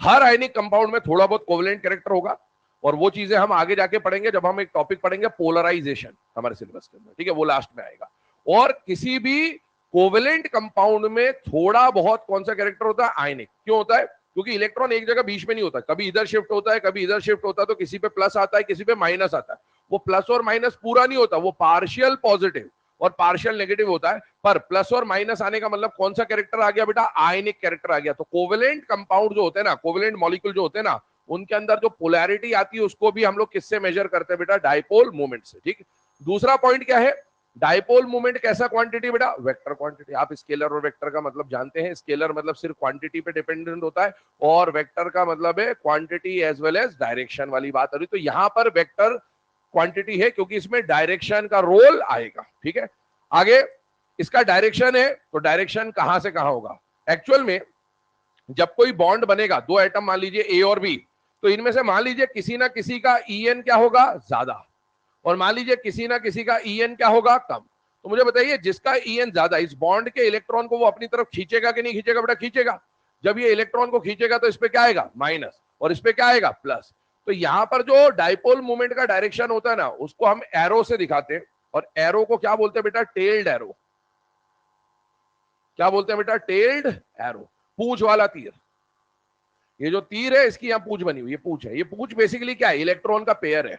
हर आयनिक कंपाउंड में थोड़ा बहुत कोवेलेंट कैरेक्टर होगा, और वो चीजें हम आगे जाके पढ़ेंगे जब हम एक टॉपिक पढ़ेंगे पोलराइजेशन हमारे सिलेबस के अंदर, ठीक है, वो लास्ट में आएगा। और किसी भी कोवेलेंट कंपाउंड में थोड़ा बहुत कौन सा कैरेक्टर होता है, आयनिक। क्यों होता है, क्योंकि इलेक्ट्रॉन एक जगह बीच में नहीं होता, कभी इधर शिफ्ट होता है कभी इधर शिफ्ट होता है, तो किसी पे प्लस आता है किसी पे माइनस आता है। वो प्लस और माइनस पूरा नहीं होता, वो पार्शियल पॉजिटिव और पार्शियल नेगेटिव होता है। पर प्लस और माइनस आने का मतलब कौन सा कैरेक्टर आ गया बेटा, आयनिक कैरेक्टर आ गया। तो कोवेलेंट कंपाउंड जो होते हैं ना, कोवेलेंट मॉलिक्यूल जो होते हैं ना, उनके अंदर जो पोलैरिटी आती है उसको भी हम लोग किससे मेजर करते हैं बेटा, डाइपोल मोमेंट से, ठीक। दूसरा पॉइंट क्या है, डाइपोल मोमेंट कैसा क्वांटिटी बेटा, वेक्टर क्वांटिटी। आप स्केलर और वेक्टर का मतलब जानते हैं, स्केलर मतलब सिर्फ क्वांटिटी पे डिपेंडेंट होता है, और वेक्टर का मतलब है quantity as well as direction वाली बात हो रही। तो यहां पर वेक्टर क्वांटिटी है क्योंकि इसमें डायरेक्शन का रोल आएगा, ठीक है। आगे इसका डायरेक्शन है, तो डायरेक्शन कहां से कहां होगा। एक्चुअल में जब कोई बॉन्ड बनेगा, दो एटम मान लीजिए ए और बी, तो इनमें से मान लीजिए किसी ना किसी का ईएन क्या होगा, ज्यादा, और मान लीजिए किसी ना किसी का ईएन क्या होगा, कम। तो मुझे बताइए जिसका ईएन ज्यादा, इस बॉन्ड के इलेक्ट्रॉन को वो अपनी तरफ खींचेगा कि नहीं खींचेगा बेटा, खींचेगा। जब ये इलेक्ट्रॉन को खींचेगा तो इस पे क्या आएगा, माइनस, और इस पे क्या आएगा, प्लस। तो यहां पर जो डाइपोल मूवमेंट का डायरेक्शन होता है ना, उसको हम एरो से दिखाते हैं, और एरो को क्या बोलते हैं बेटा, टेल्ड एरो। क्या बोलते हैं बेटा, टेल्ड एरो, पूंछ वाला तीर। ये जो तीर है इसकी यहां पूंछ बनी हुई, ये पूंछ है। ये पूंछ बेसिकली क्या है, इलेक्ट्रॉन का पेयर है।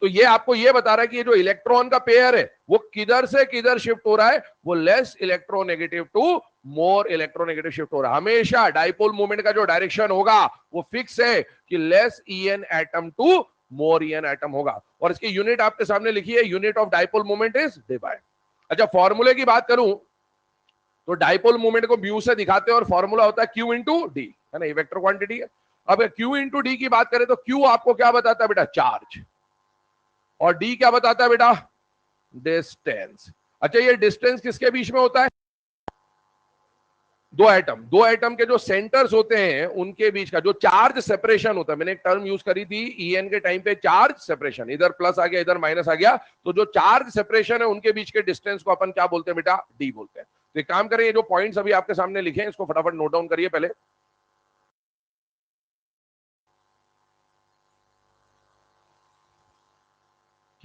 तो ये आपको ये बता रहा है कि ये जो इलेक्ट्रॉन का पेयर है वो किधर से किधर शिफ्ट हो रहा है, वो less electronegative to more electronegative shift हो रहा है। हमेशा डाइपोल मूवमेंट का जो डायरेक्शन होगा वो फिक्स है कि less EN atom to more EN atom होगा। और इसकी यूनिट आपके सामने लिखी है, unit of dipole movement is divide. अच्छा, फॉर्मूले की बात करूं तो डाइपोल मूवमेंट को म्यू से दिखाते हैं, और फॉर्मूला होता है क्यू इंटू डी, है ना, ये वेक्टर क्वांटिटी है। अब क्यू इंटू डी की बात करें तो क्यू आपको क्या बताता है बेटा, चार्ज, और डी क्या बताता है बेटा, डिस्टेंस। अच्छा, ये डिस्टेंस किसके बीच में होता है, दो एटम के जो सेंटर्स होते हैं उनके बीच का जो चार्ज सेपरेशन होता है। मैंने एक टर्म यूज करी थी ईएन के टाइम पे, चार्ज सेपरेशन, इधर प्लस आ गया इधर माइनस आ गया, तो जो चार्ज सेपरेशन है उनके बीच के डिस्टेंस को अपन क्या बोलते हैं बेटा, डी बोलते हैं। तो एक काम करें, ये जो पॉइंट्स अभी आपके सामने लिखे हैं इसको फटाफट नोट डाउन करिए पहले।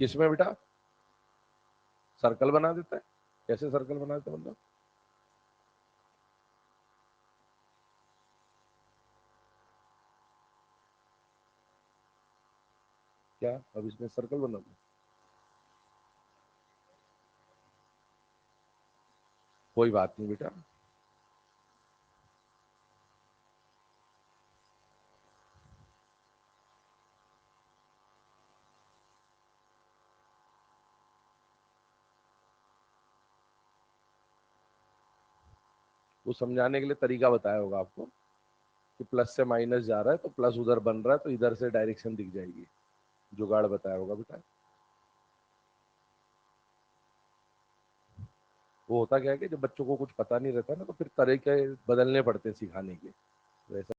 किसमें बेटा, सर्कल बना देता है, कैसे सर्कल बना देता है मतलब, क्या अब इसमें सर्कल बना दो, कोई बात नहीं बेटा। वो समझाने के लिए तरीका बताया होगा आपको कि प्लस से माइनस जा रहा है तो प्लस उधर बन रहा है तो इधर से डायरेक्शन दिख जाएगी, जुगाड़ बताया होगा बेटा। वो होता क्या है कि जब बच्चों को कुछ पता नहीं रहता ना, तो फिर तरीके बदलने पड़ते हैं सिखाने के। वैसा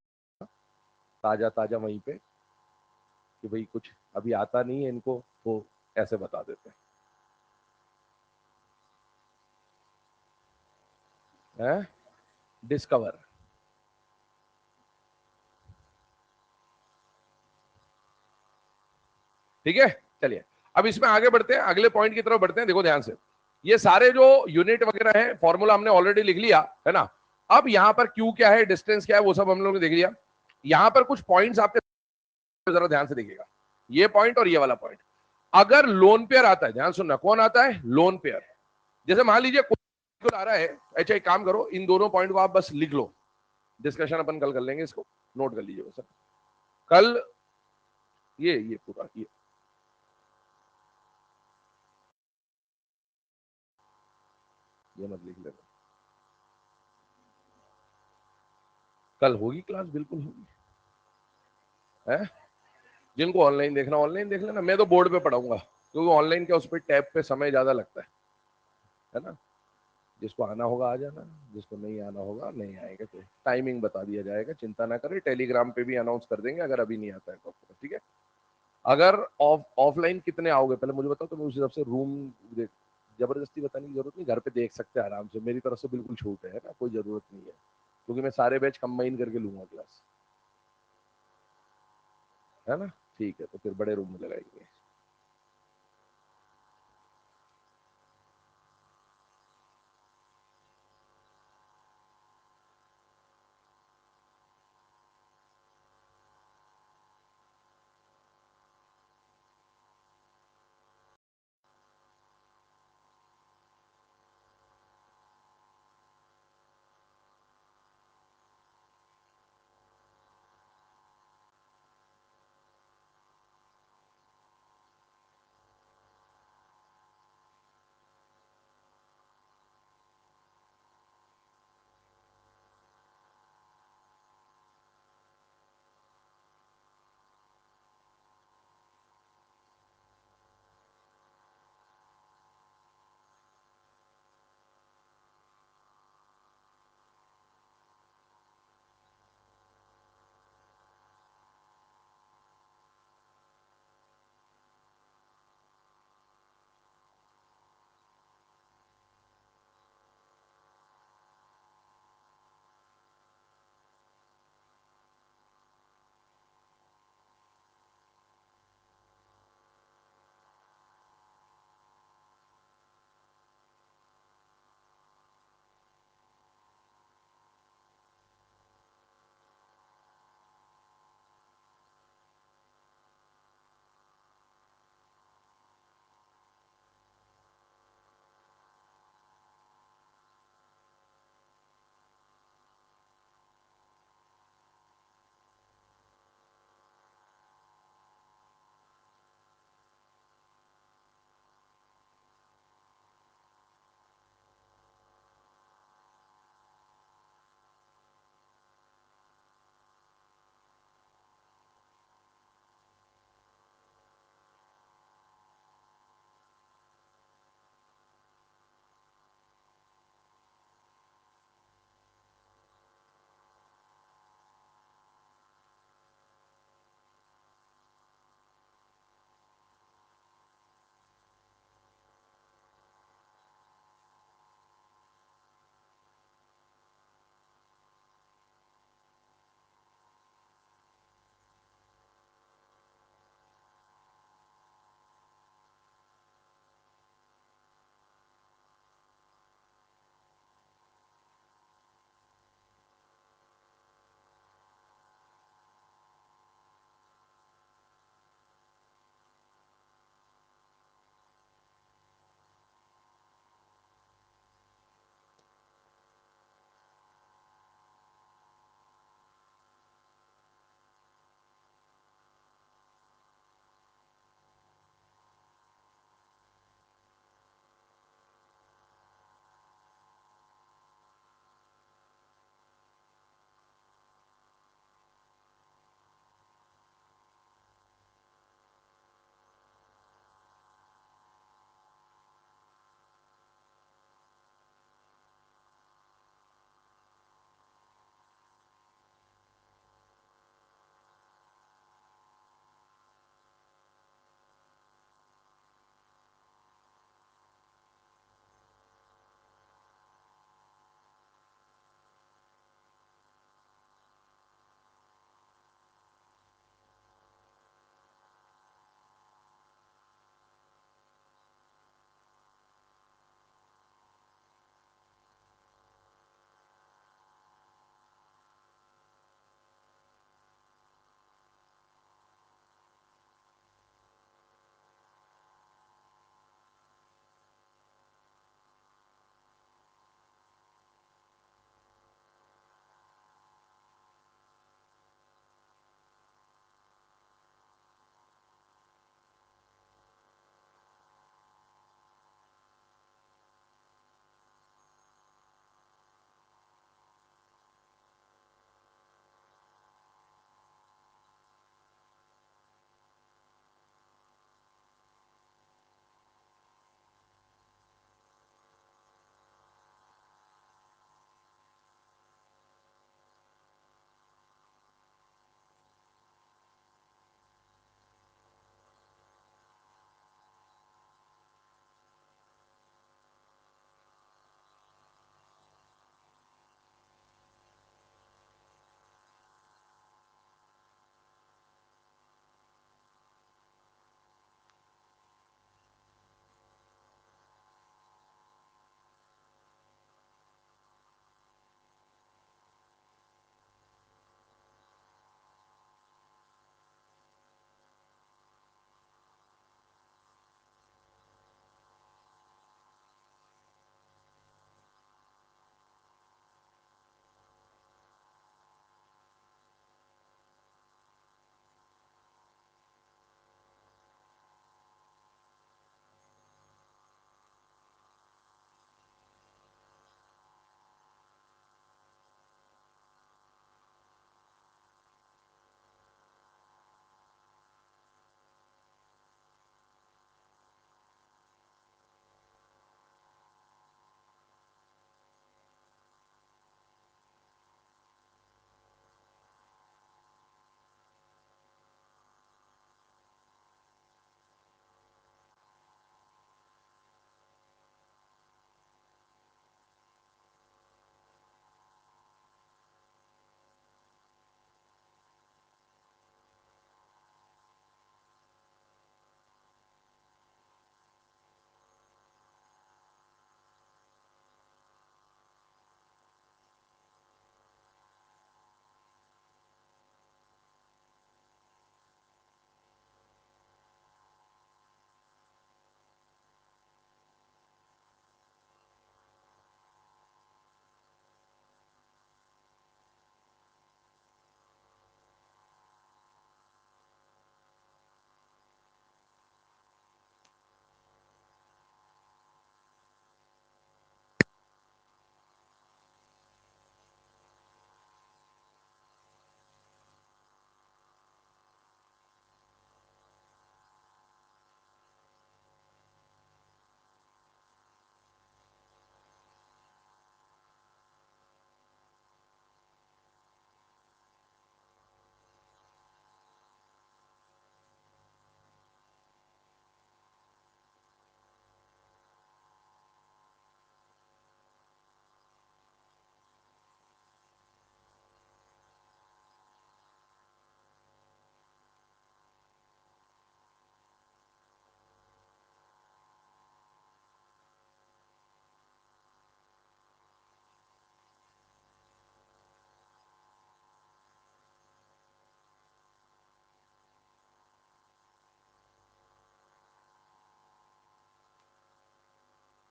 ताजा ताजा वहीं पे कि भाई कुछ अभी आता नहीं है इनको, तो ऐसे बता देते हैं, डिस्कवर। ठीक है, चलिए अब इसमें आगे बढ़ते हैं, अगले पॉइंट की तरफ बढ़ते हैं। देखो ध्यान से, ये सारे जो यूनिट वगैरह है फॉर्मूला हमने ऑलरेडी लिख लिया है ना। अब यहां पर क्यू क्या है, डिस्टेंस क्या है, वो सब हम लोगों ने देख लिया। यहां पर कुछ पॉइंट्स आपके जरा ध्यान से देखिएगा, ये पॉइंट और ये वाला पॉइंट। अगर लोन पेयर आता है, ध्यान सुनना, कौन आता है? Lone pair. जैसे मान लीजिए कोई आ रहा है, अच्छा एक काम करो, इन दोनों पॉइंट को आप बस लिख लो, डिस्कशन अपन कल कर लेंगे, इसको नोट कर लीजिए सर। कल ये पूरा ये मत लिख लेना। कल होगी क्लास, बिल्कुल होगी है। जिनको ऑनलाइन देखना ऑनलाइन देख लेना, मैं तो बोर्ड पे पढ़ाऊंगा, क्योंकि ऑनलाइन के उस पर टैब पे समय ज्यादा लगता है ना। जिसको आना होगा आ जाना, जिसको नहीं आना होगा नहीं आएगा, तो टाइमिंग बता दिया जाएगा, चिंता ना करें, टेलीग्राम पे भी अनाउंस कर देंगे अगर अभी नहीं आता है तो, ठीक है। अगर ऑफलाइन कितने आओगे पहले मुझे बताओ, तो मैं उस हिसाब से रूम, जबरदस्ती बताने की जरूरत नहीं, घर पे देख सकते हैं आराम से, मेरी तरफ से बिल्कुल छूट है ना, कोई जरूरत नहीं है, क्योंकि मैं सारे बैच कंबाइन करके लूंगा क्लास, है ना। ठीक है, तो फिर बड़े रूम में लगाएंगे।